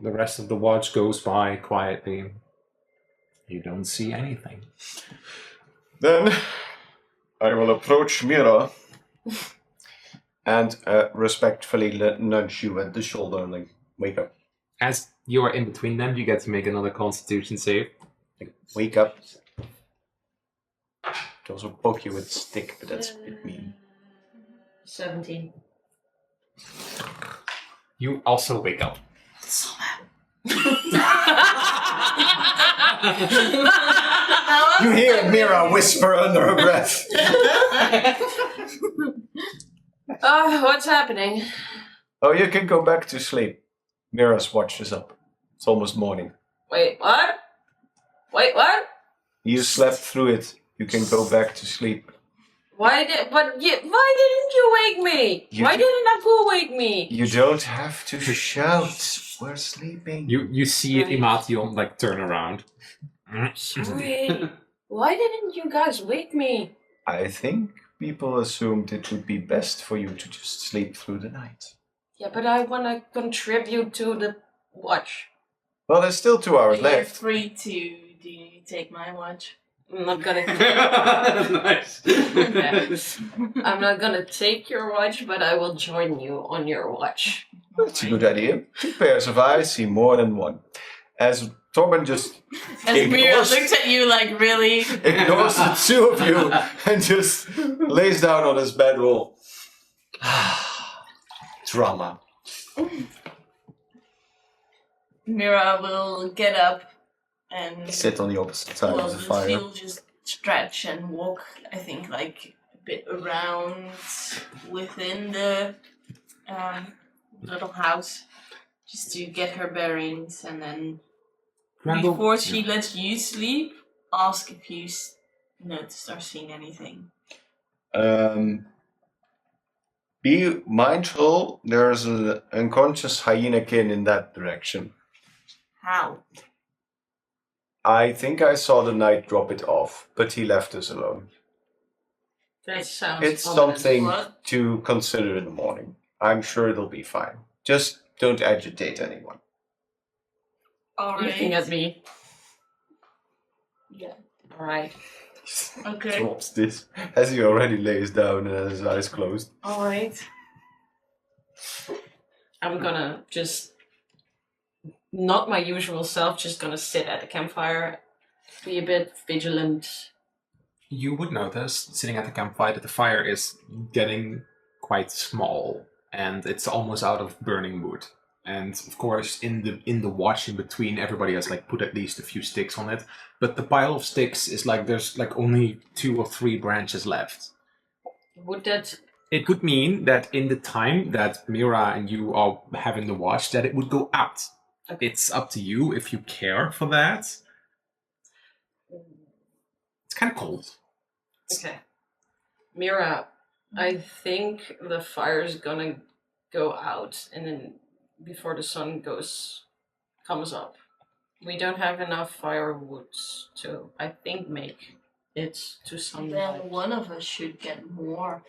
The rest of the watch goes by quietly. You don't see anything. Then I will approach Mira and respectfully nudge you at the shoulder and like, wake up. As you are in between them, you get to make another Constitution save. Like, wake up. Could also poke you with a stick, but that's a bit mean. 17. You also wake up. You hear Mira whisper under her breath. What's happening? Oh, you can go back to sleep. Mira's watch is up. It's almost morning. Wait, what? Wait, what? You slept through it. You can go back to sleep. Why didn't you wake me? Why didn't Apu wake me? You don't have to shout. We're sleeping. You see it, Right. Imation, like turn around. Sorry. Why didn't you guys wake me? I think people assumed it would be best for you to just sleep through the night. Yeah, but I want to contribute to the watch. Well, there's still 2 hours You're left. free to take my watch. I'm not gonna. Nice. I'm not gonna take your watch, but I will join you on your watch. That's a good idea. 2 pairs of eyes see more than one. As Torben just As Mira ignores, looks at you like, really? ignores the 2 of you and just lays down on his bedroll. Drama. Mira will get up and Sit on the opposite side well, of the fire. she'll just stretch and walk, I think, like a bit around within the little house just to get her bearings, and then Randall- before she lets you sleep, ask if you noticed or seen anything. Be mindful, there's an unconscious hyenakin in that direction. How? I think I saw the knight drop it off, but he left us alone. That sounds. It's ominous. something What? to consider in the morning. I'm sure it'll be fine. Just don't agitate anyone. Alright. Looking at me. Yeah. All right. Okay. Drops this as he already lays down and has his eyes closed. Alright. I'm gonna just, not my usual self, just gonna sit at the campfire, be a bit vigilant. You would notice, sitting at the campfire, that the fire is getting quite small, and it's almost out of burning wood. And of course, in the watch in between, everybody has like put at least a few sticks on it. But the pile of sticks is like there's like only 2 or 3 branches left. Would that, It could mean that in the time that Mira and you are having the watch, that it would go out. Okay. It's up to you if you care for that. It's kind of cold. okay. Mira, I think the fire's gonna go out and then before the sun comes up. We don't have enough firewood to, I think, make it to sunlight. Then one of us should get more.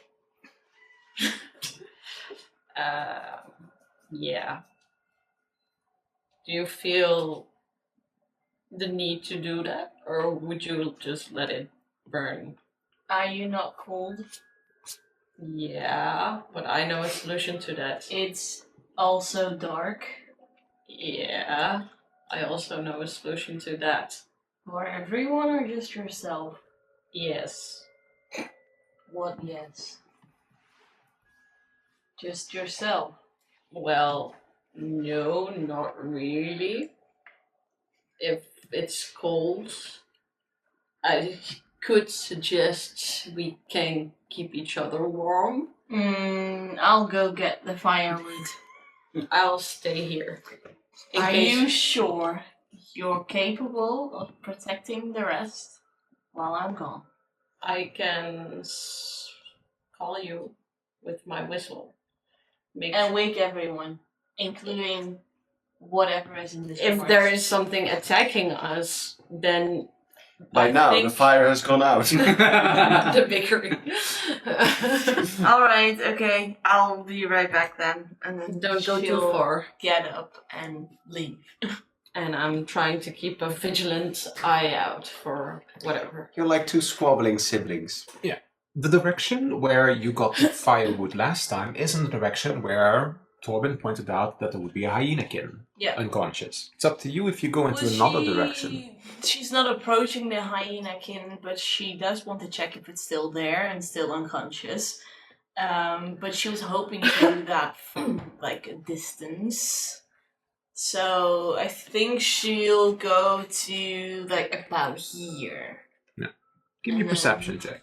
Yeah. Do you feel the need to do that, or would you just let it burn? Are you not cold? Yeah, but I know a solution to that. It's also dark. Yeah, I also know a solution to that. For everyone or just yourself? Yes. What yes? Just yourself. Well, no, not really. If it's cold, I could suggest we can keep each other warm. I'll go get the firewood. I'll stay here. In Are case- you sure you're capable of protecting the rest while I'm gone? I can call you with my whistle. And wake everyone, including whatever is in this If forest. there is something attacking us, then By I now, think- the fire has gone out. The bickering. Alright, okay. I'll be right back then. And then Don't go too she'll far. get up and leave. And I'm trying to keep a vigilant eye out for whatever. You're like two squabbling siblings. The direction where you got the firewood last time isn't the direction where Torben pointed out that there would be a hyenakin Yeah. unconscious. It's up to you if you go into Well, another direction. She's not approaching the hyenakin, but she does want to check if it's still there and still unconscious. But she was hoping to do that from like a distance. So I think she'll go to like about here. Give me a perception check.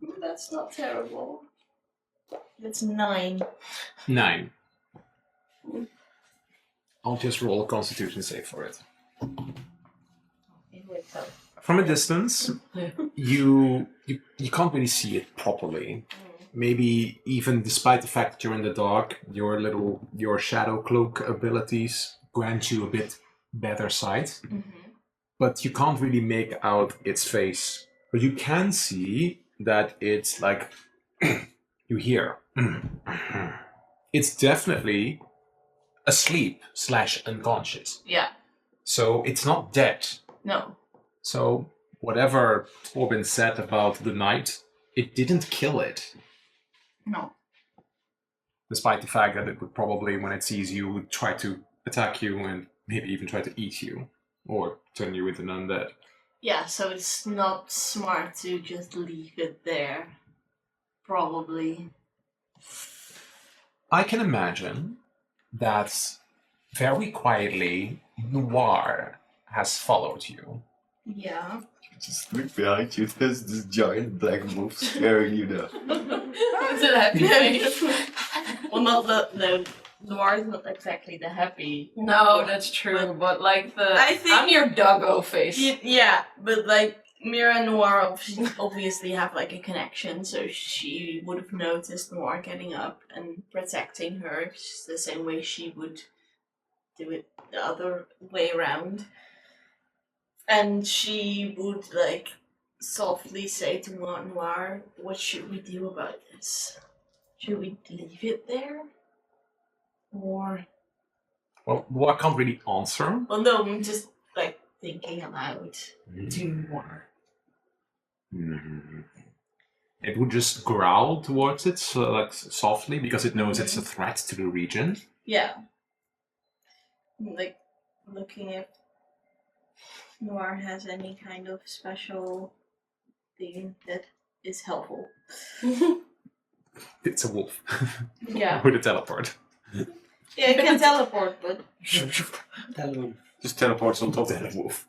Ooh, that's not terrible. That's 9. 9. I'll just roll a constitution save for it. From a distance, you can't really see it properly. Maybe even despite the fact that you're in the dark, your shadow cloak abilities grant you a bit better sight. But you can't really make out its face. But you can see that it's like you hear. It's definitely asleep / unconscious. Yeah. So it's not dead. No. So whatever Torben said about the night, it didn't kill it. No. Despite the fact that it would probably, when it sees you, would try to attack you and maybe even try to eat you. Or turn you into an undead. Yeah, so it's not smart to just leave it there. Probably. I can imagine that very quietly Noir has followed you. Yeah. Just look behind you, there's this giant black wolf scaring you now. Is it happy? Well, not the Noir is not exactly the happy. No, that's true, but like I think- I'm your doggo face. Yeah, but like Mira and Noir obviously have like a connection, so she would have noticed Noir getting up and protecting her, just the same way she would do it the other way around. And she would like softly say to Noir, "What should we do about this? Should we leave it there? Or..." Well, Noir can't really answer. Well, no, I'm just like thinking aloud to Noir. It would just growl towards it, so, like softly, because it knows it's a threat to the region. Yeah. Like, looking if Noir has any kind of special thing that is helpful. It's a wolf Yeah. with a teleport. Yeah, it can teleport, but... Tell him. Just teleports on top of it. Wolf.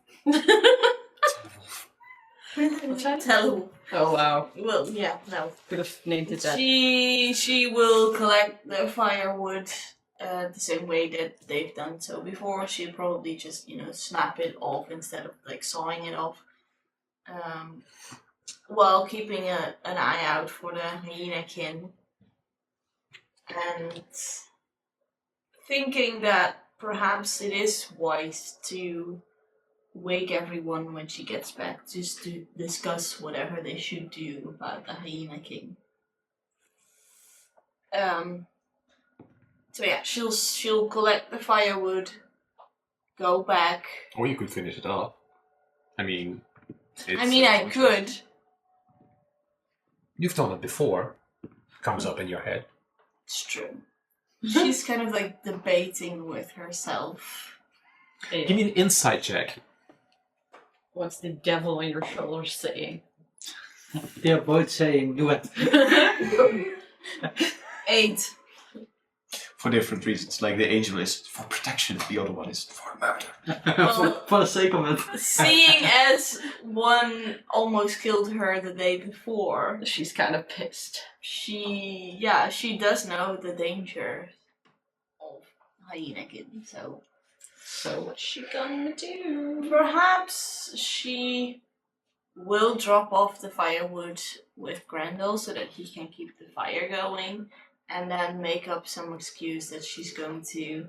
Tell. Oh wow, Well, yeah, no. could have named it that. She will collect the firewood the same way that they've done so before. She'll probably just, snap it off instead of like sawing it off. While keeping an eye out for the hyenakin. And thinking that perhaps it is wise to wake everyone when she gets back just to discuss whatever they should do about the hyena king. So yeah, she'll collect the firewood, go back. Or you could finish it up. I mean... I could. You've done it before. Comes up in your head. It's true. She's kind of like debating with herself. Yeah. Give me an insight check. What's the devil on your shoulder saying? They avoid saying, do it. 8. For different reasons. Like the angel is for protection, the other one is for murder. for the sake of it. Seeing as one almost killed her the day before, She's kind of pissed. she does know the danger of hyenakin, so So what's she gonna do? perhaps she will drop off the firewood with Grendel so that he can keep the fire going, and then make up some excuse that she's going to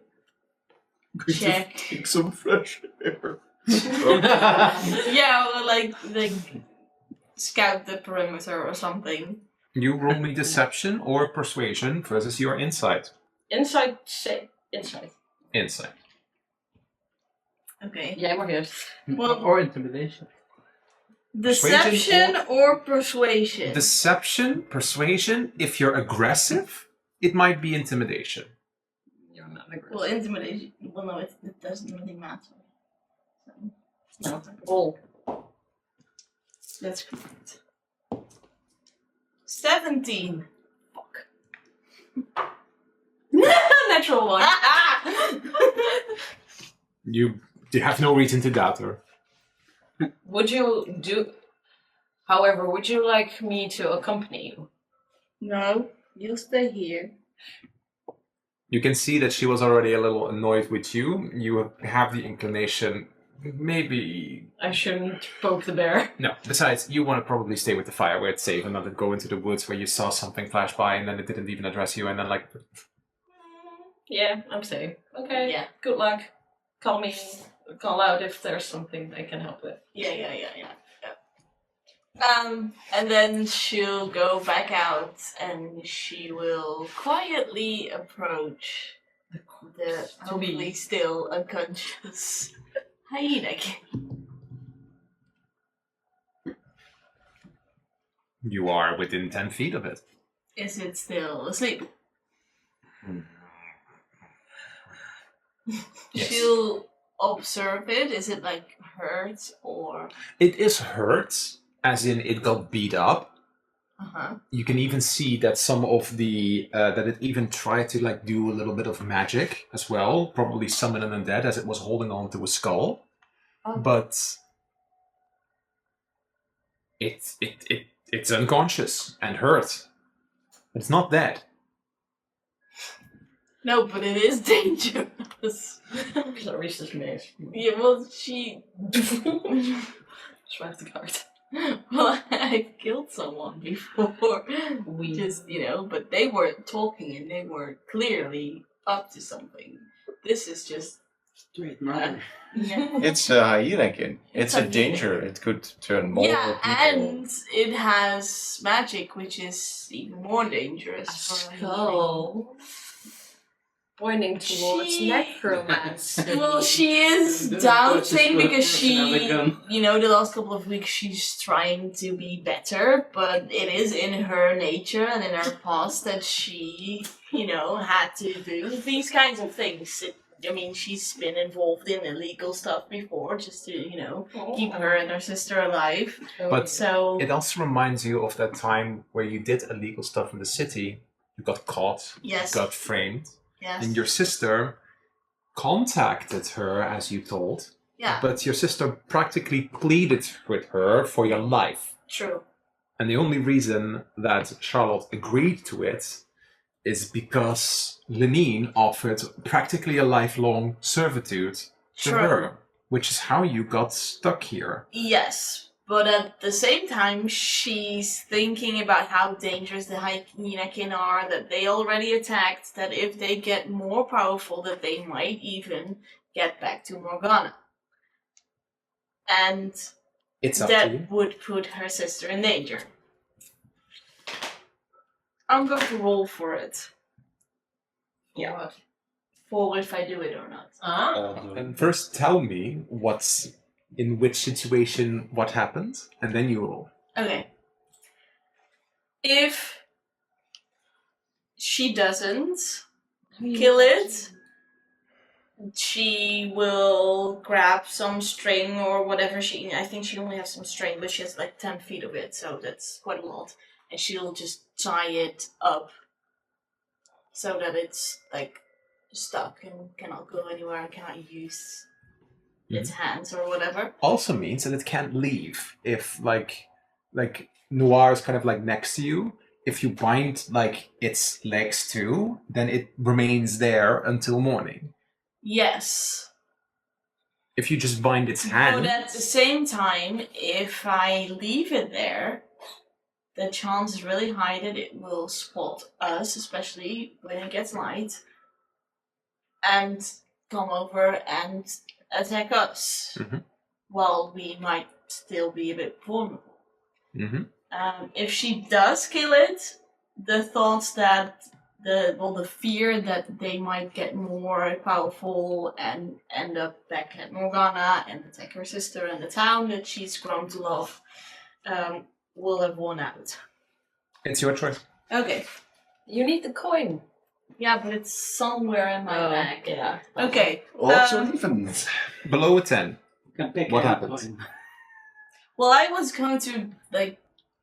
check. Take some fresh air. Yeah, or like scout the perimeter or something. You roll me deception or persuasion versus your insight. Insight, say insight. Insight. Okay. Jij mag eerst. Well, Or intimidation. Deception or persuasion? Deception, persuasion. If you're aggressive, it might be intimidation. You're not aggressive. Well, intimidation. Well, no, it doesn't really matter. So, No. Roll. that's correct. 17. Fuck. Natural one. You have no reason to doubt her. Would you do? However, would you like me to accompany you? No, you stay here. You can see that she was already a little annoyed with you. You have the inclination, maybe. I shouldn't poke the bear. No. Besides, you want to probably stay with the fire where it's safe and not go into the woods where you saw something flash by and then it didn't even address you and then like. Yeah, I'm safe. Okay. Yeah. Good luck. Call me. Call out if there's something I can help with. Yeah. And then she'll go back out and she will quietly approach the hopefully still unconscious hyena king. You are within 10 feet of it. Is it still asleep? Yes. She'll observe it. Is it like hurt or? It is hurt, as in it got beat up. Uh-huh. You can even see that some of the that it even tried to like do a little bit of magic as well, probably summon an undead as it was holding on to a skull. Oh. But it's unconscious and hurt. It's not dead. No, but it is dangerous. Clarice's maze. Yeah, well, she. Swipe the card. Well, I've killed someone before. We Just, but they weren't talking and they were clearly up to something. This is just. Straight murder. Yeah. It's a hyena kin. It's a hyena. danger. It could turn more Yeah, people. and it has magic, which is even more dangerous. for a healing. skull. Pointing towards She- necromancy. Well, she is Don't doubting purchase because another she, gun. the last couple of weeks she's trying to be better, but it is in her nature and in her past that she, had to do these kinds of things. She's been involved in illegal stuff before just to, keep her and her sister alive. But So, it also reminds you of that time where you did illegal stuff in the city. You got caught, yes, got framed, yes, and your sister contacted her, as you told. yeah, But your sister practically pleaded with her for your life. true. And the only reason that Charlotte agreed to it is because Lenine offered practically a lifelong servitude to True. her, which is how you got stuck here. Yes, but at the same time, she's thinking about how dangerous the Hyenakin are, that they already attacked, that if they get more powerful, that they might even get back to Morganna. And It's up to you. that would put her sister in danger. I'm going to roll for it. Yeah. For if I do it or not. And first tell me in which situation what happened, and then you roll. Okay. If she doesn't kill it, she will grab some string or whatever I think she only has some string, but she has like 10 feet of it, so that's quite a lot. And she'll just tie it up so that it's like stuck and cannot go anywhere and cannot use its hands or whatever. Also means that it can't leave. If like Noir is kind of like next to you, if you bind like its legs too, then it remains there until morning. Yes. If you just bind its hand, But at the same time, if I leave it there, the chance is really high that it will spot us, especially when it gets light, and come over and attack us. Well, we might still be a bit vulnerable. If she does kill it, the thoughts that the fear that they might get more powerful and end up back at Morganna and attack her sister and the town that she's grown to love, will have won out. It's your choice. Okay. You need the coin. Yeah, but it's somewhere in my bag. Yeah. Okay. Odds or evens? Below a 10. You can pick What any happens? coin. Well, I was going to like.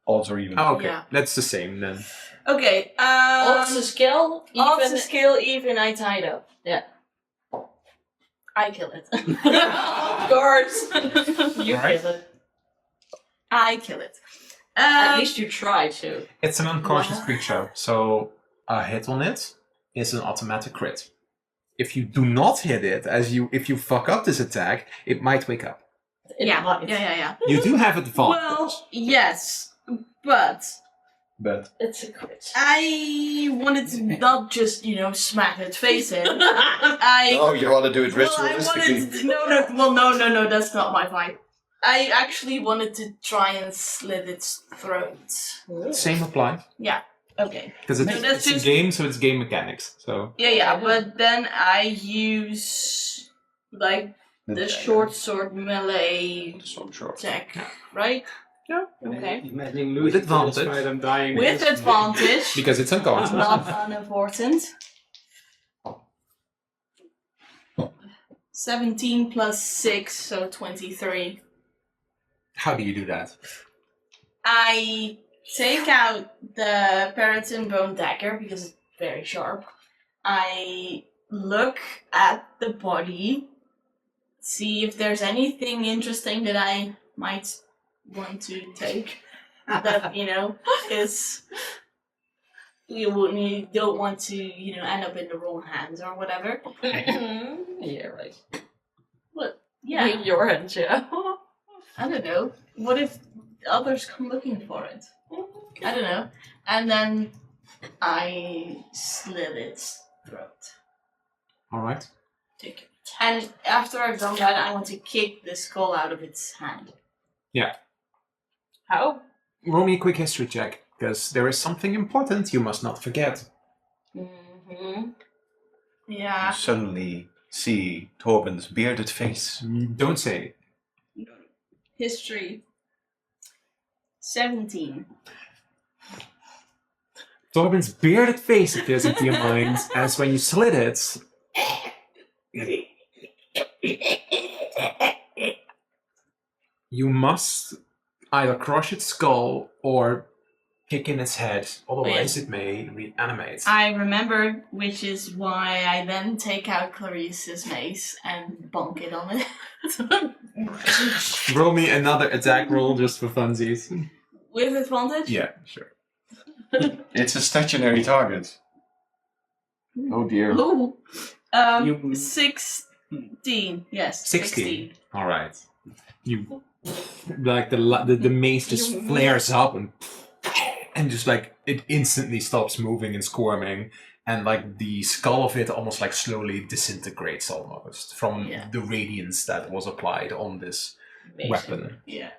Odds or evens? Oh, okay. Yeah. That's the same then. Okay. Odds to skill. Odds Even. to skill even. I tied up. Yeah. I kill it. Of course. You Alright. kill it. I kill it. At least you try to. It's an unconscious Wow. creature, so a hit on it is an automatic crit. If you do not hit it, if you fuck up this attack, it might wake up. Yeah. You do have advantage. Well, yes, but But It's a crit. I wanted to not just smack its face in. oh, you want to do it Well, I ritualistically? wanted no, that's not my vibe. I actually wanted to try and slit its throat. Same applies. Okay. Because So that's it's a just- game, so it's game mechanics. So Yeah, but then I use like the short sword melee So short. attack, right? Okay. Imagine With losing advantage. this fight and dying. With this- advantage. because it's unconscious. Not unimportant. 17 plus 6, so 23. How do you do that? I take out the Periton Bone Dagger because it's very sharp. I look at the body, see if there's anything interesting that I might want to take. That, is. You don't want to, end up in the wrong hands or whatever. Yeah, right. Yeah, Your hands, yeah. I don't know. What if others come looking for it? I don't know. And then I slit its throat. Alright. Take it. And after I've done that, I want to kick the skull out of its hand. How? Roll me a quick history check, because there is something important you must not forget. Mm-hmm. You Yeah. suddenly see Torben's bearded face. Don't say. History. 17. Torben's bearded face appears into your mind as when you slit it. You must either crush its skull or kick in its head, otherwise it may reanimate. I remember, which is why I then take out Clarice's mace and bonk it on it. Roll me another attack roll just for funsies. With advantage? Yeah, sure. It's a stationary target. Oh dear. Ooh. You- 16. Yes. 16. Alright. You like the mace just flares up and just like it instantly stops moving and squirming, and like the skull of it almost like slowly disintegrates almost from the radiance that was applied on this weapon. Yeah.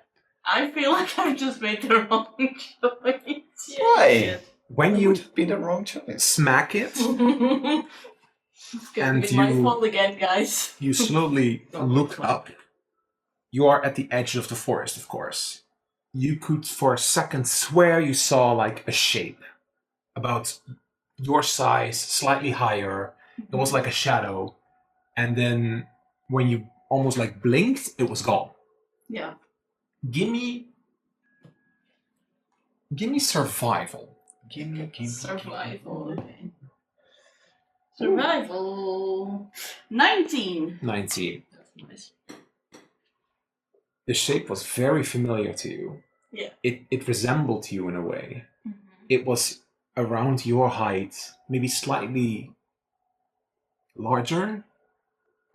I feel like I've just made the wrong choice. Why? When It you would have been the wrong choice. smack it, It's gonna And be my you- fault again, guys. you slowly look up. You are at the edge of the forest, of course. You could for a second swear you saw like a shape about your size, slightly higher. It was like a shadow. And then when you almost like blinked, it was gone. Yeah. Give me survival. Survival. Okay. Survival. 19. 19. That's nice. The shape was very familiar to you. Yeah. It resembled you in a way. It was around your height, maybe slightly larger,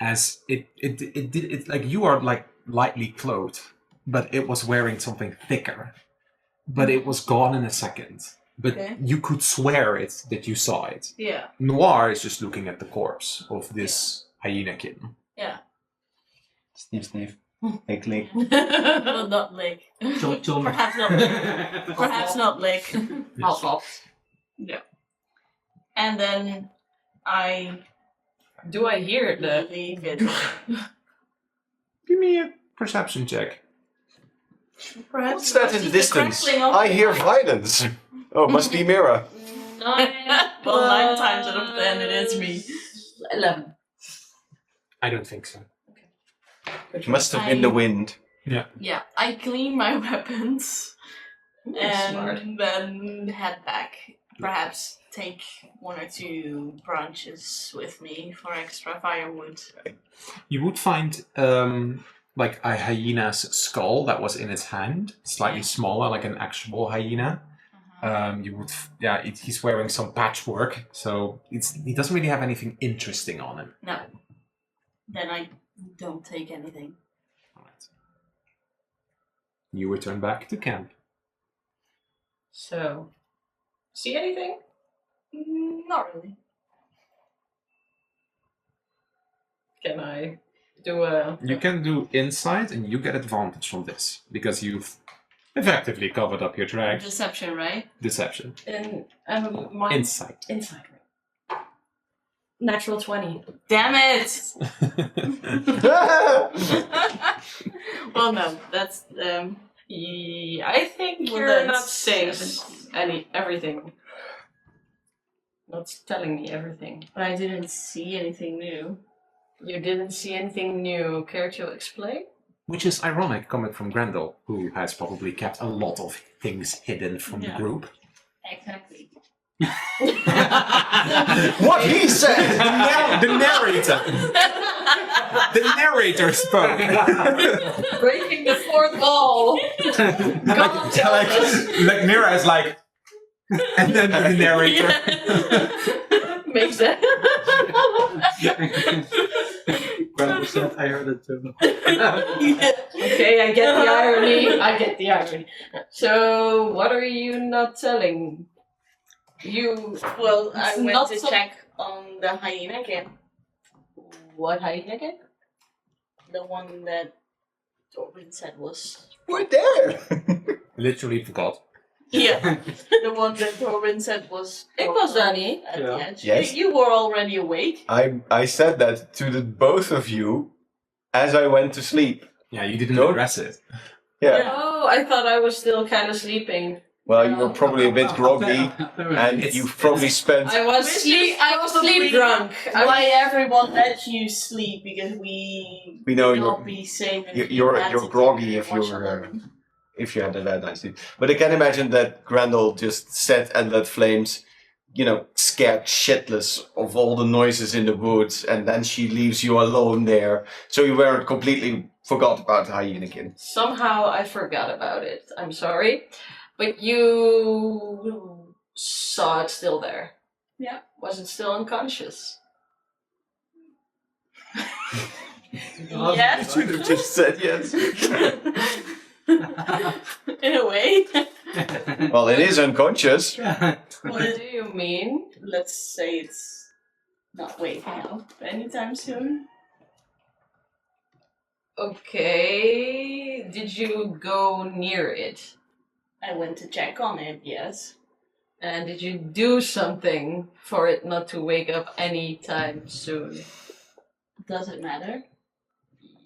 as it like you are like lightly clothed, but it was wearing something thicker. But it was gone in a second. But Okay. you could swear it that you saw it. Yeah. Noir is just looking at the corpse of this hyenakin. Sniff. Lick, lick. Well, not lick. Chom, chom. Perhaps not lick. Perhaps not lick. Hop, hop. And then I Do I hear the... leave it. Give me a perception check. Perhaps What's that in the distance? crackling of I the hear fire. violence. Oh, it must be Mira. 9 Well, 9 times out of 10 it is me. 11. I don't think so. It must have been the wind. Yeah, I clean my weapons and Smart. then head back. Perhaps take 1 or 2 branches with me for extra firewood. You would find like a hyena's skull that was in its hand, slightly smaller, like an actual hyena. You would, he's wearing some patchwork, so he doesn't really have anything interesting on him. No. Then I don't take anything. All right. You return back to camp. So, see anything? Not really. Can I do a... You can do insight, and you get advantage from this because you've effectively covered up your tracks. Deception, right? Deception. my Insight. Insight. Natural 20. Damn it! Well, no, that's I think Well, you're not that's saying everything. Not telling me everything. But I didn't see anything new. You didn't see anything new. Care to explain? Which is ironic coming from Grendel, who has probably kept a lot of things hidden from the Yeah. group. Exactly. What he said! The narrator! The narrator spoke! Breaking the fourth wall. like Mira is like... And then the narrator... Makes sense. Grandpa said I heard it too. Okay, I get the irony. I get the irony. So, what are you not telling? You... Well, I It's went not to so- check on the hyena again. What hyena again? The one that Torben said was... We're there! Literally forgot. Yeah, the one that Torben said was... It was Danny. At Yeah. the edge. Yes. You were already awake. I said that to the both of you as I went to sleep. Yeah, you didn't Don't- address it. Yeah. Oh, I thought I was still kind of sleeping. Well, you were probably a bit groggy, and It's- you've probably spent. I was sleep drunk. Why everyone let you sleep? Because we We know would you're not be safe. if you're- you you're- had you're to groggy if watch you're, alone. if you had a bad night's sleep. But I can imagine that Grendel just sat and let Flames, scared shitless of all the noises in the woods, and then she leaves you alone there. So you weren't completely forgot about the hyenakin. Somehow I forgot about it. I'm sorry. But you saw it still there. Yeah. Was it still unconscious? Yes. Should have just said yes. In a way. Well, it is unconscious. What do you mean? Let's say it's not waking up anytime soon. Okay. Did you go near it? I went to check on it, yes. And did you do something for it not to wake up anytime soon? Does it matter?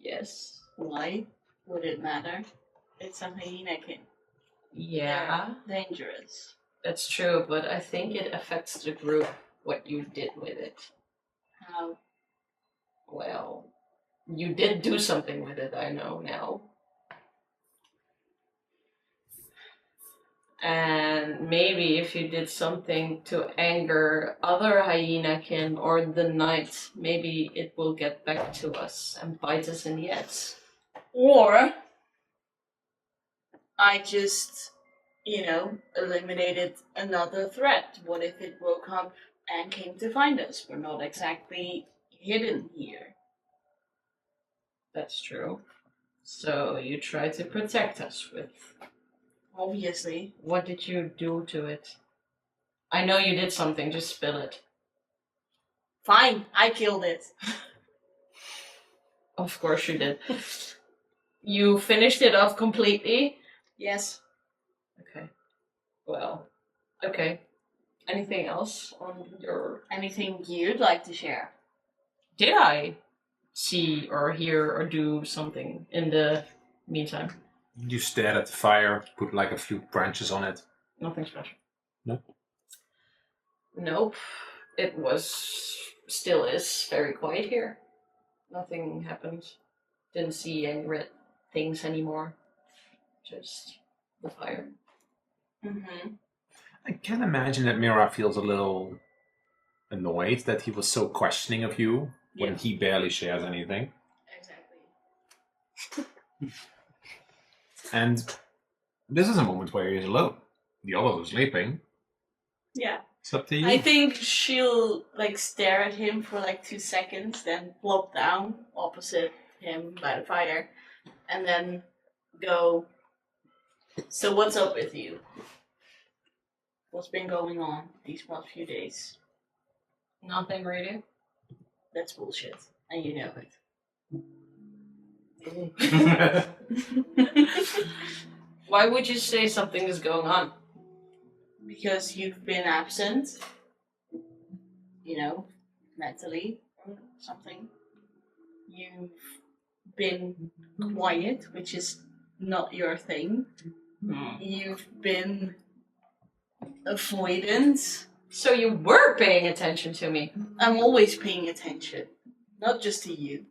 Yes. Why would it matter? It's a hyenakin. Yeah, They're dangerous. that's true, but I think it affects the group what you did with it. How? Well, you did do something with it, I know now. And maybe if you did something to anger other hyenakin or the knight, maybe it will get back to us and bite us in the ass. Or I just, eliminated another threat. What if it woke up and came to find us? We're not exactly hidden here. That's true. So you try to protect us with... Obviously. What did you do to it? I know you did something, just spill it. Fine, I killed it. Of course you did. You finished it off completely? Yes. Okay. Well, okay. Anything else on your... Anything you'd like to share? Did I see or hear or do something in the meantime? You stared at the fire, put like a few branches on it. Nothing special. No? Nope. It still is very quiet here. Nothing happened. Didn't see any red things anymore. Just the fire. Mm-hmm. I can imagine that Mira feels a little annoyed that he was so questioning of you when Yeah. he barely shares anything. Exactly. And this is a moment where he's alone. The others are sleeping. Yeah. It's up to you. I think she'll like stare at him for like 2 seconds, then plop down opposite him by the fire, and then go, "So what's up with you? What's been going on these past few days?" Nothing really. That's bullshit, and you know it. Why would you say something is going on? Because you've been absent, you know, mentally or something. You've been quiet, which is not your thing. You've been avoidant. So you were paying attention to me. I'm always paying attention, not just to you.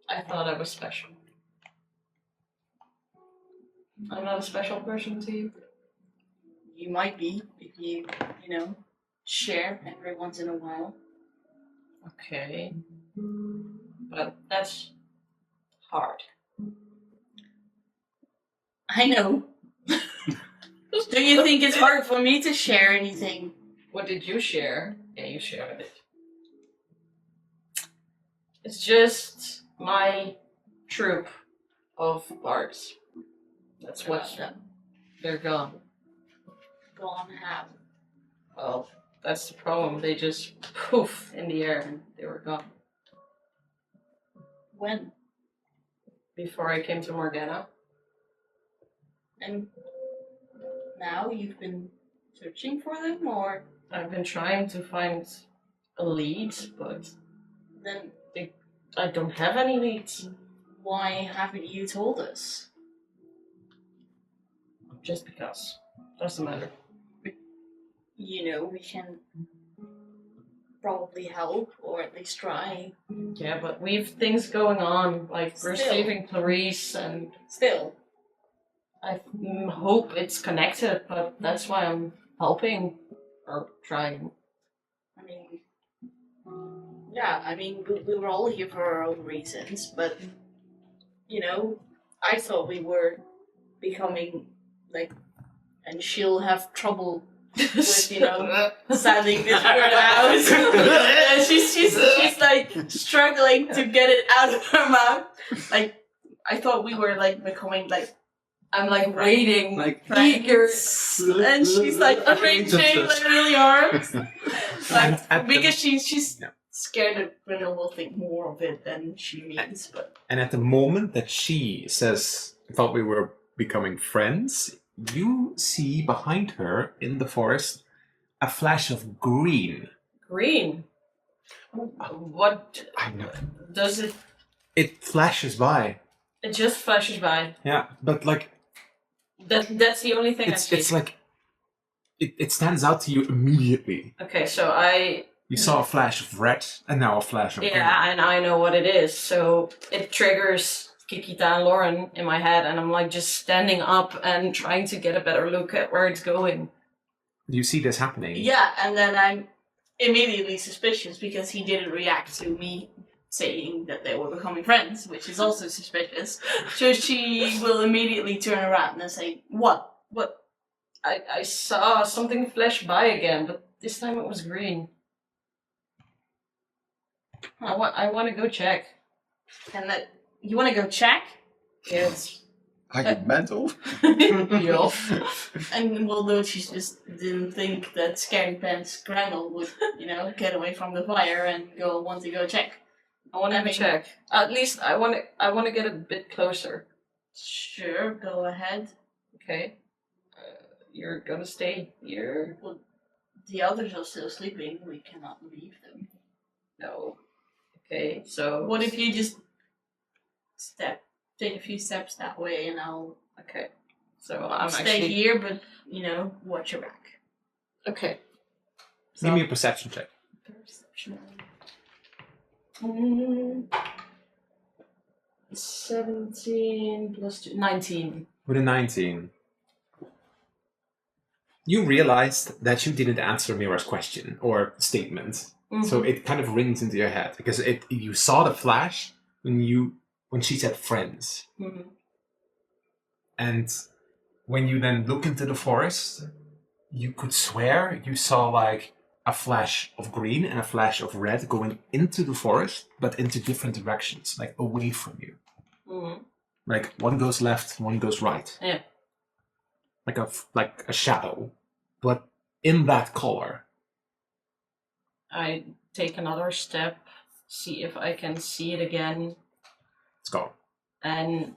I thought I was special. I'm not a special person to you. You might be if you know, share every once in a while. Okay. But that's hard. I know. Do you think it's hard for me to share anything? What did you share? Yeah, you shared it. It's just my troop of bards. That's what they're gone. Gone how? Well, that's the problem. They just poof in the air and they were gone. When? Before I came to Morganna. And now you've been searching for them, or I've been trying to find a lead, but then I don't have any leads. why haven't you told us? Just because. Doesn't matter. You know, we can probably help, or at least try. Yeah, but we've things going on, like we're Still. saving Clarice, and Still, I hope it's connected, but that's why I'm helping, or trying. I mean, yeah, I mean, we were all here for our own reasons, but, you know, I thought we were becoming, like, and she'll have trouble with, you know, sounding this word out. she's like struggling to get it out of her mouth. Like, I thought we were like becoming like, I'm like waiting, Like eager. and she's like arranging like really hard, like at because she's Yeah. scared that Brenda will think more of it than she means. But And at the moment that she says, I thought we were becoming friends, you see behind her in the forest a flash of green. Green. What I know. does it? It flashes by. It just flashes by. Yeah, but like, That's the only thing I see. it's like, it stands out to you immediately. Okay, so You saw a flash of red and now a flash of green. yeah, and I know what it is. So it triggers Kikita and Lauren in my head, and I'm like just standing up and trying to get a better look at where it's going. You see this happening. yeah, and then I'm immediately suspicious because he didn't react to me saying that they were becoming friends, which is also suspicious. So she will immediately turn around and say, "What? What?" I saw something flash by again, but this time it was green. I want to go check. And that you want to go check? Yes. Are you mental? Yo. And although she just didn't think that Scary Pants Grendel would, you know, get away from the fire and want to go check. I want to check. At least I want to get a bit closer. Sure, go ahead. Okay. You're gonna stay here? Well, the others are still sleeping. We cannot leave them. No. Okay, so... What if you just take a few steps that way, and I'll Okay. So I'm stay actually... here, but, watch your back. Okay. So Give me a perception check. Perception. 17 plus 2... 19. With a 19. You realized that you didn't answer Mira's question or statement. Mm-hmm. So it kind of rings into your head because you saw the flash when she said friends. Mm-hmm. And when you then look into the forest, you could swear you saw like a flash of green and a flash of red going into the forest, but into different directions, like away from you. Mm-hmm. Like one goes left, one goes right. Yeah. Like a shadow, but in that color. I take another step, see if I can see it again, Let's go. and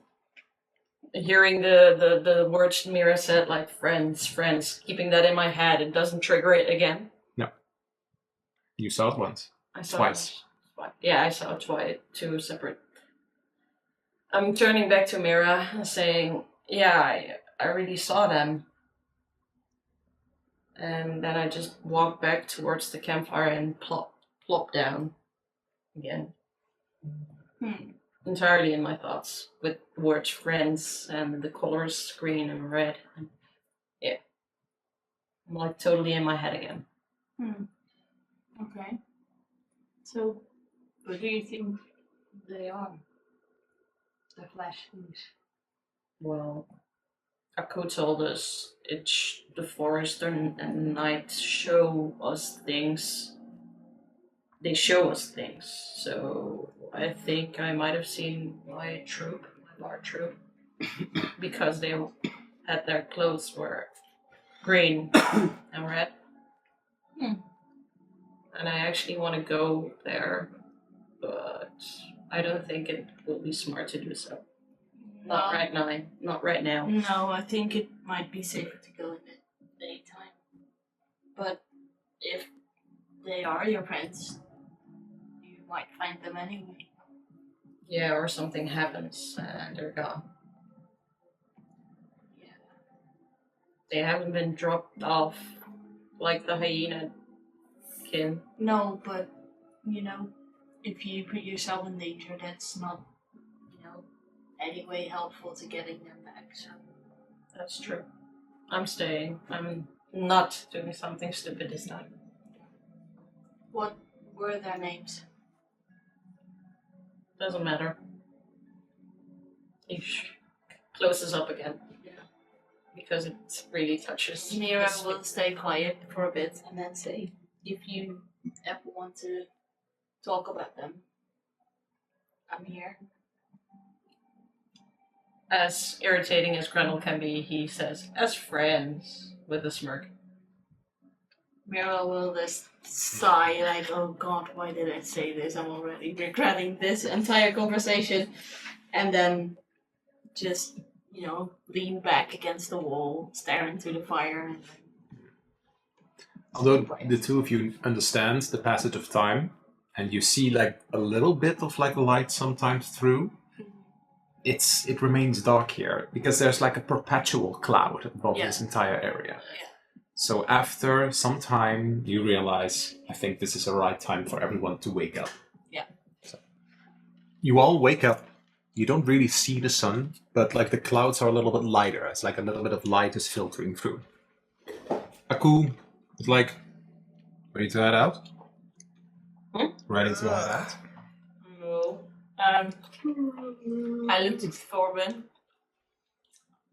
hearing the words Mira said, like friends, keeping that in my head, it doesn't trigger it again. No. You saw it once. I saw Twice. Yeah, I saw it twice, two separate. I'm turning back to Mira and saying, yeah, I really saw them. And then I just walk back towards the campfire and plop down again. Entirely in my thoughts, with the words friends and the colors green and red. Yeah. I'm like totally in my head again. Okay. So, what do you think they are? The flash things. Well, Aku told us the forest and night show us things. They show us things. So I think I might have seen my bar troop, because they had their clothes were green and red. And I actually want to go there, but I don't think it will be smart to do so. Not right now. Not right now. No, I think it might be safer to go in the daytime. But if they are your friends, you might find them anyway. Yeah, or something happens and they're gone. Yeah. They haven't been dropped off like the hyena kin. No, but, if you put yourself in danger, that's not, anyway helpful to getting them back, so. That's true. I'm staying. I'm not doing something stupid this time. What were their names? Doesn't matter. He closes up again. Yeah. Because it really touches. Mira will stay quiet for a bit and then say, if you ever want to talk about them, I'm here. As irritating as Gretel can be, he says, as friends, with a smirk. Mira will just sigh like, oh god, why did I say this? I'm already regretting this entire conversation. And then just, lean back against the wall, stare into the fire. Although the two of you understand the passage of time, and you see like a little bit of like light sometimes through, it remains dark here because there's like a perpetual cloud above this entire area. Yeah. So after some time, you realize, I think this is the right time for everyone to wake up. Yeah. So, you all wake up. You don't really see the sun, but like the clouds are a little bit lighter. It's like a little bit of light is filtering through. Aku is like, ready to head out? Ready to head out? No. I looked at Thorben.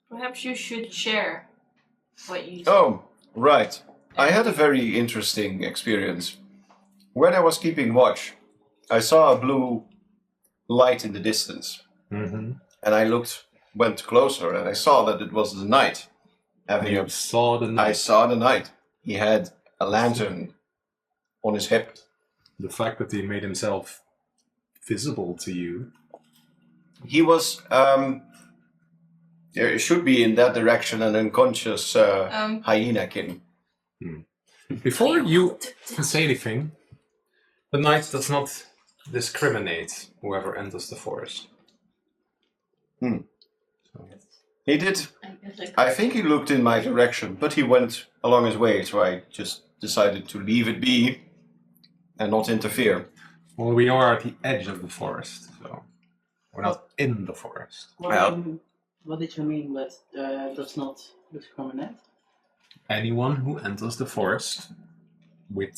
Perhaps you should share what you saw. Oh, right. I had a very interesting experience. When I was keeping watch, I saw a blue light in the distance. Mm-hmm. And I went closer, and I saw that it was the knight. You saw the night. I saw the knight. He had a lantern on his hip. The fact that he made himself visible to you. He was, it should be in that direction, an unconscious hyena-kin. Before you can say anything, the knight does not discriminate whoever enters the forest. So, He did. I guess I could- I think he looked in my direction, but he went along his way, so I just decided to leave it be and not interfere. well, we are at the edge of the forest, so we're not in the forest. What did you mean with does not discriminate? Anyone who enters the forest with,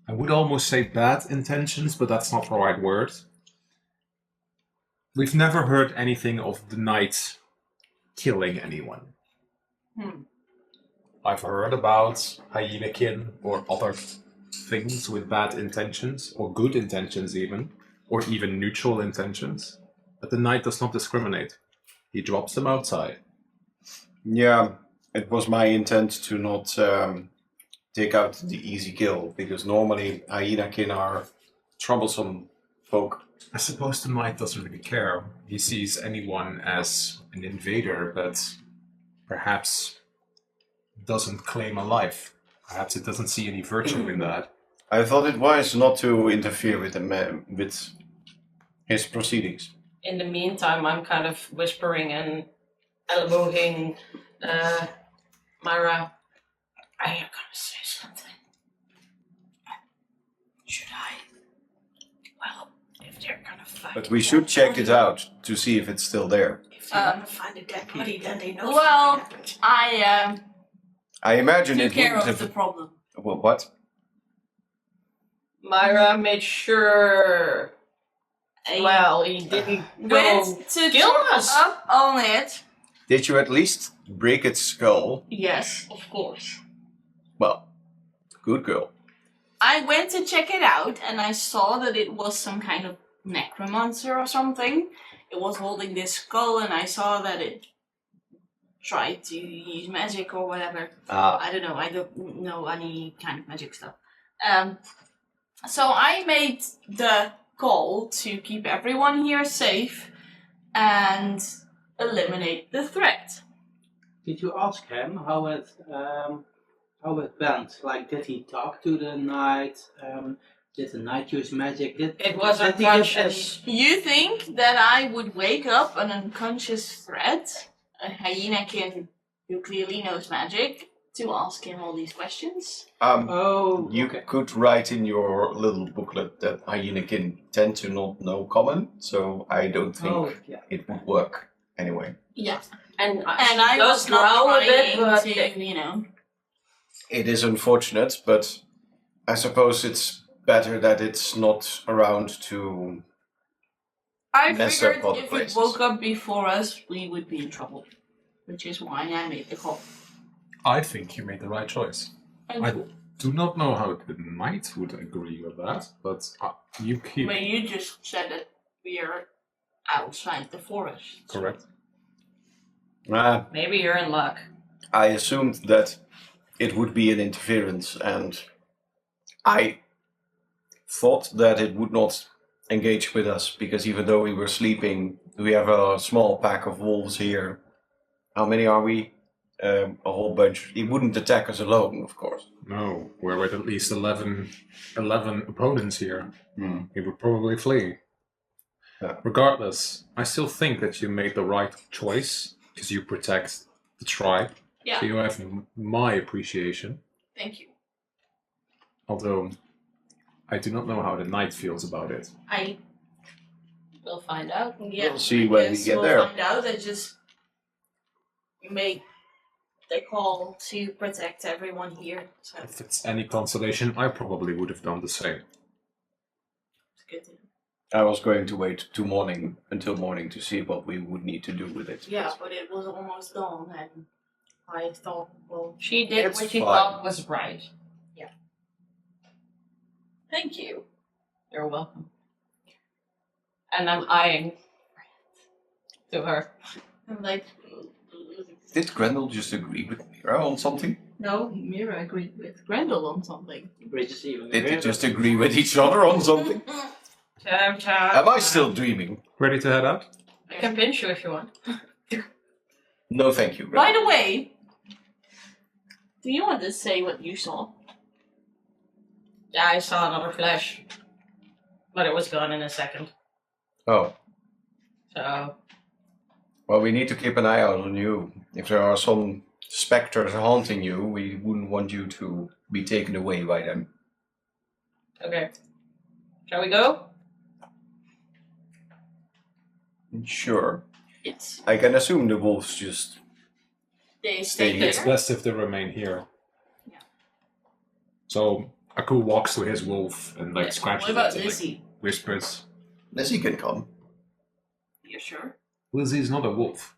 I would almost say bad intentions, but that's not the right word. We've never heard anything of the knight killing anyone. I've heard about hyena-kin or other things with bad intentions, or good intentions even, or even neutral intentions. But the knight does not discriminate. He drops them outside. Yeah, it was my intent to not take out the easy kill, because normally hyena-kin are troublesome folk. I suppose the knight doesn't really care. He sees anyone as an invader, but perhaps doesn't claim a life. Perhaps it doesn't see any virtue in that. I thought it wise not to interfere with him, with his proceedings. In the meantime, I'm kind of whispering and elbowing Myra. Are you gonna say something? Should I? Well, if they're gonna find But we should check it out to see if it's still there. If they're gonna find a dead body, then they know Well, something happened. I imagine took it care wouldn't of the have... problem. Well, what? Myra made sure. Well, he didn't go Went to kill check us. up on it. Did you at least break its skull? Yes, of course. Well, good girl. I went to check it out and I saw that it was some kind of necromancer or something. It was holding this skull and I saw that it tried to use magic or whatever. I don't know, I don't know any kind of magic stuff. So I made the call to keep everyone here safe and eliminate the threat. Did you ask him how it went? Like, did he talk to the knight? Did the knight use magic? It was did he give unconscious. You think that I would wake up an unconscious threat, a hyena-kin who clearly knows magic, to ask him all these questions? Oh, You okay. could write in your little booklet that hyena-kin tend to not know common, so I don't think Oh, yeah. it would work anyway. Yeah. And And I does was not growl a bit, trying but to, you know. It is unfortunate, but I suppose it's better that it's not around to... I Mess up figured other if places. it woke up before us, we would be in trouble. Which is why I made the call. I think you made the right choice. Thank I you. do not know how the knight would agree with that, but you keep But you just said that we are outside the forest. correct. maybe you're in luck. I assumed that it would be an interference, and I thought that it would not engage with us, because even though we were sleeping, we have a small pack of wolves here. How many are we? A whole bunch. It wouldn't attack us alone, of course. No, we're with at least 11 opponents here. He would probably flee. Yeah. Regardless, I still think that you made the right choice, because you protect the tribe. Yeah. So you have my appreciation. Thank you. Although, I do not know how the knight feels about it. I We'll find out. yeah. We'll see I when we guess get we'll there. find out. I just make the call to protect everyone here. So If it's any consolation, I probably would have done the same. it's good to know. I was going to wait until morning to see what we would need to do with it. Yeah, but it was almost dawn and I thought, well, She did It's what she fine. thought was right. Yeah. Thank you. You're welcome. And I'm eyeing to her. I'm like, Did Grendel just agree with Mira on something? no, Mira agreed with Grendel on something. Bridges even. Did they just agree with each other on something? Am I still dreaming? Ready to head out? I can pinch you if you want. No, thank you. By the way, do you want to say what you saw? Yeah, I saw another flash. But it was gone in a second. Oh, So, well, we need to keep an eye out on you. If there are some specters haunting you, we wouldn't want you to be taken away by them. okay. Shall we go? Sure. It's I can assume the wolves just... they Stay stay here. It's there. best if they remain here. Yeah. So Aku walks to his wolf and like scratches What about it and, like, Lizzie? whispers. Lizzie can come. You sure? Lizzie's not a wolf.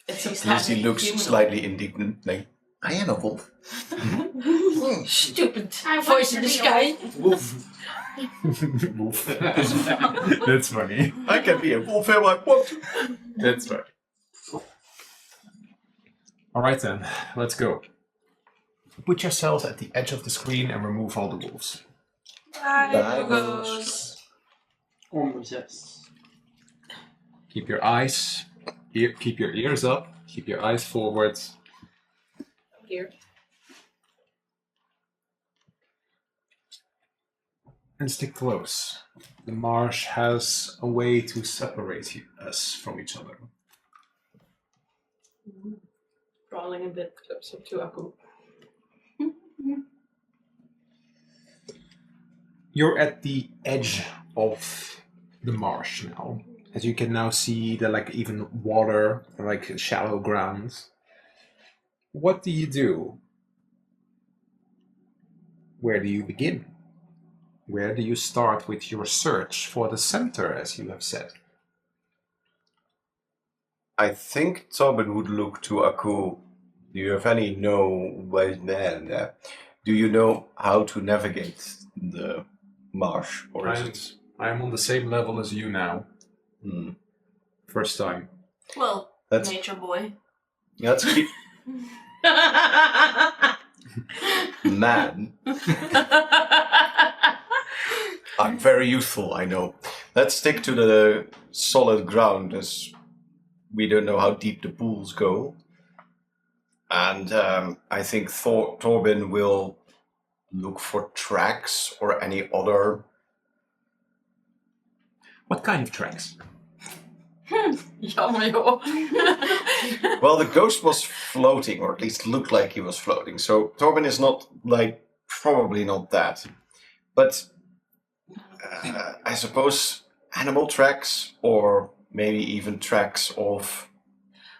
It's a Lizzie looks human. slightly indignant, like, I am a wolf. Stupid I voice want in to the be a sky. Wolf. Wolf. That's funny. I can be a wolf if I want to. That's funny. Alright then, let's go. Put yourselves at the edge of the screen and remove all the wolves. Bye, goes. Almost yes. Keep your eyes, keep your ears up, keep your eyes forward. Here. And stick close. The marsh has a way to separate us from each other. Crawling a bit closer to Aku. You're at the edge of the marsh now. As you can now see the like even water, like shallow grounds. What do you do? Where do you begin? Where do you start with your search for the center, as you have said? I think Tobin would look to Aku. Do you have any do you know how to navigate the marsh? Or is it? I am on the same level as you now. Hmm. First time. Well, That's- nature boy. Let's keep man. I'm very youthful, I know. Let's stick to the solid ground, as we don't know how deep the pools go. And I think Torben will look for tracks or any other. What kind of tracks? Jammer joh. Well, the ghost was floating, or at least looked like he was floating. So Torben is not, like, probably not that. But I suppose animal tracks, or maybe even tracks of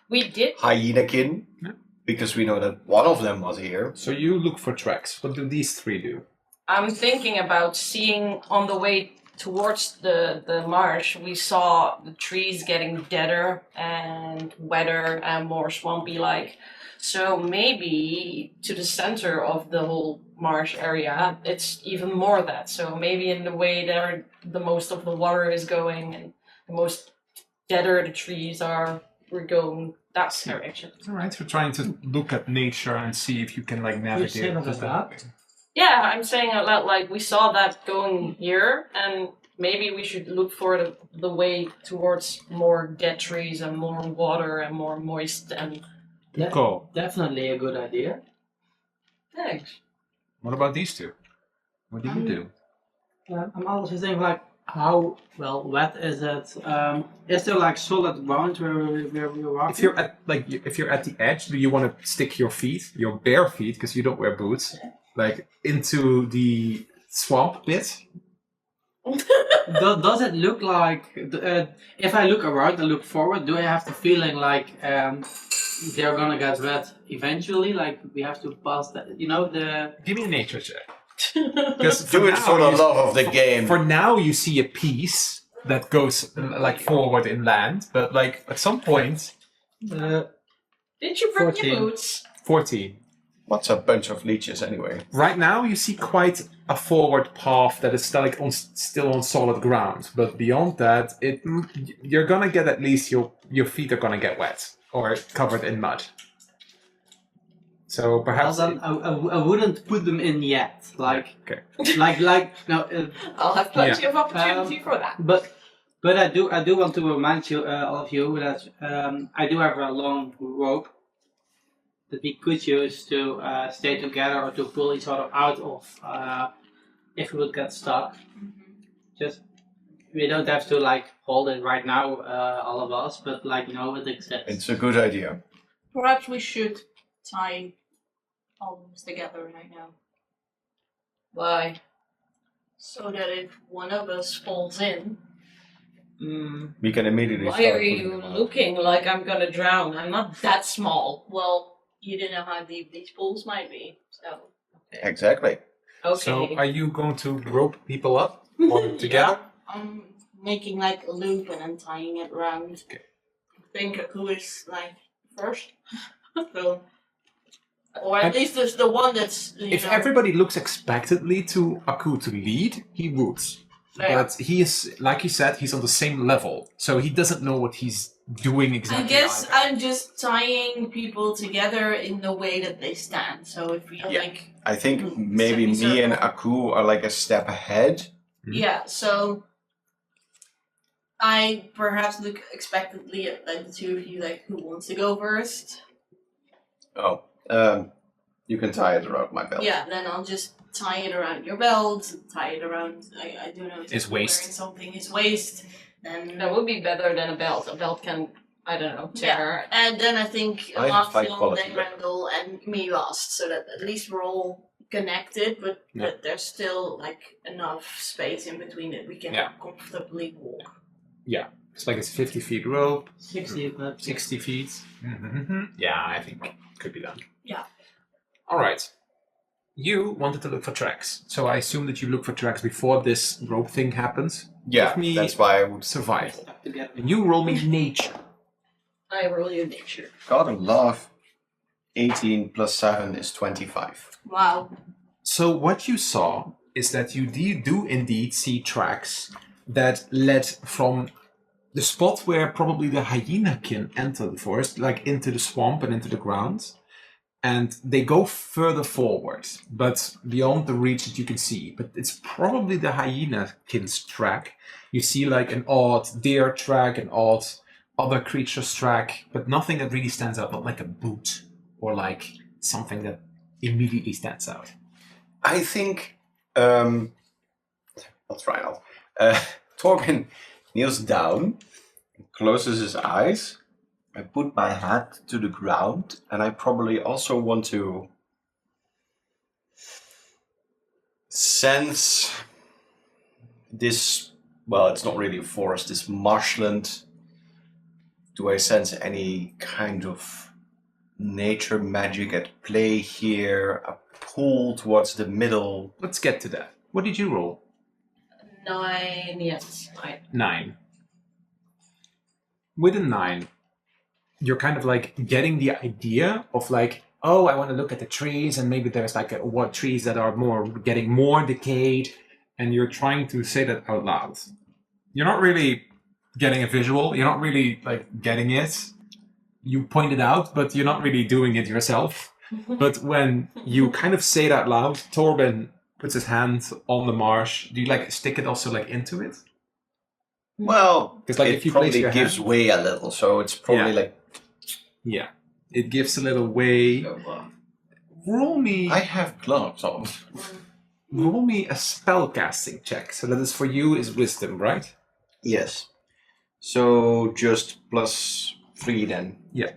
We did. hyenakin, Yeah. because we know that one of them was here. So you look for tracks. What do these three do? I'm thinking about seeing on the way towards the marsh, we saw the trees getting deader and wetter and more swampy like. So maybe to the center of the whole marsh area, it's even more that. So maybe in the way there the most of the water is going and the most deader the trees are, we're going that direction. All right, you're trying to look at nature and see if you can like navigate. say that as that? Yeah, I'm saying a lot like we saw that going here, and maybe we should look for the way towards more dead trees and more water and more moist and De- Cool. Definitely a good idea. thanks. What about these two? What do you do? I'm also thinking like, how wet is it? Is there like solid ground where we're walking? If you're at the edge, do you want to stick your feet, your bare feet, because you don't wear boots, like into the swamp bit? Does it look like if I look around and look forward, do I have the feeling like they're gonna get wet eventually? Like we have to pass that, the. Give me a nature check. Because Do it for the love of the game. For now, you see a piece that goes like forward inland, but like at some point, Did you bring 14. your boots? 14. What's a bunch of leeches anyway? Right now, you see quite a forward path that is still like still on solid ground. But beyond that, you're gonna get at least your feet are gonna get wet or covered in mud. So Well, perhaps. then I wouldn't put them in yet. Like, Okay. no. I'll have plenty of opportunity for that. But I do want to remind you, all of you, that I do have a long rope that we could use to stay together or to pull each other out of if we would get stuck. Just we don't have to like hold it right now, all of us, but like it exists. It's a good idea. Perhaps we should tie all of us together right now. Why? So that if one of us falls in, We can immediately Why start are putting you them out. looking like I'm gonna drown? I'm not that small. well, you don't know how deep these pools might be. So Exactly. Okay. So are you going to rope people up or together? I'm making like a loop and then tying it around. Okay. I think who is like first. So, or at least there's the one that's. If everybody looks expectantly to Aku to lead, he would. Yeah. But he is, like you said, he's on the same level. So he doesn't know what he's doing exactly. I guess either. I'm just tying people together in the way that they stand. So if we Yeah. like. I think maybe me Semicircle. and Aku are like a step ahead. Yeah, so I perhaps look expectantly at like the two of you, like who wants to go first. Oh, you can tie it around my belt. Yeah, then I'll just tie it around your belt, tie it around. I don't know. His waist. Wearing something, his waist, and That would be better than a belt. A belt can, I don't know, tear. and then I think I have high Amafiel, quality then better. Randall, and me last, so that at least we're all connected, but Yeah. that there's still like enough space in between that we can Yeah. comfortably walk. It's like it's 50 feet rope, 60. 60 feet. Yeah, I think it could be done. Yeah. All right. You wanted to look for tracks, so I assume that you look for tracks before this rope thing happens. Yeah, Give me that's why I would. survival. Together. And you roll me nature. I roll your nature. Gotta love. 18 plus 7 is 25. Wow. So what you saw is that you do indeed see tracks that led from the spot where probably the hyena can enter the forest, like into the swamp and into the ground. And they go further forward, but beyond the reach that you can see. But it's probably the hyenakin's track. You see like an odd deer track, an odd other creature's track, but nothing that really stands out, not like a boot or like something that immediately stands out. I think. Let's try out. Torben kneels down, closes his eyes. I put my head to the ground, and I probably also want to sense this. Well, it's not really a forest, this marshland. Do I sense any kind of nature magic at play here? A pull towards the middle? Let's get to that. What did you roll? 9, yes. 9. With a 9, you're kind of like getting the idea of like, oh, I want to look at the trees, and maybe there's like what trees that are getting more decayed, and you're trying to say that out loud. You're not really getting a visual. You're not really like getting it. You point it out, but you're not really doing it yourself. But when you kind of say it out loud, Torben puts his hand on the marsh. Do you like stick it also like into it? Well, 'Cause, like, it if you place probably your gives hand- way a little, so it's probably Yeah. like Yeah. It gives a little way. Roll me I have gloves on. roll me a spellcasting check. So that is for you is wisdom, right? Yes. So just plus 3 then. Yeah.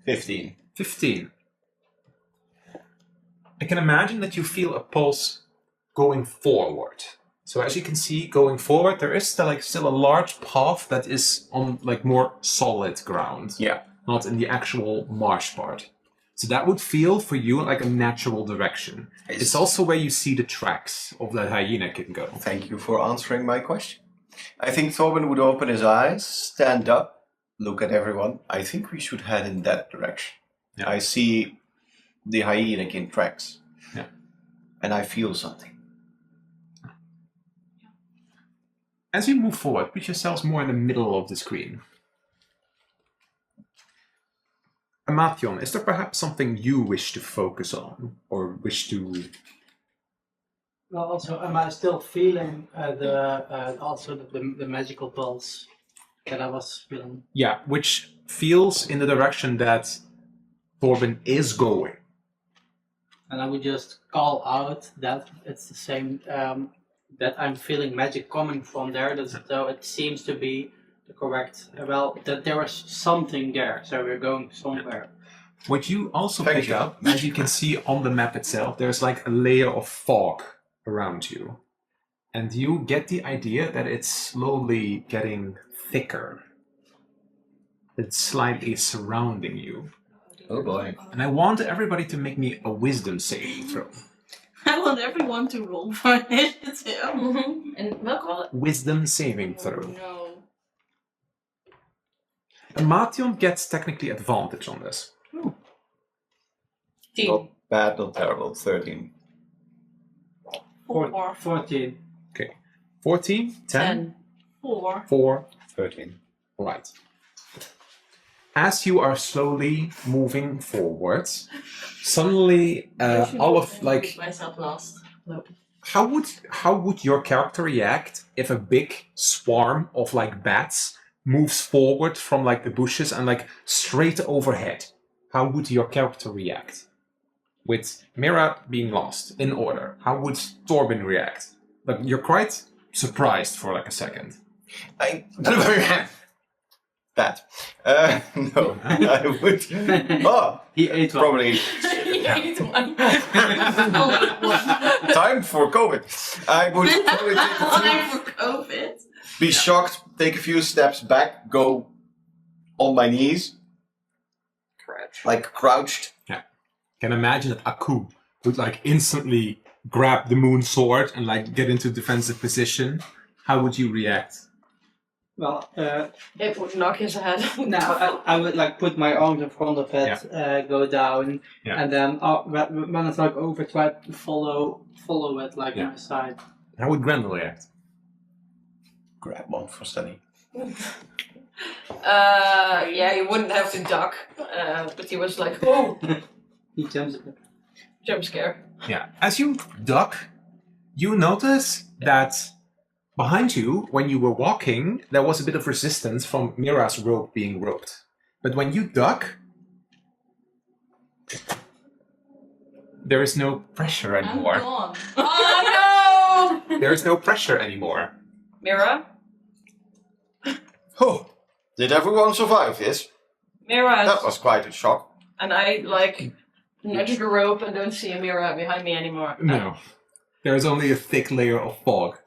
15. 15. I can imagine that you feel a pulse going forward. So as you can see, going forward, there is still a large path that is on like more solid ground, Yeah. not in the actual marsh part. So that would feel for you like a natural direction. It's also where you see the tracks of that hyena can go. Thank you for answering my question. I think Torben would open his eyes, stand up, look at everyone. I think we should head in that direction. Yeah. I see the hyena tracks. Yeah. And I feel something. As you move forward, put yourselves more in the middle of the screen. Amathion, is there perhaps something you wish to focus on or wish to? Well, also, am I still feeling the magical pulse that I was feeling? Yeah, which feels in the direction that Torben is going. And I would just call out that it's the same, that I'm feeling magic coming from there, so it seems to be the correct, that there was something there, so we're going somewhere. What you also Thank pick you. up, as you can see on the map itself, there's like a layer of fog around you. And you get the idea that it's slowly getting thicker. It's slightly surrounding you. Oh boy. And I want everybody to make me a wisdom saving throw. I want everyone to roll for initiative. And welke was het? Wisdom saving throw. No. Amathion gets technically advantage on this. 10. Not bad, not terrible. 13. 14. 14, 10, 10. 4. 4, 13. right. As you are slowly moving forwards, suddenly all of like myself lost. how would your character react if a big swarm of like bats moves forward from like the bushes and like straight overhead? How would your character react? With Mira being lost in order, how would Torben react? Like you're quite surprised for like a second. That. No, I would. Oh, He ate one. probably time for COVID. I would probably Time for COVID. be shocked, take a few steps back, go on my knees, like crouched. Can imagine that Aku would like instantly grab the moon sword and like get into defensive position. How would you react? Well, It would knock his head. now I would like put my arms in front of it, go down, Yeah. and then when it's like over, try to follow it like on my side. How would Grendel react? Grab one for Stanley. Yeah, he wouldn't have to duck, but he was like, oh, He jumps a bit. jump scare. Yeah. As you duck, you notice that behind you, when you were walking, there was a bit of resistance from Mira's rope being roped. But when you duck, there is no pressure I'm anymore. gone. Oh no! There is no pressure anymore. Mira? Oh, did everyone survive this? Mira. That was quite a shock. And I like nudge the rope and don't see a Mira behind me anymore. No. There is only a thick layer of fog.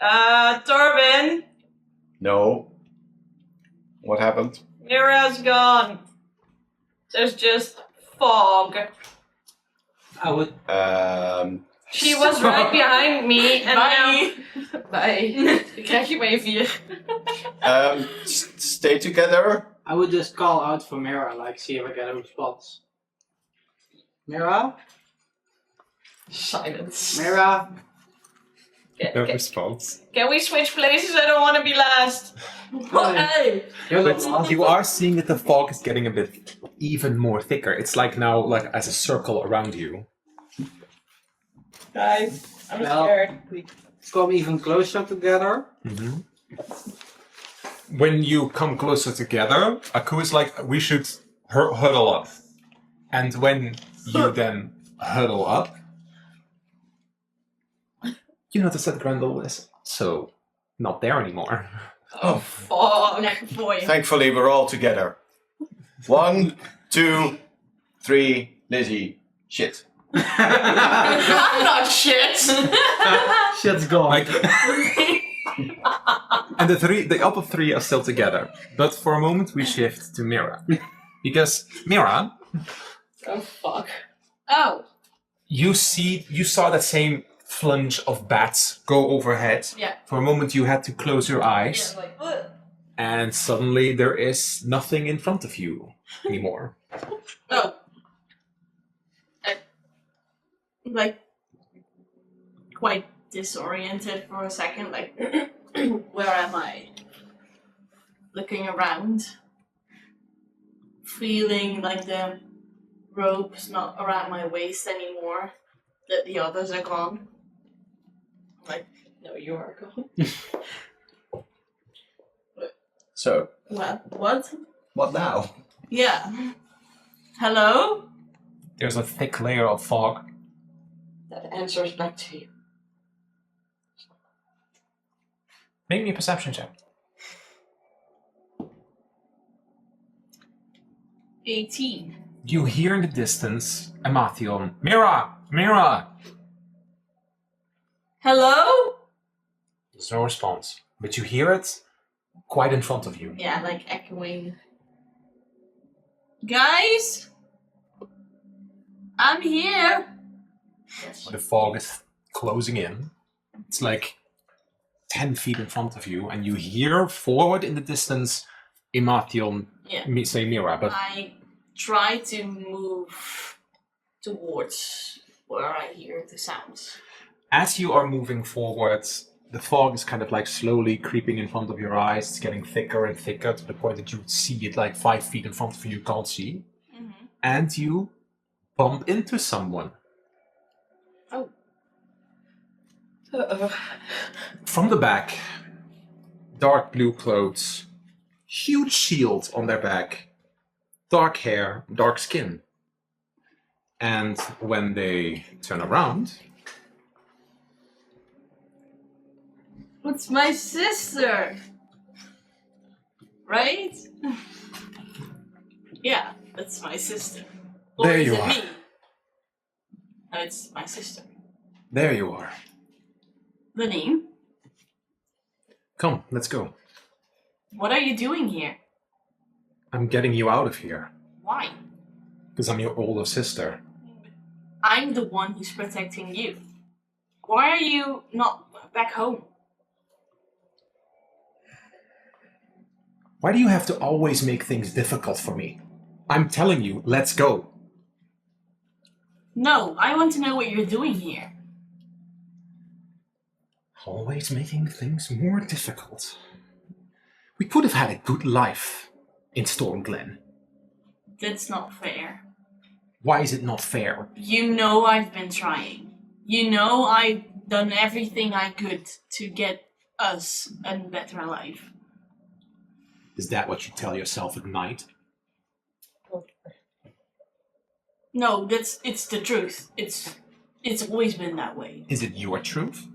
Torben! No. What happened? Mira's gone. There's just fog. I would. She was right behind me and Bye. now... Bye. Ik krijg je mee 4. Stay together. I would just call out for Mira, like see if I get a response. Mira, Silence. Mira. No response. Can we switch places? I don't want to be last. Hey. You're the But last. you are seeing that the fog is getting a bit even more thicker. It's like now like as a circle around you. Guys, I'm Well, scared. we come even closer together. Mm-hmm. When you come closer together, Aku is like, we should huddle up. And when you then huddle up, you notice that Grendel is so not there anymore. Oh, fuck. Neck boy. Thankfully, we're all together. 1, 2, 3, Lizzie. Shit. I'm not shit. Shit's gone. Like, and the other three are still together. But for a moment, we shift to Mira. Because, Mira, Oh, fuck. Oh. you saw that same flunge of bats go overhead. Yeah. For a moment, you had to close your eyes. Yeah, like, what? And suddenly, there is nothing in front of you anymore. Oh. Like, quite disoriented for a second, like, where am I? Looking around. feeling like the rope's not around my waist anymore, that the others are gone. Like, No, you are gone. So, what? what now? Yeah. Hello? There's a thick layer of fog. That answers back to you. Make me a perception check. 18. You hear in the distance Amathion. Mira! Mira! Hello? There's no response. But you hear it quite in front of you. Yeah, like echoing. Guys? I'm here. Yes. The fog is closing in. It's like 10 feet in front of you, and you hear forward in the distance Amathion say Mira, but I try to move towards where I hear the sounds. as you are moving forward, the fog is kind of like slowly creeping in front of your eyes. It's getting thicker and thicker to the point that you see it like 5 feet in front of you, you can't see. Mm-hmm. And you bump into someone. Oh. Uh-oh. From the back, dark blue clothes, huge shield on their back, dark hair, dark skin. And when they turn around, It's my sister! Right? Yeah, that's my sister. Or There is you it are. me? No, it's my sister. there you are. The name? Come, let's go. What are you doing here? I'm getting you out of here. Why? Because I'm your older sister. I'm the one who's protecting you. Why are you not back home? Why do you have to always make things difficult for me? I'm telling you, let's go. No, I want to know what you're doing here. Always making things more difficult. We could have had a good life in Storm Glen. That's not fair. Why is it not fair? You know I've been trying. You know I've done everything I could to get us a better life. Is that what you tell yourself at night? No, it's the truth. It's always been that way. Is it your truth?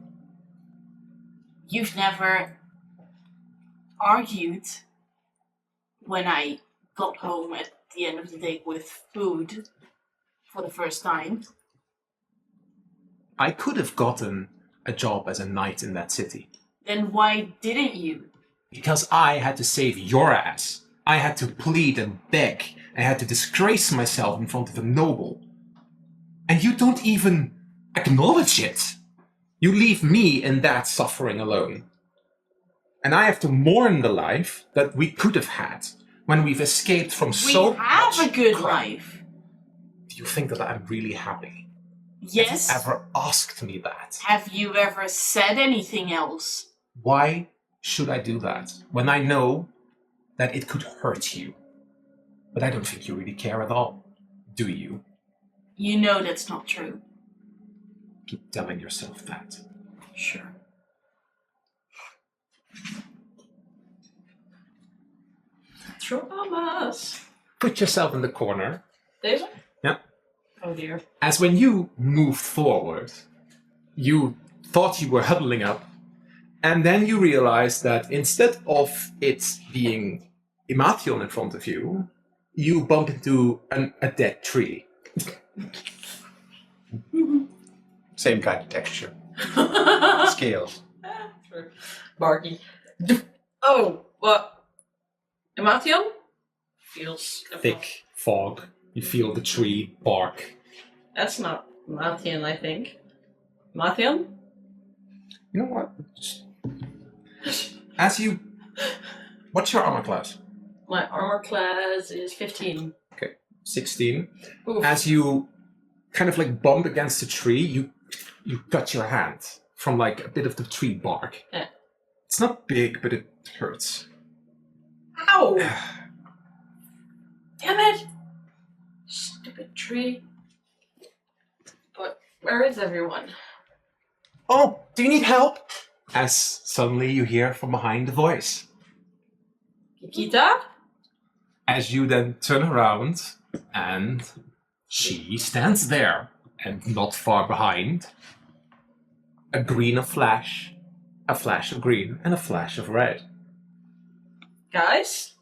You've never argued when I got home at the end of the day with food for the first time. I could have gotten a job as a knight in that city. Then why didn't you? Because I had to save your ass. I had to plead and beg. I had to disgrace myself in front of a noble. And you don't even acknowledge it. You leave me in that suffering alone. And I have to mourn the life that we could have had when we've escaped from so We have much a good crap. life. Do you think that I'm really happy? Yes. Have you ever asked me that? Have you ever said anything else? Why should I do that when I know that it could hurt you? But I don't think you really care at all, do you? You know that's not true. Keep telling yourself that. Sure. Traumas. Put yourself in the corner. Deze? Yeah. Oh dear. As when you moved forward, you thought you were huddling up, and then you realized that instead of it being Amathion in front of you, you bump into a dead tree. Same kind of texture. Scales. True. Barky. Oh, what? Amathion? Feels Thick fog. You feel the tree bark. That's not Amathion, I think. Amathion? You know what? As you... What's your armor class? My armor class is 15. Okay, 16. Oof. As you kind of like bump against the tree, you cut your hand from like a bit of the tree bark. Yeah. It's not big, but it hurts. Ow! Damn it! stupid tree. But where is everyone? Oh, do you need help? As suddenly you hear from behind the voice. Kikita? As you then turn around, and she stands there, and not far behind, a flash of green, and a flash of red. Guys?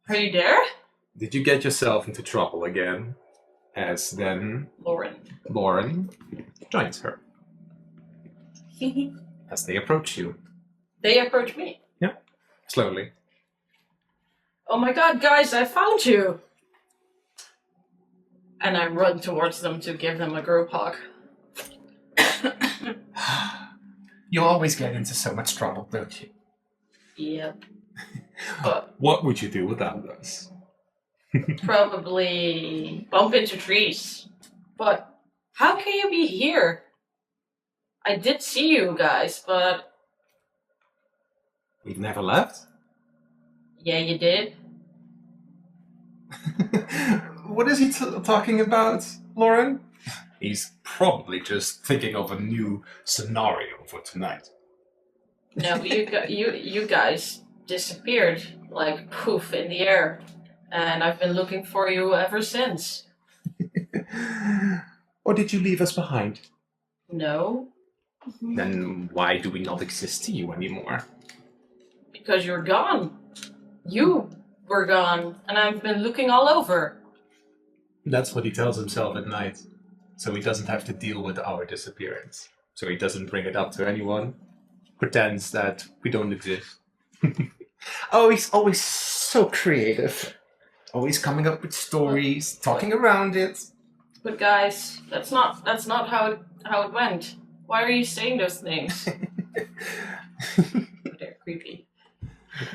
Are you there? Did you get yourself into trouble again? As then Lauren joins her as they approach you. They approach me. Yeah, slowly. Oh my god, guys, I found you! And I run towards them to give them a group hug. You always get into so much trouble, don't you? Yep. But What would you do without us? probably bump into trees. But how can you be here? I did see you guys, but We've never left? yeah, you did. What is he talking about, Lauren? He's probably just thinking of a new scenario for tonight. No, you guys disappeared like poof in the air, and I've been looking for you ever since. Or did you leave us behind? No, Then why do we not exist to you anymore? because you're gone. You were gone, and I've been looking all over. That's what he tells himself at night, so he doesn't have to deal with our disappearance. So he doesn't bring it up to anyone, pretends that we don't exist. Oh, he's always so creative. Always coming up with stories, talking around it. But guys, that's not how it went. Why are you saying those things? They're creepy.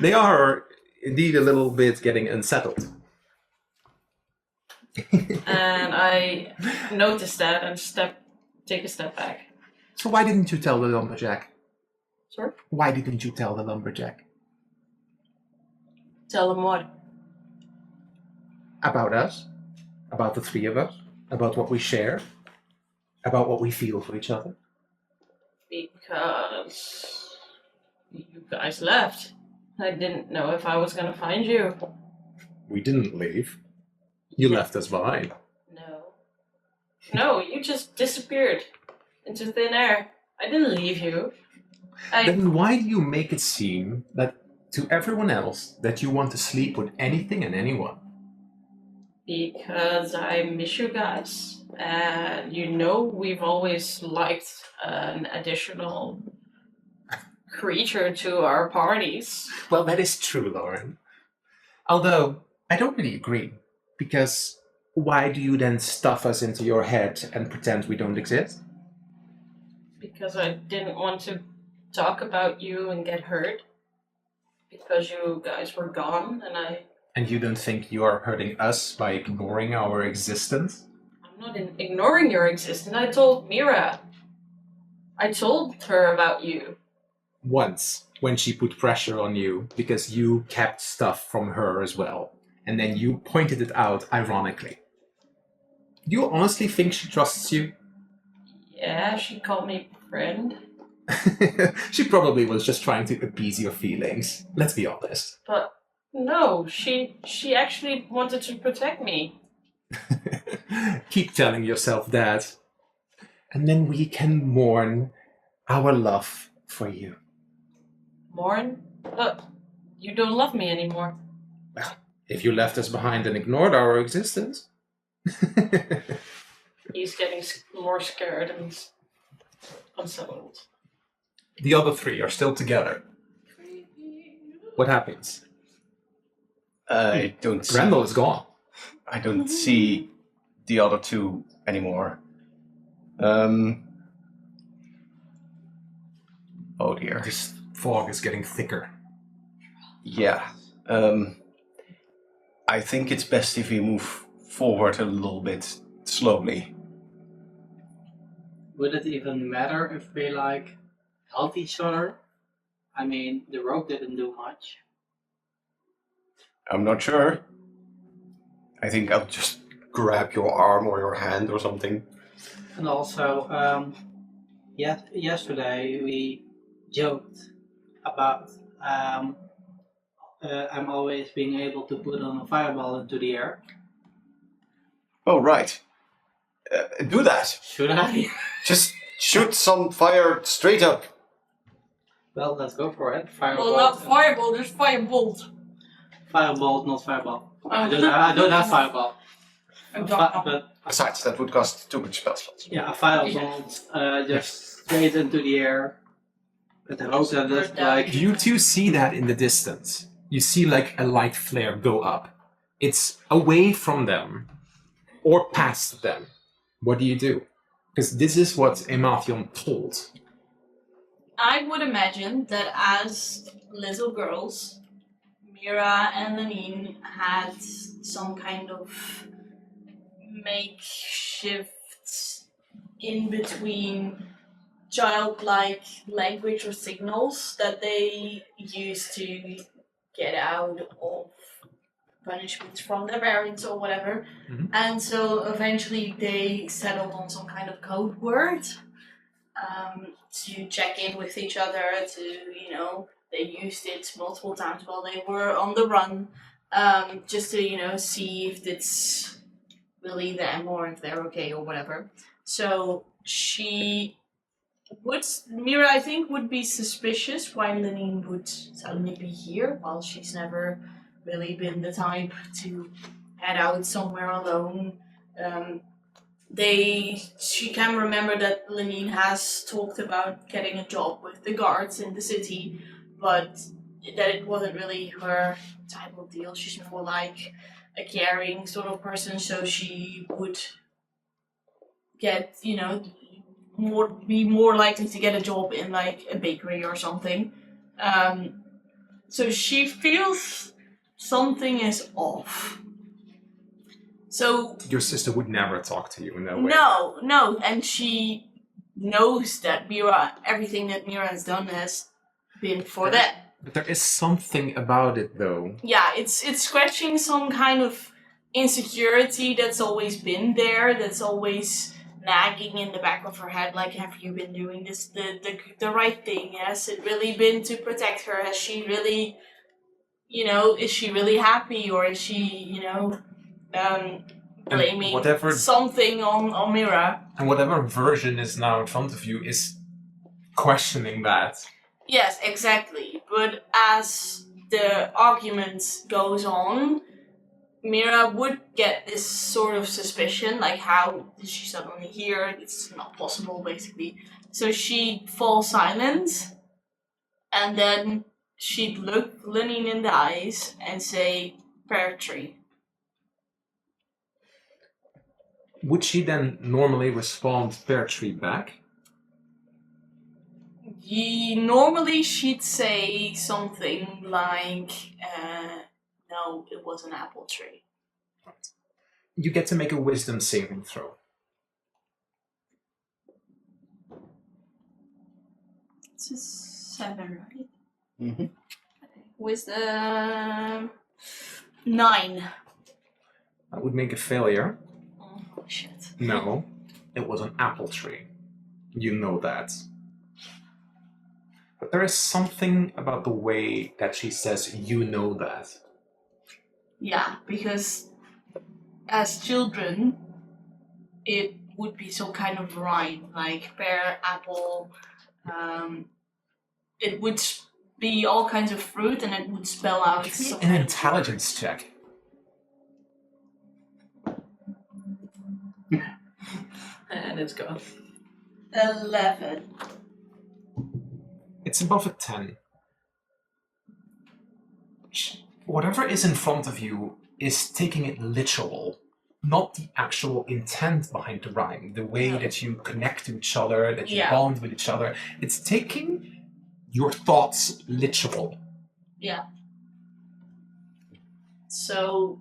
They are indeed a little bit getting unsettled. And I noticed that and take a step back. So why didn't you tell the lumberjack? Sorry? Why didn't you tell the lumberjack? Tell them what? About us? About the three of us? About what we share? About what we feel for each other? Because you guys left. I didn't know if I was gonna find you. We didn't leave. You left us behind. No, you just disappeared into thin air. I didn't leave you. Then why do you make it seem that to everyone else that you want to sleep with anything and anyone? Because I miss you guys. And we've always liked an additional creature to our parties. Well, that is true, Lauren. Although, I don't really agree. Because why do you then stuff us into your head and pretend we don't exist? Because I didn't want to talk about you and get hurt. Because you guys were gone and And you don't think you are hurting us by ignoring our existence? I'm not ignoring your existence. I told Mira. I told her about you. Once, when she put pressure on you because you kept stuff from her as well. And then you pointed it out ironically. Do you honestly think she trusts you? Yeah, she called me friend. She probably was just trying to appease your feelings. Let's be honest. But no, she actually wanted to protect me. Keep telling yourself that. And then we can mourn our love for you. Mourn? Look, you don't love me anymore. Well, if you left us behind and ignored our existence. He's getting more scared and unsettled. The other three are still together. What happens? I don't see. Grendel is gone. I don't see the other two anymore. Oh dear. This fog is getting thicker. Yeah. I think it's best if we move forward a little bit slowly. Would it even matter if we help each other? I mean, the rope didn't do much. I'm not sure. I think I'll just grab your arm or your hand or something. And also, yesterday we joked about I'm always being able to put on a fireball into the air. Oh, right. Do that. Should I? Just shoot some fire straight up. Well, let's go for it. Fireball. Well, not fireball, just firebolt. Fireball, not fireball. Oh. I don't have fireball. But Besides, that would cost too much spell slots. yeah, a firebolt just straight into the air. With the hope that it's like. You two see that in the distance. You see like a light flare go up. It's away from them or past them. What do you do? Because this is what Emathion told. I would imagine that as little girls, Mira and Lenine had some kind of makeshift in between childlike language or signals that they used to get out of punishments from their parents or whatever. Mhm. And so eventually they settled on some kind of code word to check in with each other, they used it multiple times while they were on the run, just to, see if it's really them or if they're okay or whatever. So Mira, I think, would be suspicious why Lenine would suddenly be here while she's never really been the type to head out somewhere alone. She can remember that Lenine has talked about getting a job with the guards in the city, but that it wasn't really her type of deal. She's more like a caring sort of person, so she would get, be more likely to get a job in like a bakery or something. So she feels something is off. So Your sister would never talk to you in that way. no, and she knows that everything that Mira has done has been for them. But there is something about it, though. Yeah, it's scratching some kind of insecurity that's always been there, that's always nagging in the back of her head, like, have you been doing this the right thing? Has it really been to protect her? Has she really, is she really happy, or is she, blaming whatever- something on Mira? And whatever version is now in front of you is questioning that. Yes, exactly. But as the argument goes on, Mira would get this sort of suspicion, like, how is she suddenly here? It's not possible, basically. So she'd fall silent, and then she'd look Lenine in the eyes and say, pear tree. Would she then normally respond pear tree back? Normally she'd say something like, no, it was an apple tree. You get to make a wisdom saving throw. It's a 7, right? Mm-hmm. Wisdom 9. That would make a failure. Oh, shit. No, it was an apple tree. You know that. But there is something about the way that she says you know that. Yeah, because as children, it would be some kind of rhyme, like pear, apple. It would be all kinds of fruit, and it would spell out Give me some an kind of intelligence check. And it's gone. 11. It's above a 10. Whatever is in front of you is taking it literal, not the actual intent behind the rhyme, the way No. that you connect to each other, that you Yeah. bond with each other. It's taking your thoughts literal. Yeah. So,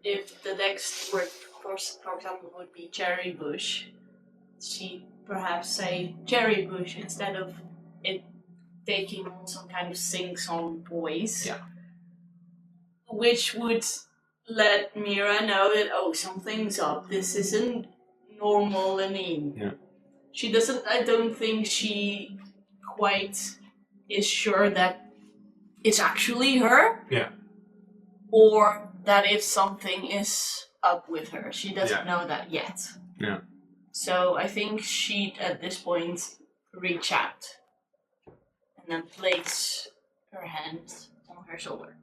if the next word, for example, would be cherry bush, she'd perhaps say cherry bush instead of it taking on some kind of sing-song voice. Yeah. Which would let Mira know that, oh, something's up. This isn't normal Lenine. Yeah. She doesn't, I don't think she quite is sure that it's actually her. Yeah. Or that if something is up with her. She doesn't Yeah. know that yet. Yeah. So I think she'd at this point reach out and then place her hand on her shoulder.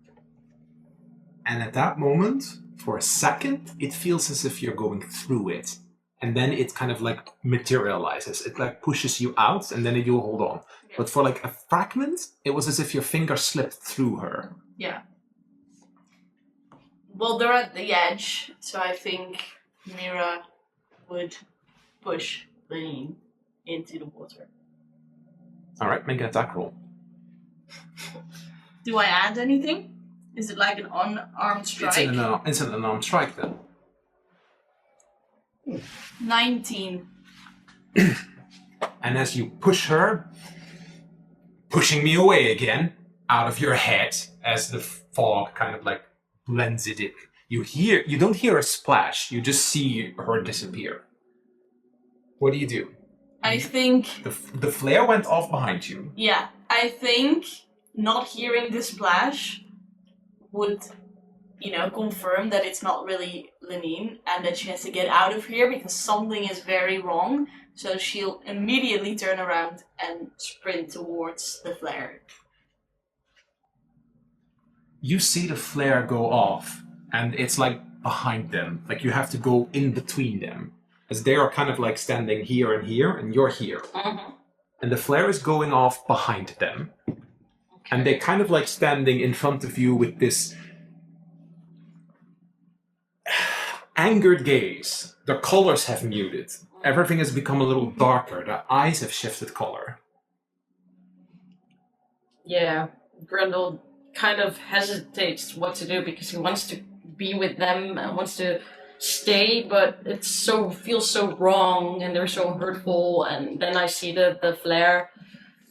And at that moment, for a second, it feels as if you're going through it. And then it kind of like materializes. It like pushes you out and then you hold on. Yeah. But for like a fragment, it was as if your finger slipped through her. Yeah. Well, they're at the edge, so I think Mira would push Lenine into the water. Alright, make an attack roll. Do I add anything? Is it like an unarmed strike? It's an unarmed strike then. 19. And as you push her, pushing me away again, out of your head, as the fog kind of like blends it in. You don't hear a splash, you just see her disappear. What do you do? I think... The flare went off behind you. Yeah, I think not hearing the splash would, confirm that it's not really Lenine and that she has to get out of here because something is very wrong. So she'll immediately turn around and sprint towards the flare. You see the flare go off, and it's like behind them. Like you have to go in between them. As they are kind of like standing here, and you're here. Mm-hmm. And the flare is going off behind them. And they're kind of like standing in front of you with this angered gaze. Their colors have muted. Everything has become a little darker. Their eyes have shifted color. Yeah, Grendel kind of hesitates what to do because he wants to be with them and wants to stay, but it feels so wrong and they're so hurtful. And then I see the flare,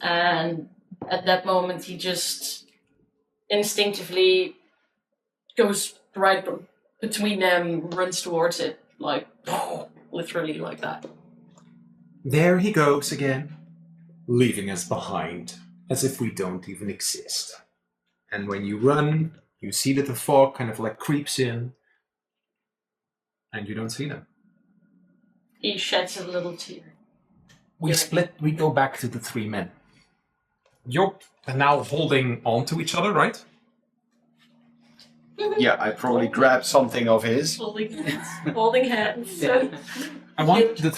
and at that moment he just instinctively goes right between them, runs towards it, like literally like that. There he goes again, leaving us behind, as if we don't even exist. And when you run, you see that the fog kind of like creeps in, and you don't see them. He sheds a little tear. We go back to the three men. You're now holding on to each other, right? Yeah, I probably grabbed something of his. Holding hands. I want the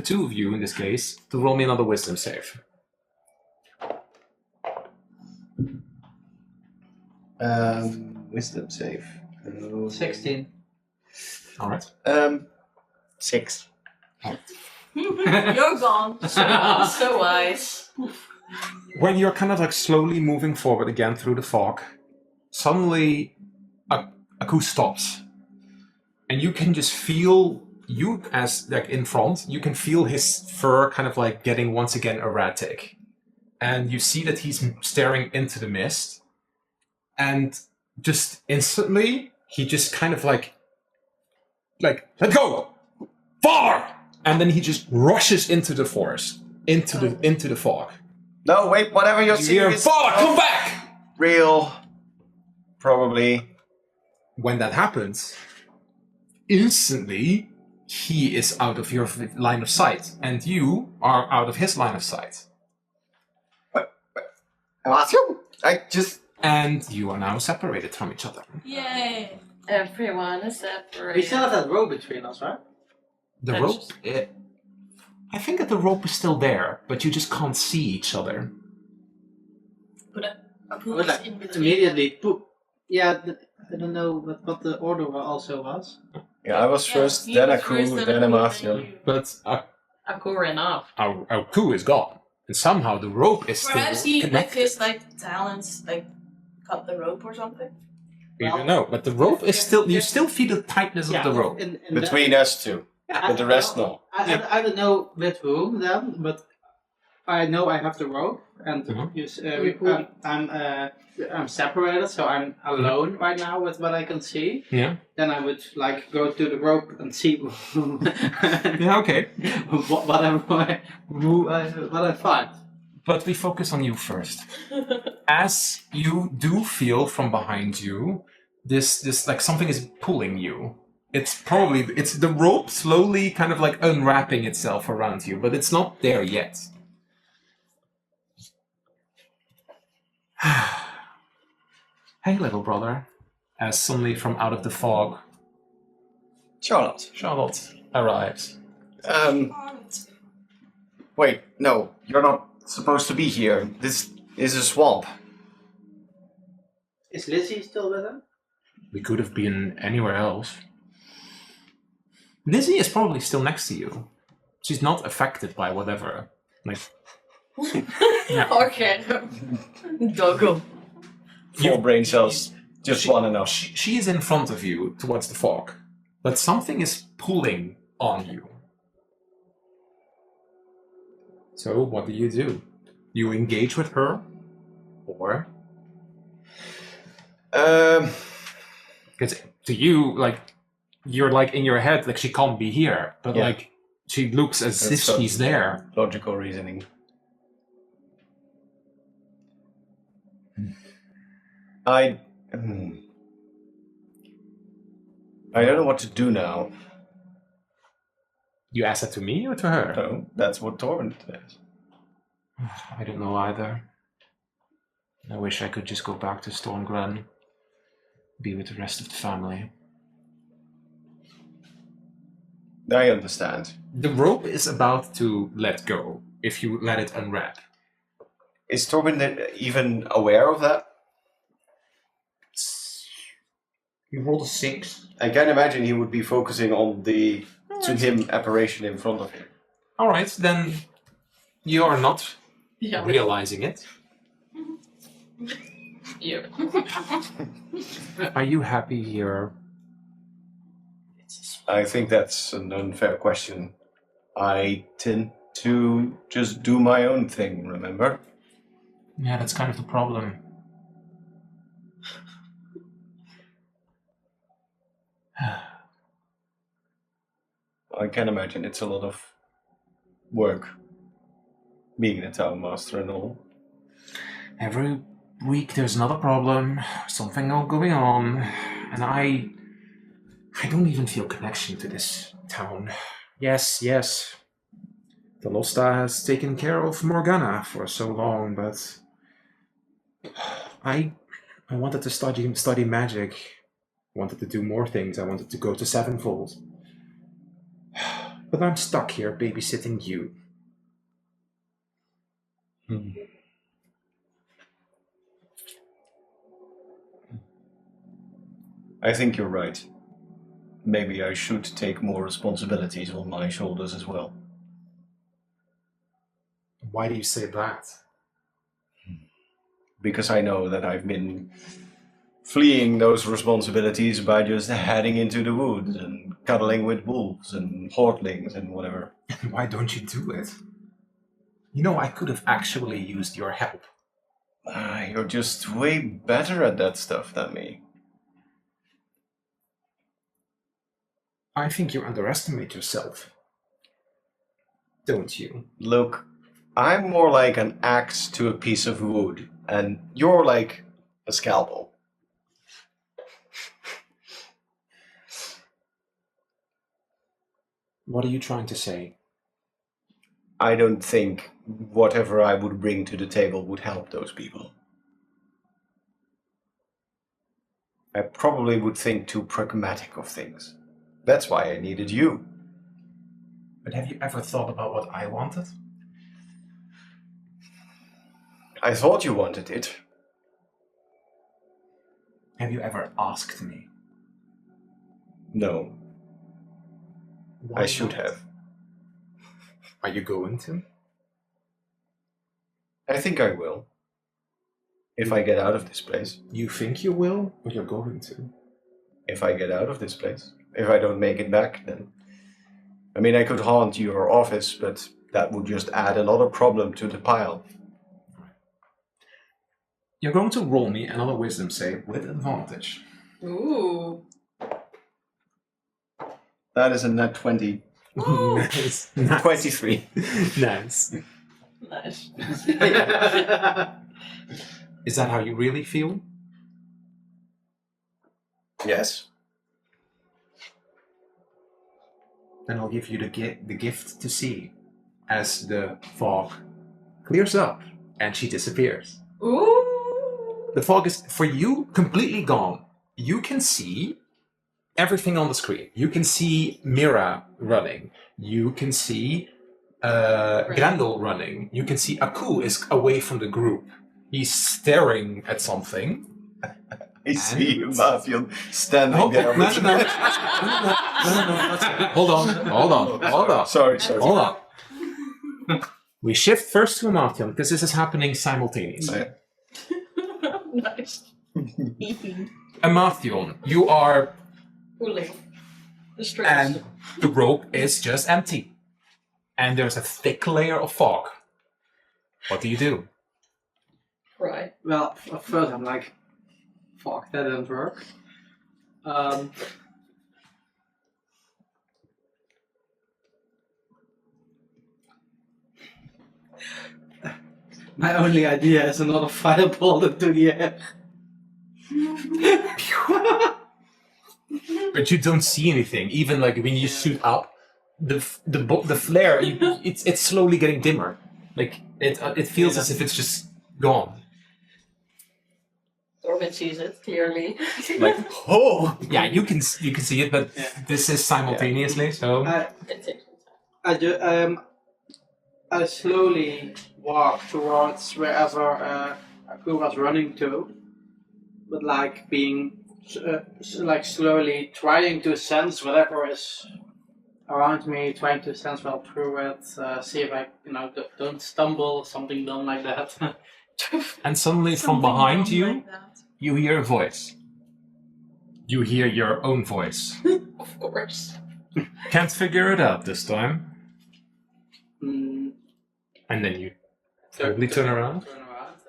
two of you in this case, to roll me another wisdom save. Wisdom save. 16. Alright. 6. You're gone. So wise. When you're kind of like slowly moving forward again through the fog, suddenly Aku stops. And you can just feel, you as like in front, you can feel his fur kind of like getting once again erratic. And you see that he's staring into the mist. And just instantly, he just kind of like, let go! Far! And then he just rushes into the forest, into the fog. No, wait, whatever you're You seeing hear, is fog, come back! real. Probably. When that happens, instantly, he is out of your line of sight, and you are out of his line of sight. And you are now separated from each other. Yay. Everyone is separated. We still have that rope between us, right? The That's rope, just- I think that the rope is still there, but you just can't see each other. But Aku But is like, in between. immediately, poop. Yeah, I don't know what the order also was. Yeah, I was first, he then was Aku, first, then Aku, Amathion. you. But Aku ran off. our coup is gone, and somehow the rope is Perhaps still he, like connected. his talents, cut the rope or something. We don't know, but the rope is still. You still feel the tightness of the rope. in Between us two. But the rest, no. I don't know with whom then, but I know I have the rope, and I'm separated, so I'm alone right now with what I can see. Yeah. Then I would like go to the rope and see Yeah, okay. what I find. But we focus on you first. As you do feel from behind you, this like something is pulling you. It's the rope slowly kind of like unwrapping itself around you, but it's not there yet. Hey, little brother. As suddenly from out of the fog, Charlotte arrives. Wait, no, you're not supposed to be here. This is a swamp. Is Lizzie still with him? We could have been anywhere else. Lizzie is probably still next to you. She's not affected by whatever. Like, Okay. Doggo. 4 brain cells, just one enough. she is in front of you towards the fog, but something is pulling on you. So what do? You engage with her, or because to you, like, you're like in your head, like she can't be here, but Yeah. like she looks as if That's she's there. Logical reasoning. I don't know what to do now. You ask that to me or to her? No, that's what Torben says. I don't know either. I wish I could just go back to Stormglen, be with the rest of the family. I understand. The rope is about to let go if you let it unwrap. Is Torben even aware of that? You rolled a 6. I can imagine he would be focusing on the, to him, apparition in front of him. Alright, then you are not Yeah. realizing it. Yeah. Are you happy here? I think that's an unfair question. I tend to just do my own thing, remember? Yeah, that's kind of the problem. I can imagine it's a lot of work, being a town master and all. Every week there's another problem, something going on, and I don't even feel connection to this town. Yes, the Losta has taken care of Morganna for so long, but I wanted to study magic. I wanted to do more things. I wanted to go to Sevenfold. But I'm stuck here babysitting you. I think you're right. Maybe I should take more responsibilities on my shoulders as well. Why do you say that? Because I know that I've been fleeing those responsibilities by just heading into the woods and cuddling with wolves and hortlings and whatever. Why don't you do it? You know, I could have actually used your help. You're just way better at that stuff than me. I think you underestimate yourself. Don't you? Look, I'm more like an axe to a piece of wood, and you're like a scalpel. What are you trying to say? I don't think whatever I would bring to the table would help those people. I probably would think too pragmatic of things. That's why I needed you. But have you ever thought about what I wanted? I thought you wanted it. Have you ever asked me? No, Why I should not? have. Are you going to? I think I will. If I get out of this place. You think you will, or you're going to? If I get out of this place. If I don't make it back, then... I mean, I could haunt your office, but that would just add another problem to the pile. You're going to roll me another wisdom save with advantage. Ooh. That is a net 20. Nice. 23. Nice. Nice. Is that how you really feel? Yes. Then I'll give you the gift to see as the fog clears up and she disappears. Ooh. The fog is, for you, completely gone. You can see everything on the screen. You can see Mira running. You can see Grendel running. You can see Aku is away from the group. He's staring at something. I see Mathion standing there. No. Hold on. Sorry. Hold on. We shift first to Amathion because this is happening simultaneously. Nice. Amathion, you are, Pulling the strings. and the rope is just empty. And there's a thick layer of fog. What do you do? Right. Well, at first I'm like, fuck, that didn't work. My only idea is another fireball into the air. But you don't see anything. Even like when you shoot up, the flare, it's slowly getting dimmer. Like it feels as if it's just gone. Torment sees it clearly. Like, oh! Yeah, you can see it, but this is simultaneously. So It takes some time. I slowly walk towards wherever Aku was running to, but like being like slowly trying to sense whatever is around me, trying to sense well through it, see if I don't stumble, something dumb like that. and suddenly from Something behind dumb you, like that. you hear a voice. You hear your own voice. Of course. Can't figure it out this time. Mm, And then you totally turn around.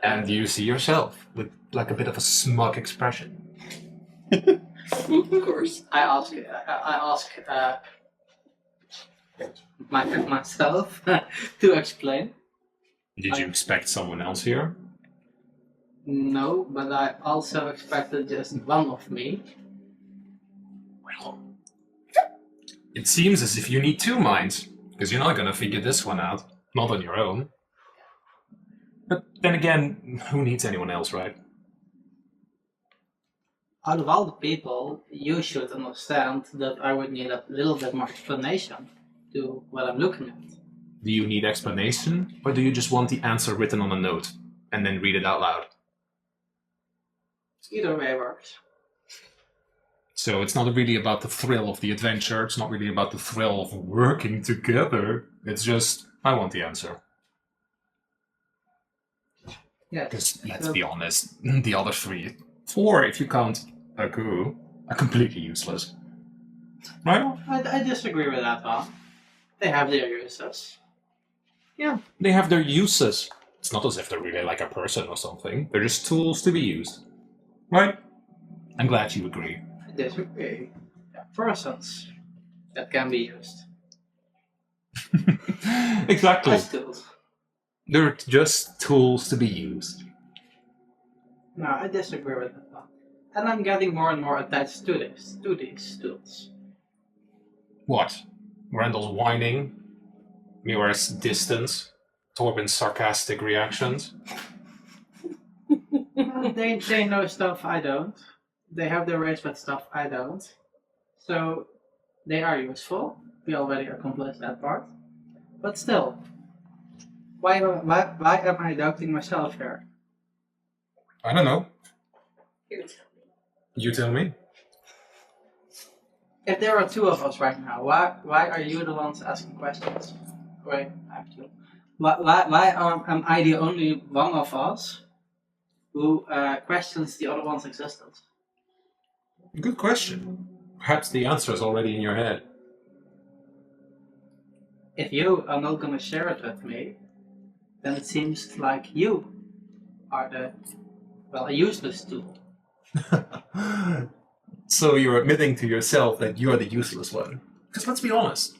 And you see yourself with like a bit of a smug expression. Of course. I ask myself to explain. Did you expect someone else here? No, but I also expected just one of me. Well, it seems as if you need two minds, because you're not going to figure this one out, not on your own. But then again, who needs anyone else, right? Out of all the people, you should understand that I would need a little bit more explanation to what I'm looking at. Do you need explanation, or do you just want the answer written on a note, and then read it out loud? Either way works. So it's not really about the thrill of the adventure, it's not really about the thrill of working together, it's just, I want the answer. Yes. Because, let's be honest, the other four, if you count Aku, are completely useless. Right? I disagree with that one. They have their uses. Yeah, they have their uses. It's not as if they're really like a person or something. They're just tools to be used. Right? I'm glad you agree. I disagree. They're persons that can be used. Exactly. As tools. They're just tools to be used. No, I disagree with that one. And I'm getting more and more attached to these tools. What? Randall's whining, Mira's distance, Torben's sarcastic reactions. They know stuff I don't. They have their ways with stuff I don't. So they are useful. We already accomplished that part. But still, why am I doubting myself here? I don't know. You tell me. You tell me. If there are two of us right now, why are you the ones asking questions? Wait, I have to. Why am I the only one of us who questions the other one's existence? Good question. Perhaps the answer is already in your head. if you are not gonna share it with me, then it seems like you are a useless tool. So you're admitting to yourself that you're the useless one. Because let's be honest,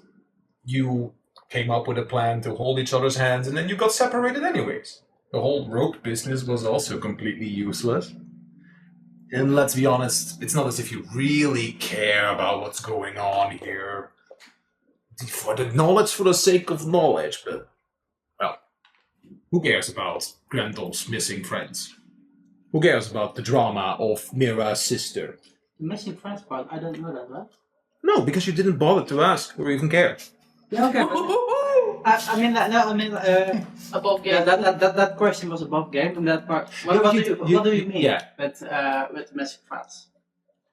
you came up with a plan to hold each other's hands and then you got separated anyways. The whole rope business was also completely useless. And let's be honest, it's not as if you really care about what's going on here. For the knowledge for the sake of knowledge, but, well, who cares about Grendel's missing friends? Who cares about the drama of Mira's sister? The missing friends part, I don't know that, right? No, because you didn't bother to ask or even care. Yeah, okay. Above game. Yeah, that question was above game, and that part. What do you mean with the missing friends?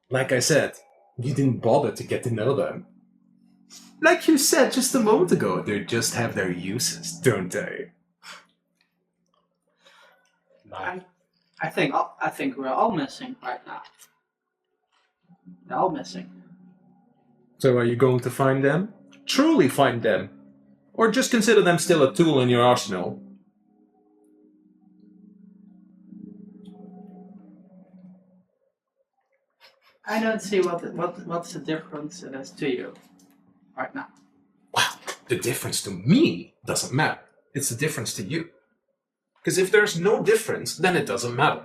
Like I said, you didn't bother to get to know them. Like you said just a moment ago, they just have their uses, don't they? I think we're all missing right now. They're all missing. So are you going to find them? Truly find them? Or just consider them still a tool in your arsenal? I don't see what's the difference it is to you right now. Well, the difference to me doesn't matter. It's the difference to you. Because if there's no difference, then it doesn't matter.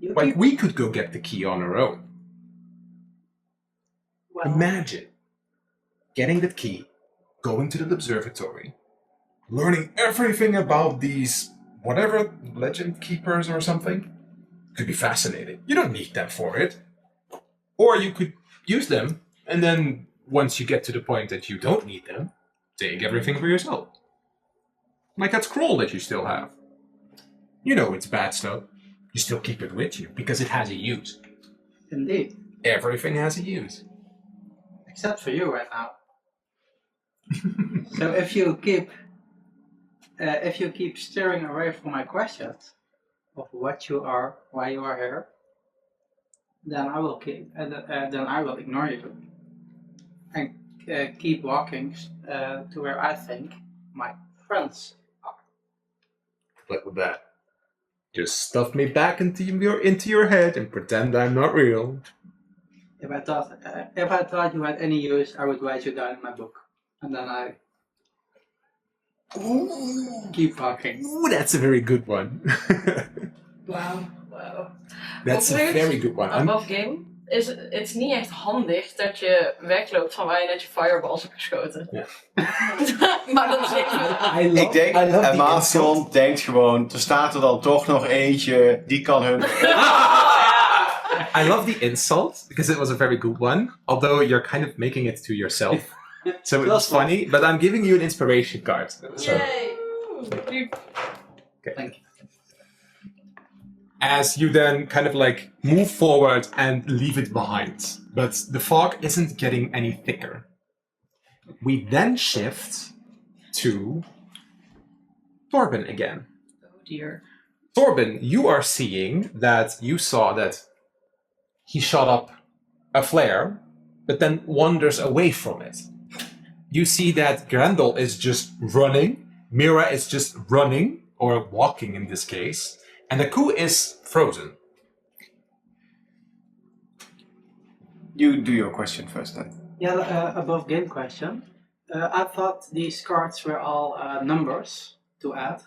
Like, we could go get the key on our own. Well, Imagine getting the key, going to the observatory, learning everything about these, whatever, legend keepers or something. Could be fascinating. You don't need them for it. Or you could use them, and then once you get to the point that you don't need them, take everything for yourself. Like that scroll that you still have. You know it's bad stuff. You still keep it with you, because it has a use. Indeed. Everything has a use. Except for you right now. So if you keep steering away from my questions of what you are, why you are here, then I will ignore you and keep walking to where I think my friends are. Like with that. Just stuff me back into your head and pretend I'm not real. If I thought you had any use, I would write you down in my book, and then I keep walking. Ooh, that's a very good one. Wow. That's a Overigens, very good one. Above game is het niet echt handig dat je wegloopt van waar je net je fireballs hebt geschoten. Ja. Maar dat is even... Ik denk, Maatron denkt gewoon, er staat er dan toch nog eentje, die kan hun... I love the insult, because it was a very good one, although you're kind of making it to yourself. So it was funny, but I'm giving you an inspiration card. So. Yay! Okay. Thank you. As you then kind of like move forward and leave it behind. But the fog isn't getting any thicker. We then shift to Torben again. Oh dear. Torben, you are seeing that you saw that he shot up a flare, but then wanders away from it. You see that Grendel is just running, Mira is just running, or walking in this case, and the coup is frozen. You do your question first then. Yeah, above game question. I thought these cards were all numbers to add.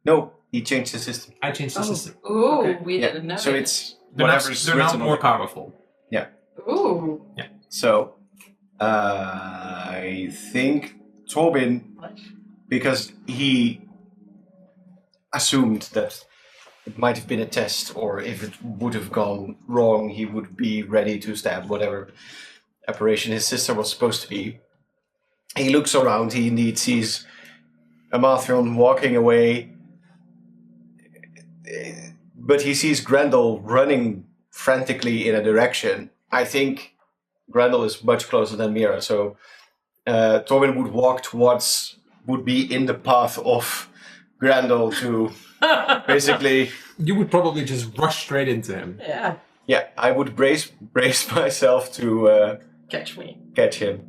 No, he changed the system. I changed the system. Ooh, Okay. we didn't know. So it. it's They're now, whatever's they're now written more on powerful. Ooh. So, I think Torben, because he assumed that it might have been a test, or if it would have gone wrong, he would be ready to stab whatever operation his sister was supposed to be. He looks around, he indeed sees Amathrion walking away, but he sees Grendel running frantically in a direction. I think Grendel is much closer than Mira, so Torben would walk would be in the path of Grendel to basically... You would probably just rush straight into him. Yeah. Yeah, I would brace myself to Catch me. catch him.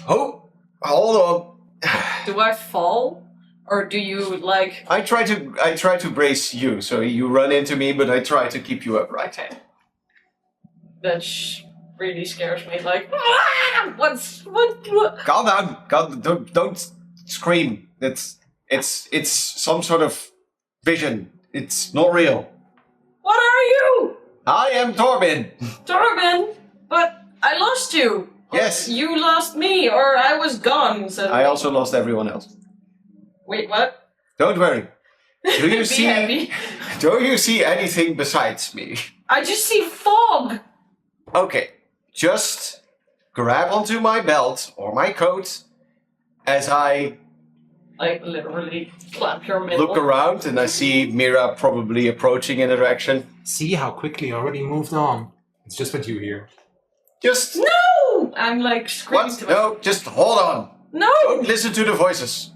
Oh, hold on. Do I fall? Or do you, like... I try to brace you, so you run into me, but I try to keep you upright. Okay. That really scares me. Like, "Ah! What? Calm down. Don't scream. It's some sort of vision. It's not real. What are you? I am Torben. Torben? But I lost you. Yes. You lost me, or I was gone. So I also lost everyone else. Wait, what? Don't worry. Do you Be see? happy. Do you see anything besides me? I just see fog. Okay. Just grab onto my belt or my coat as I Like, literally clap your middle. look around and I see Mira probably approaching in a direction. See how quickly I already moved on. It's just what you hear. Just No! I'm like screaming what? to No, just hold on. No! Don't listen to the voices.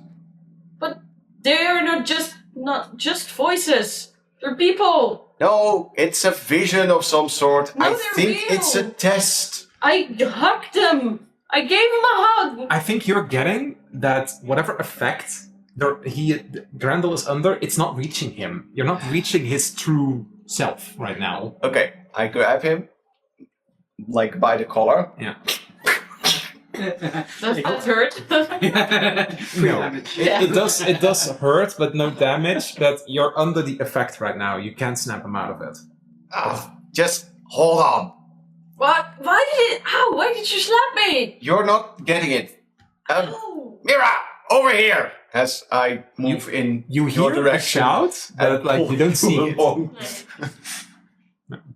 But they are not just voices. They're people. No, it's a vision of some sort. No, I they're think real. it's a test. I hugged them. I gave him a hug. I think you're getting that whatever effect Grendel is under, it's not reaching him. You're not reaching his true self right now. Okay, I grab him, like by the collar. Yeah. Does that hurt? No, damage. it does hurt, but no damage. But you're under the effect right now. You can't snap him out of it. Just hold on. What? Why did you slap me? You're not getting it. Oh. Mira, over here! As I move in You your hear the direction. shout, but like you don't see it.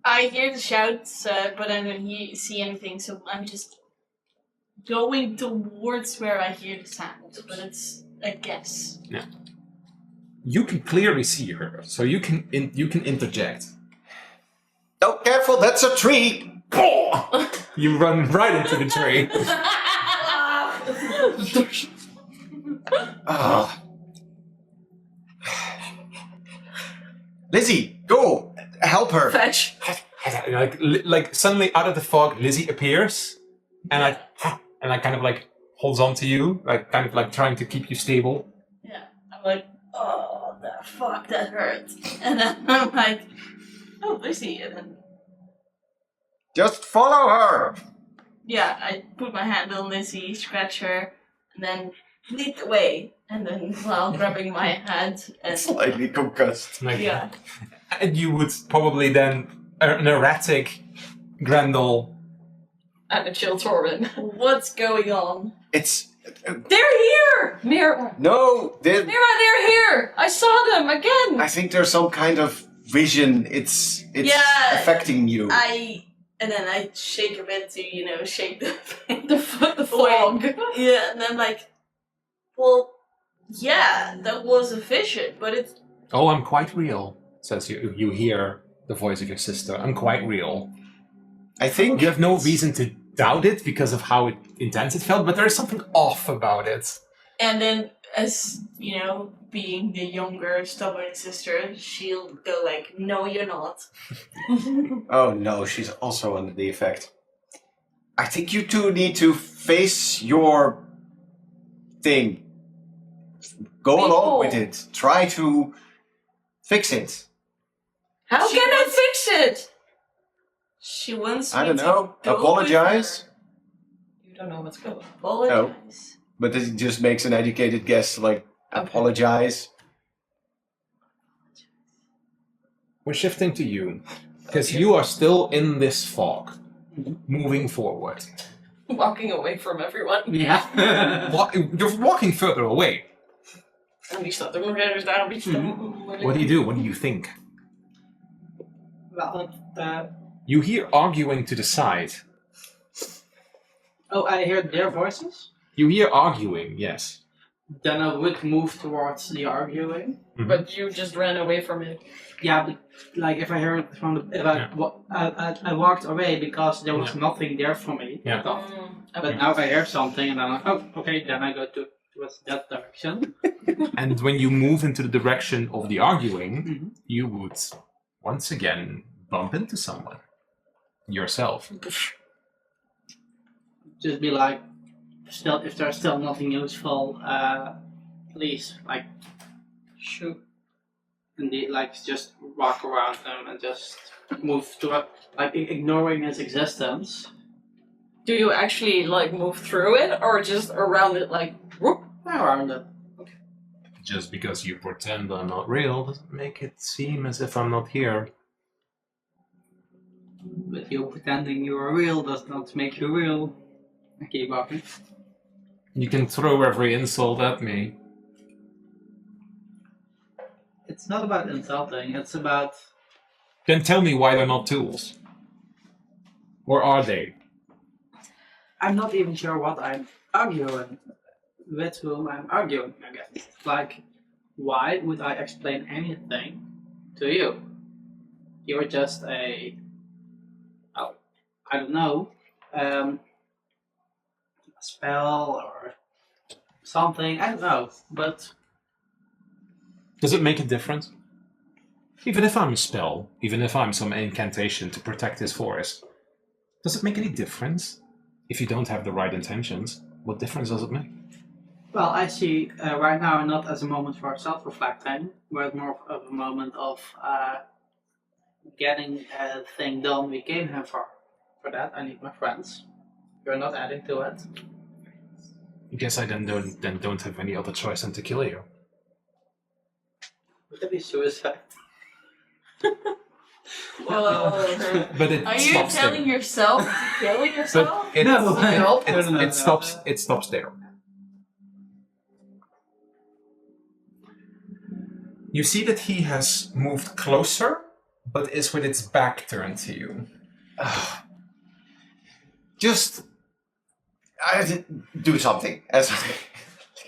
I hear the shouts, but I don't see anything, so I'm just going towards where I hear the sound. But it's a guess. You can clearly see her, so you can interject. Oh, careful, that's a tree! You run right into the tree. Ah. Lizzie, go! Help her! Fetch. like suddenly out of the fog, Lizzie appears, and like kind of like holds on to you, like kind of like trying to keep you stable. Yeah, I'm like, oh, the fuck, that hurt. And then I'm like, oh, Lucy, and then Just follow her! yeah, I put my hand on Lizzie, scratch her, and then lead the way. And then while grabbing my hand and Slightly concussed. Like, yeah, and you would probably then an erratic Grendel. And a chill Torben. what's going on? It's... They're here! Mira, No! they're here! I saw them again! I think there's some kind of vision. It's Yeah. affecting you. And then I shake a bit to, shake the The fog. Yeah, and I'm like, well, yeah, that was a vision, but it's Oh, I'm quite real, says you. You hear the voice of your sister. I'm quite real. I think... You have no reason to doubt it because of how intense it felt, but there is something off about it. and then as being the younger, stubborn sister, she'll go like, no, you're not. Oh no, she's also under the effect. I think you two need to face your thing. Go along People. with it. Try to fix it. How She can I was- fix it? She wants I me don't to know. go Apologize. You don't know what's going on. Apologize. But it just makes an educated guess, like, apologize. We're shifting to you, because you are still in this fog, moving forward. Walking away from everyone. Yeah. You're walking further away. En die staat ook nog ergens daar op iets te... What do you do? What do you think? Well, You hear arguing to the side. oh, I hear their voices. You hear arguing, yes. Then I would move towards the arguing. But you just ran away from it. Yeah, but like if I hear it from the, if I walked away because there was nothing there for me. Yeah. I thought. But now if I hear something and I'm like, oh, okay, then I go towards that direction. And when you move into the direction of the arguing, you would once again bump into someone. Yourself. Just be like, if there's still nothing useful, please, like, Shoot. indeed, like, just walk around him and just move to it, like, ignoring his existence. Do you actually like move through it or just around it like whoop? Around it. Just because you pretend I'm not real doesn't make it seem as if I'm not here. But you pretending you are real does not make you real. I keep walking. You can throw every insult at me. It's not about insulting, it's about... Then tell me why they're not tools. Or are they? I'm not even sure what I'm arguing, with whom I'm arguing against. Like, why would I explain anything to you? You're just a... Oh, I don't know. A spell or something, I don't know, but... Does it make a difference? Even if I'm a spell, even if I'm some incantation to protect this forest, does it make any difference? If you don't have the right intentions, what difference does it make? Well, I see right now not as a moment for self-reflecting, but more of a moment of getting a thing done we came here for. For that, I need my friends. You're not adding to it. I guess I then don't have any other choice than to kill you. Would that be suicide? Whoa. But it Are you stops telling there. yourself to kill yourself? It, No. it stops. It stops there. You see that he has moved closer, but is with its back turned to you. Just do something as I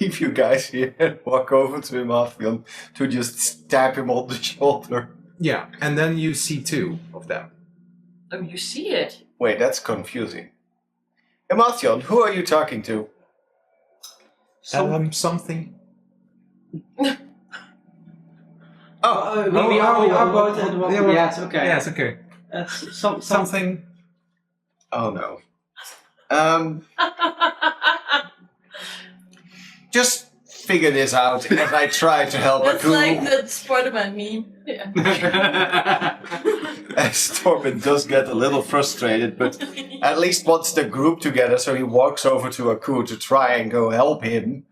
leave you guys here and walk over to Emathion to just stab him on the shoulder. Yeah, and then you see two of them. Oh, you see it. Wait, that's confusing. Emathion, who are you talking to? Something. Oh, We are both in one. Yes, okay. Yes, okay. Something. oh no. Just figure this out as I try to help It's Aku. like the Spider-Man meme. Yeah. As Torben does get a little frustrated, but at least wants the group together, so he walks over to Aku to try and go help him.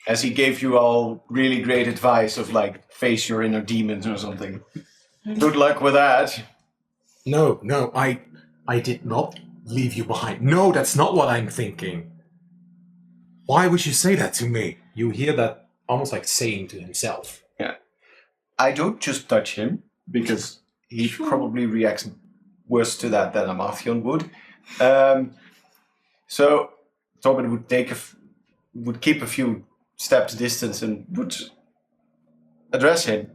As he gave you all really great advice of like, face your inner demons or something. Good luck with that. No, I did not leave you behind. No, that's not what I'm thinking. Why would you say that to me? You hear that almost like saying to himself. Yeah. I don't just touch him, because he probably reacts worse to that than Amathion would. So Torben would keep a few steps distance and would address him.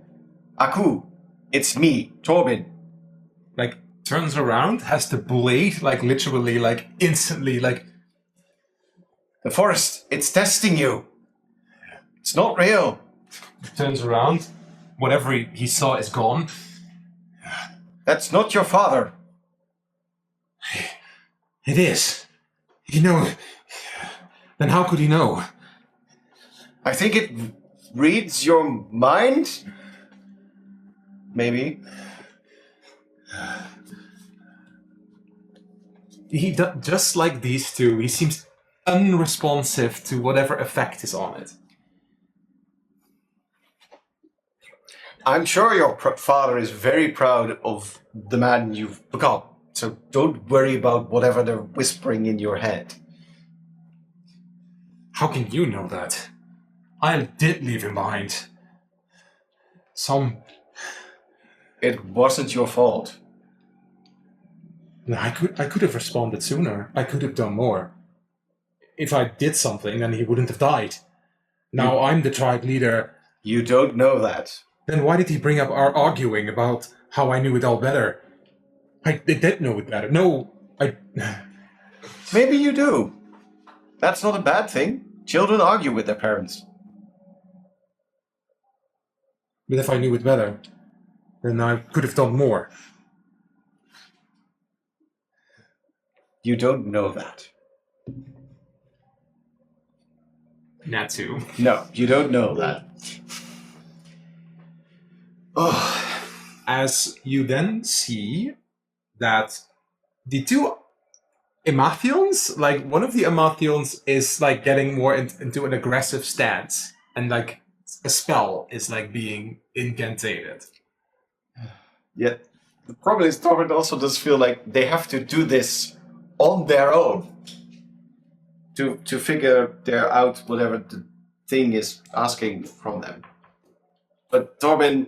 Aku, it's me, Torben. Like, turns around, has the blade, like, literally, like, instantly, like... The forest, it's testing you. It's not real. Turns around, whatever he saw is gone. That's not your father. It is. You know... Then how could he know? I think it reads your mind. Maybe. Just like these two, he seems unresponsive to whatever effect is on it. I'm sure your father is very proud of the man you've become. So don't worry about whatever they're whispering in your head. How can you know that? I did leave him behind. It wasn't your fault. No, I could have responded sooner. I could have done more. If I did something, then he wouldn't have died. Now I'm the tribe leader. You don't know that. Then why did he bring up our arguing about how I knew it all better? I did know it better. No, Maybe you do. That's not a bad thing. Children argue with their parents. But if I knew it better, then I could have done more. You don't know that. Nat 2. No, you don't know that. Oh. As you then see that the two Emathions, like one of the Emathions is like getting more into an aggressive stance, and like a spell is like being incantated. Yeah. The problem is Torment also does feel like they have to do this on their own to figure out whatever the thing is asking from them. But Torben,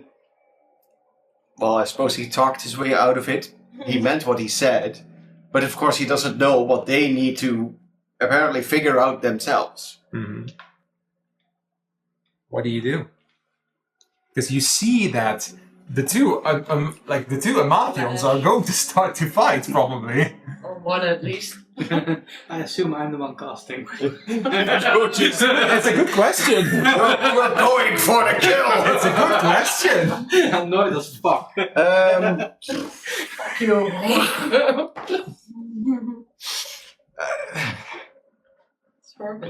well, I suppose he talked his way out of it. He meant what he said, but of course he doesn't know what they need to apparently figure out themselves. Mm-hmm. What do? Because you see that the two Emathions are going to start to fight, probably. Or one at least. I assume I'm the one casting. It's a good question. We're going for the kill! It's a good question. Annoyed as fuck.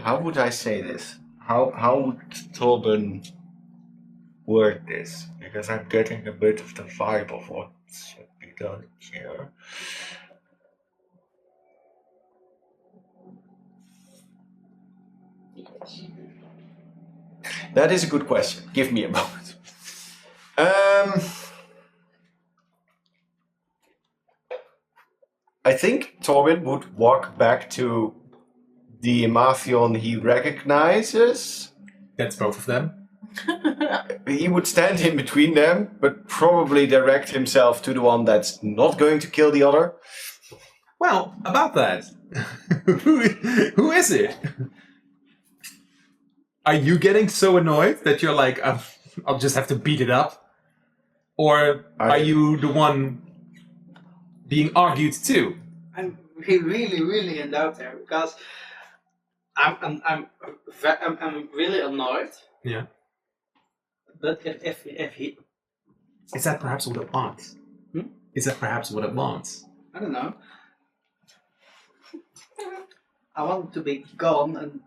How would I say this? How would Torben word this? Because I'm getting a bit of the vibe of what should be done here. That is a good question. Give me a moment. I think Torben would walk back to the Emathion he recognizes. That's both of them. He would stand in between them, but probably direct himself to the one that's not going to kill the other. Well, about that. Who is it? Are you getting so annoyed that you're like, I'll just have to beat it up? Or are you the one being argued to? I'm really in doubt there because I'm really annoyed. Yeah. But if he, Is that perhaps what it wants? Is that perhaps what it wants? I don't know. I want him to be gone and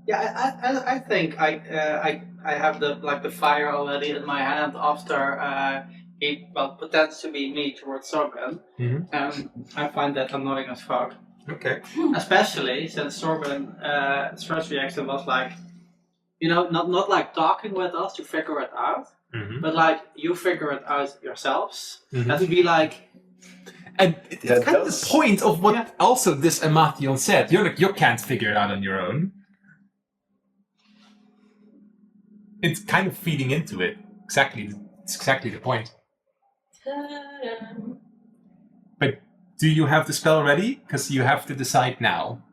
yeah, I think I have the fire already in my hand after he pretends to be me towards Sorben. Mm-hmm. I find that annoying as fuck. Okay. Especially since Sorben's first reaction was like, not like talking with us to figure it out, but like you figure it out yourselves. That would be like. And it's kind of the point of what also this Emathion said. You're like, you can't figure it out on your own. It's kind of feeding into it. It's exactly the point. But do you have the spell ready? Because you have to decide now.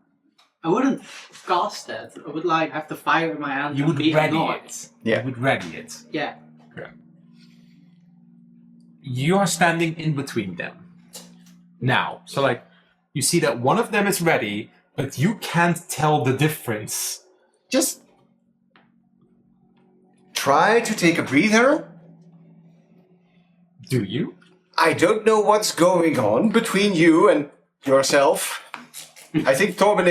I wouldn't cast it. I would like have the fire in my hand. You and would be ready annoyed. it. Yeah. You would ready it. Yeah. Okay. You are standing in between them. Now. So like, you see that one of them is ready, but you can't tell the difference. Just try to take a breather. Do you? I don't know what's going on between you and yourself. I think Torben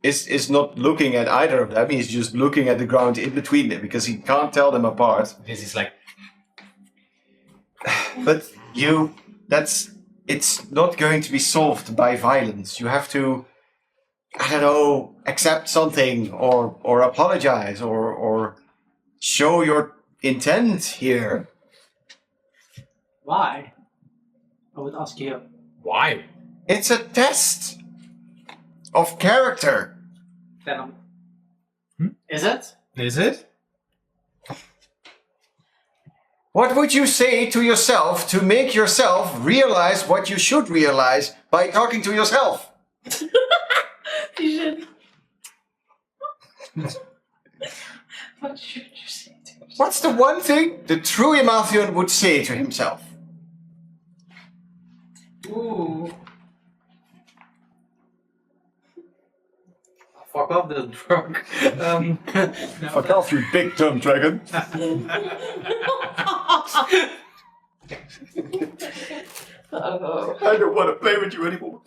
is not looking at either of them. He's just looking at the ground in between them because he can't tell them apart. This is like, but it's not going to be solved by violence. You have to, I don't know, accept something or apologize or show your intent here. Why? I would ask you. why? It's a test of character. Venom. Is it? Is it? What would you say to yourself to make yourself realize what you should realize by talking to yourself? You should. What should you say to yourself? What's the one thing the true Emathion would say to himself? Ooh. Fuck off, the drunk. Fuck off, you big dumb dragon. Oh. I don't want to play with you anymore.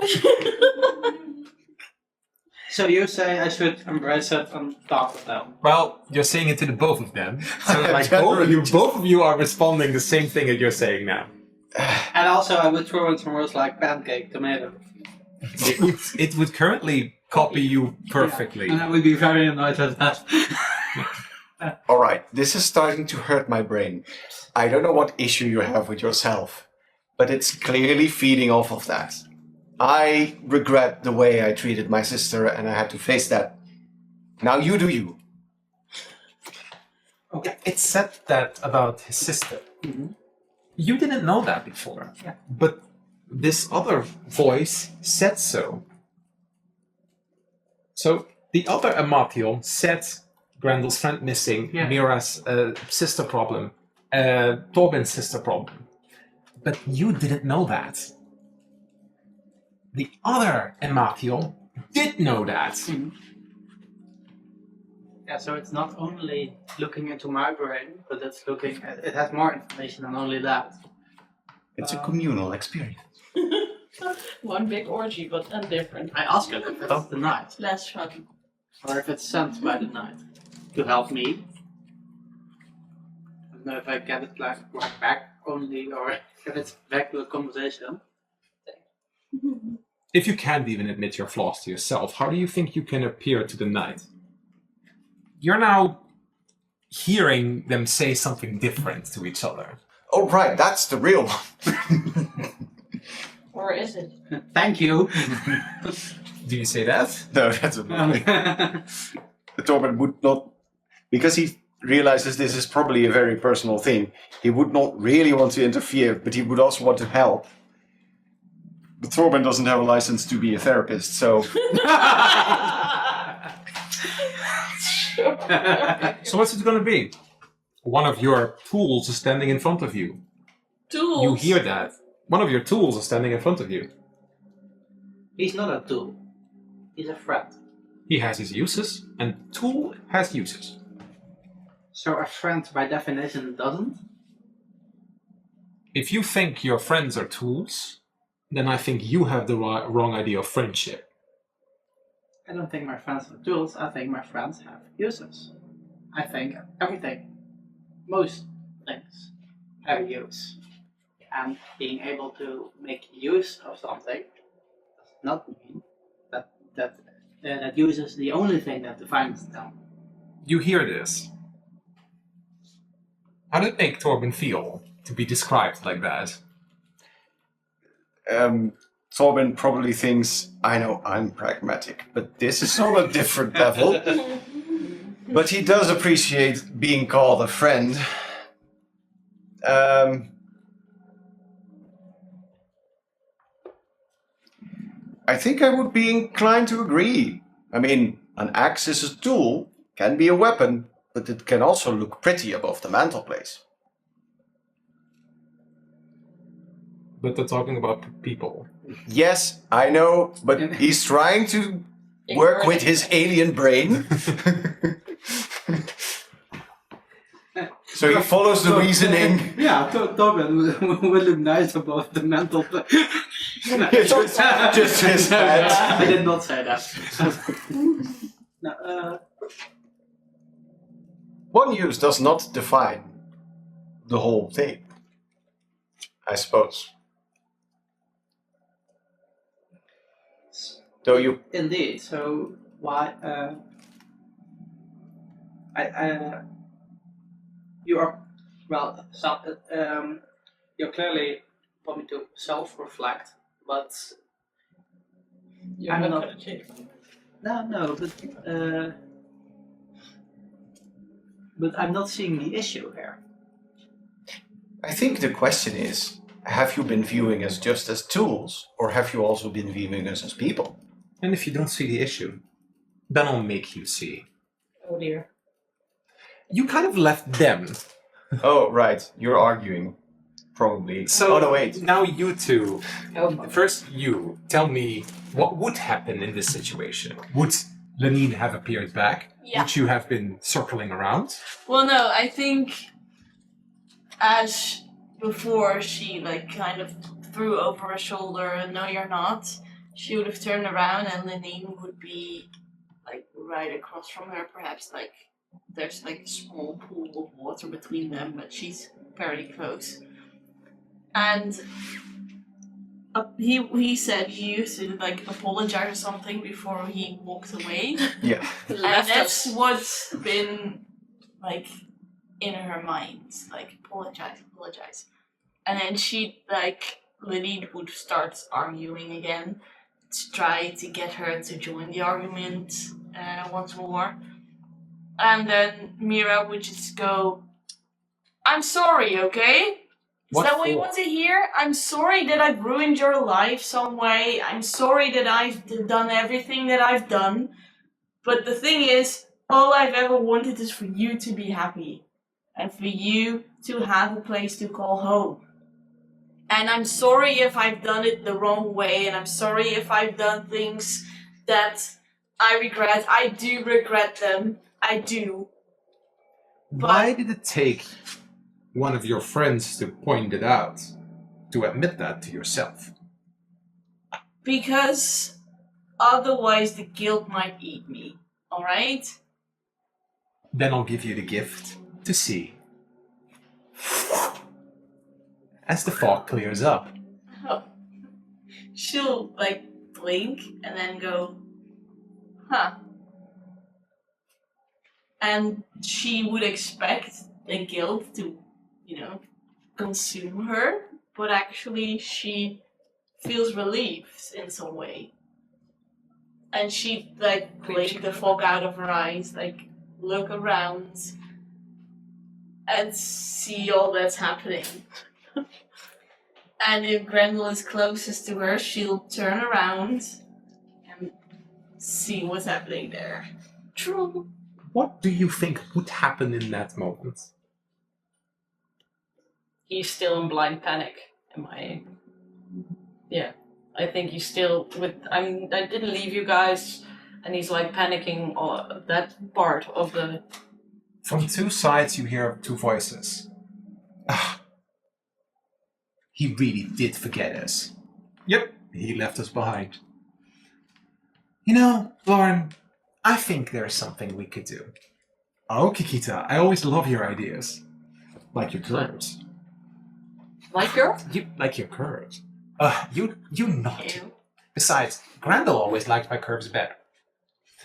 So you say I should embrace it and talk with them? Well, you're saying it to the both of them. So like Generally both of you are responding the same thing that you're saying now. And also I would throw in some words like pancake, tomato. It would currently copy you perfectly. And I would be very annoyed with that. Alright, this is starting to hurt my brain. I don't know what issue you have with yourself, but it's clearly feeding off of that. I regret the way I treated my sister and I had to face that. Now you do you. Okay. It said that about his sister. Mm-hmm. You didn't know that before. Yeah. But this other voice said so. So the other Amathion said Grendel's friend missing, Yeah. Mira's sister problem, Torben's sister problem. But you didn't know that. The other Amathion did know that. Mm-hmm. Yeah, so it's not only looking into my brain, but it's looking at, it has more information than only that. It's a communal experience. One big orgy, but different. I ask it if it's the night, Less fun. or if it's sent by the night to help me. I don't know if I get it like back only, or if it's back to a conversation. If you can't even admit your flaws to yourself, how do you think you can appear to the night? You're now hearing them say something different to each other. Oh, right, that's the real one. Or is it? Thank you. Do you say that? No, that's a Torben would not, because he realizes this is probably a very personal thing, he would not really want to interfere, but he would also want to help. But Torben doesn't have a license to be a therapist, so... So what's it going to be? One of your tools is standing in front of you. Tools. You hear that. One of your tools is standing in front of you. He's not a tool. He's a friend. He has his uses, and tool has uses. So a friend, by definition, doesn't? If you think your friends are tools, then I think you have the wrong idea of friendship. I don't think my friends are tools. I think my friends have uses. I think everything, most things, have a use. And being able to make use of something does not mean that use is the only thing that defines them. You hear this. How did it make Torben feel to be described like that? Torben probably thinks, I know I'm pragmatic, but this is on a different level. But he does appreciate being called a friend. I think I would be inclined to agree. I mean, an axe is a tool, can be a weapon, but it can also look pretty above the mantelpiece. But they're talking about people. Yes, I know, but he's trying to work with his alien brain. So he follows the reasoning. Yeah, Tobin would look nice above the mental. Just his head. I did not say that. No, One use does not define the whole thing, I suppose. Though you... Indeed. So why? You are well. You're clearly probably to self-reflect, but You're I'm not not- gonna change. no. But I'm not seeing the issue here. I think the question is, have you been viewing us just as tools, or have you also been viewing us as people? And if you don't see the issue, then I'll make you see. Oh dear. You kind of left them. Oh, right, you're arguing. Probably. So oh, no, wait. now you two. Oh. First, you tell me what would happen in this situation. Would Lenine have appeared back? Yeah. Would you have been circling around? Well, no, I think as before she kind of threw over her shoulder, no you're not, she would have turned around and Lenine would be like right across from her. Perhaps like there's like a small pool of water between them, but she's very close. And he said he used to like apologize or something before he walked away. Yeah. And Left that's us. what's been like in her mind, like apologize. And then Lily would start arguing again to try to get her to join the argument once more. And then Mira would just go, I'm sorry, okay? Is What that what you for? want to hear? I'm sorry that I've ruined your life some way. I'm sorry that I've done everything that I've done. But the thing is, all I've ever wanted is for you to be happy. And for you to have a place to call home. And I'm sorry if I've done it the wrong way. And I'm sorry if I've done things that I regret. I do regret them. I do. Why did it take one of your friends to point it out, to admit that to yourself? Because otherwise the guilt might eat me, alright? Then I'll give you the gift to see. As the fog clears up. Oh. She'll, like, blink and then go, huh. And she would expect the guilt to, consume her, but actually she feels relieved in some way. And she, blink the fog out of her eyes, look around and see all that's happening. And if Grendel is closest to her, she'll turn around and see what's happening there. True. What do you think would happen in that moment? He's still in blind panic. Yeah. I think he's still I didn't leave you guys, and he's like panicking on that part of the... From two sides you hear two voices. He really did forget us. Yep, he left us behind. You know, Lauren, I think there's something we could do. Oh, Kikita, I always love your ideas. Like your curves. Like your? You like your curves. You not. Ew. Besides, Grendel always liked my curves better.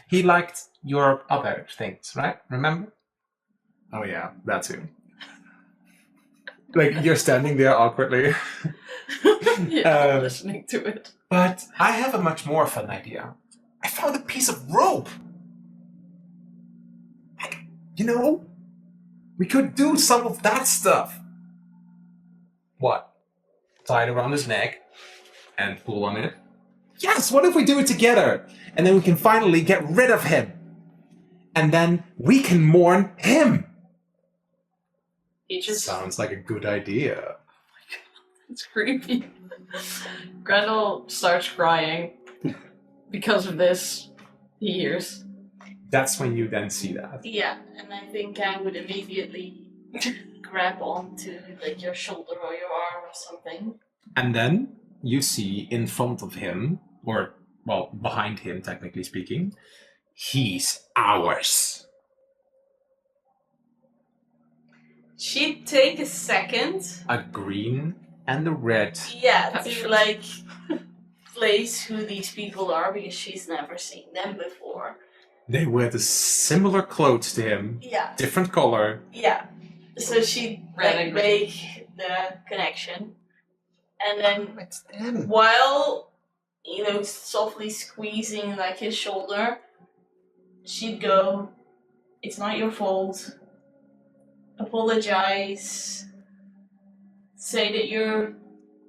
He liked your other things, right? Remember? Oh yeah, that too. Like, you're standing there awkwardly. Yeah, I'm listening to it. But I have a much more fun idea. I found a piece of rope. Like, we could do some of that stuff. What? Tie it around his neck and pull on it? Yes, what if we do it together? And then we can finally get rid of him. And then we can mourn him. He just... Sounds like a good idea. It's creepy. Grendel starts crying because of this. He hears. That's when you then see that. Yeah, and I think I would immediately grab onto your shoulder or your arm or something. And then you see in front of him, or, well, behind him, technically speaking, he's ours. She'd take a second. A green and a red. Yeah, to place who these people are because she's never seen them before. They wear the similar clothes to him. Yeah. Different color. Yeah. So she'd make the connection. And then It's them. while, softly squeezing his shoulder, she'd go, it's not your fault. Apologize. Say that you're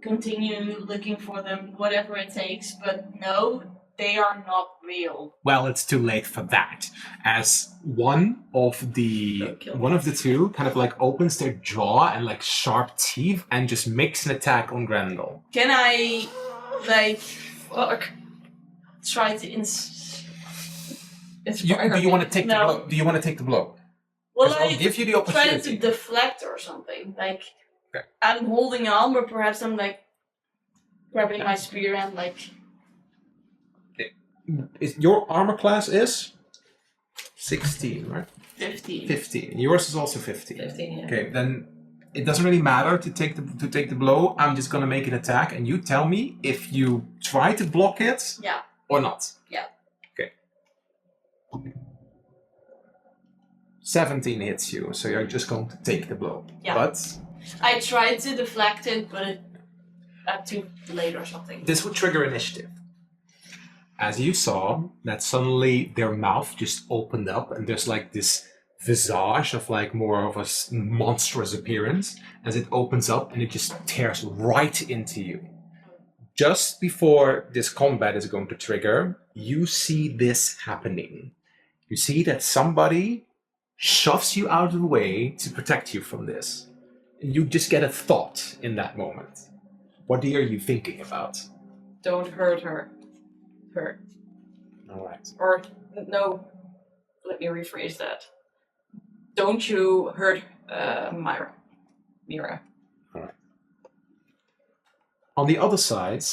continue looking for them, whatever it takes, but no, they are not real. Well, it's too late for that. As one of the two kind of opens their jaw and sharp teeth and just makes an attack on Grendel. Can I Fuck. try to Do you want to take the blow? Do you want to take the blow? Well, I'll give you the try opportunity. to deflect or something. Okay. I'm holding on, but perhaps I'm grabbing my spear and Your armor class is 16, right? 15. 15. Yours is also 15. 15, yeah. Okay, then it doesn't really matter to take the blow. I'm just gonna make an attack, and you tell me if you try to block it Yeah. or not. Yeah. Okay. 17 hits you, so you're just going to take the blow. Yeah. But I tried to deflect it, but it got too late or something. this would trigger initiative. As you saw, that suddenly their mouth just opened up, and there's like this visage of like more of a monstrous appearance as it opens up, and it just tears right into you. Just before this combat is going to trigger, you see this happening. You see that somebody shoves you out of the way to protect you from this. And you just get a thought in that moment. What are you thinking about? Don't hurt her. Her. All right. Or, no, let me rephrase that. Don't you hurt Mira. All right. On the other side,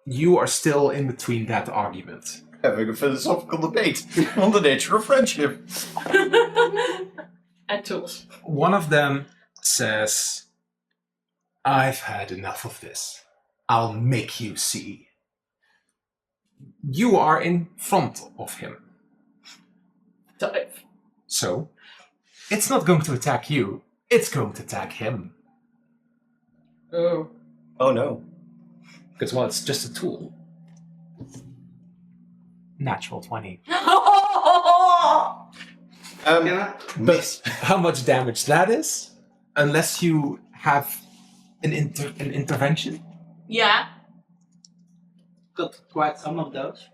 you are still in between that argument. Having a philosophical debate on the nature of friendship. And tools. One of them says, I've had enough of this. I'll make you see. You are in front of him. Dive. So, it's not going to attack you, it's going to attack him. Oh. Oh no. Because, well, it's just a tool. Natural 20. Can I? Miss. How much damage that is? Unless you have an intervention? Yeah. Got quite some of those.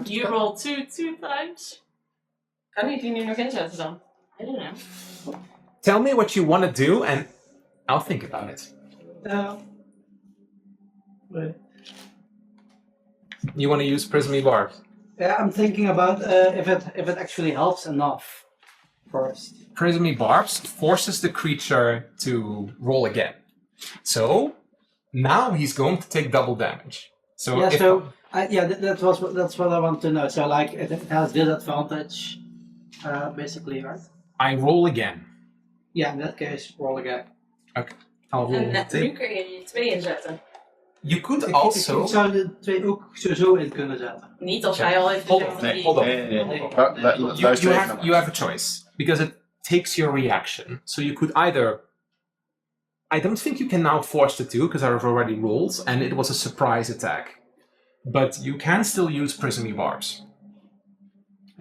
You rolled two times. Kan ik die nu nog inzetten dan? I don't know. Tell me what you want to do, and I'll think about it. Wait. You want to use Prismy Barbs? Yeah, I'm thinking about if it actually helps enough first. Prismy Barbs forces the creature to roll again. So, now he's going to take double damage. So, Yeah, if that's what I want to know. So like it has disadvantage, basically, right? I roll again. Yeah, in that case, roll again. Okay. I'll roll En one nu thing. kun je die 2 inzetten. You could Ik also... zou de twee ook sowieso in kunnen zetten. Niet als hij al heeft Hold gezegd on, dat nee, hij- hold on. Nee. You have a choice. Because it takes your reaction. So you could either... I don't think you can now force the two, because I've already rolled, and it was a surprise attack. But you can still use Prismy Barbs.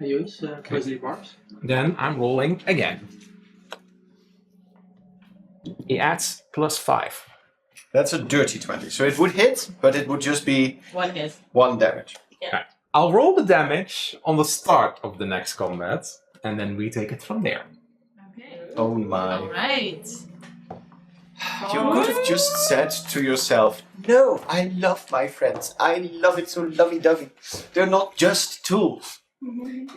I use Grizzly Barbs. Then I'm rolling again. He adds +5. That's a dirty 20. So it would hit, but it would just be 1 hit. 1 damage. I'll roll the damage on the start of the next combat, and then we take it from there. Okay. Oh my. Alright. You could have just said to yourself, no, I love my friends. I love it so lovey-dovey. They're not just tools.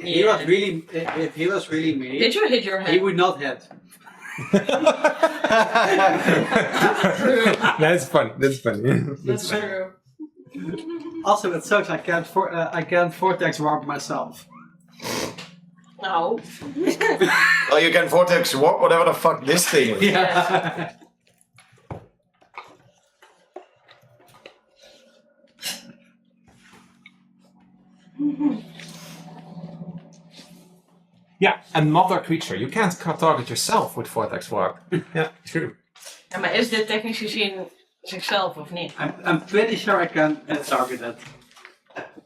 He was really, if he was really mean, Did you hit your head? he would not hit. That's funny. That's funny. That's true. Also, it sucks. I can't vortex warp myself. No. Well, you can vortex warp whatever the fuck this thing is. Yeah. Yeah, another creature. You can't target yourself with Vortex Warp. Yeah, true. Ja, maar is dit technisch gezien zichzelf of niet? I'm pretty sure I can target it.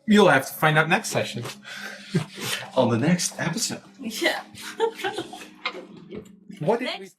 You'll have to find out next session. On the next episode. Yeah. What did we...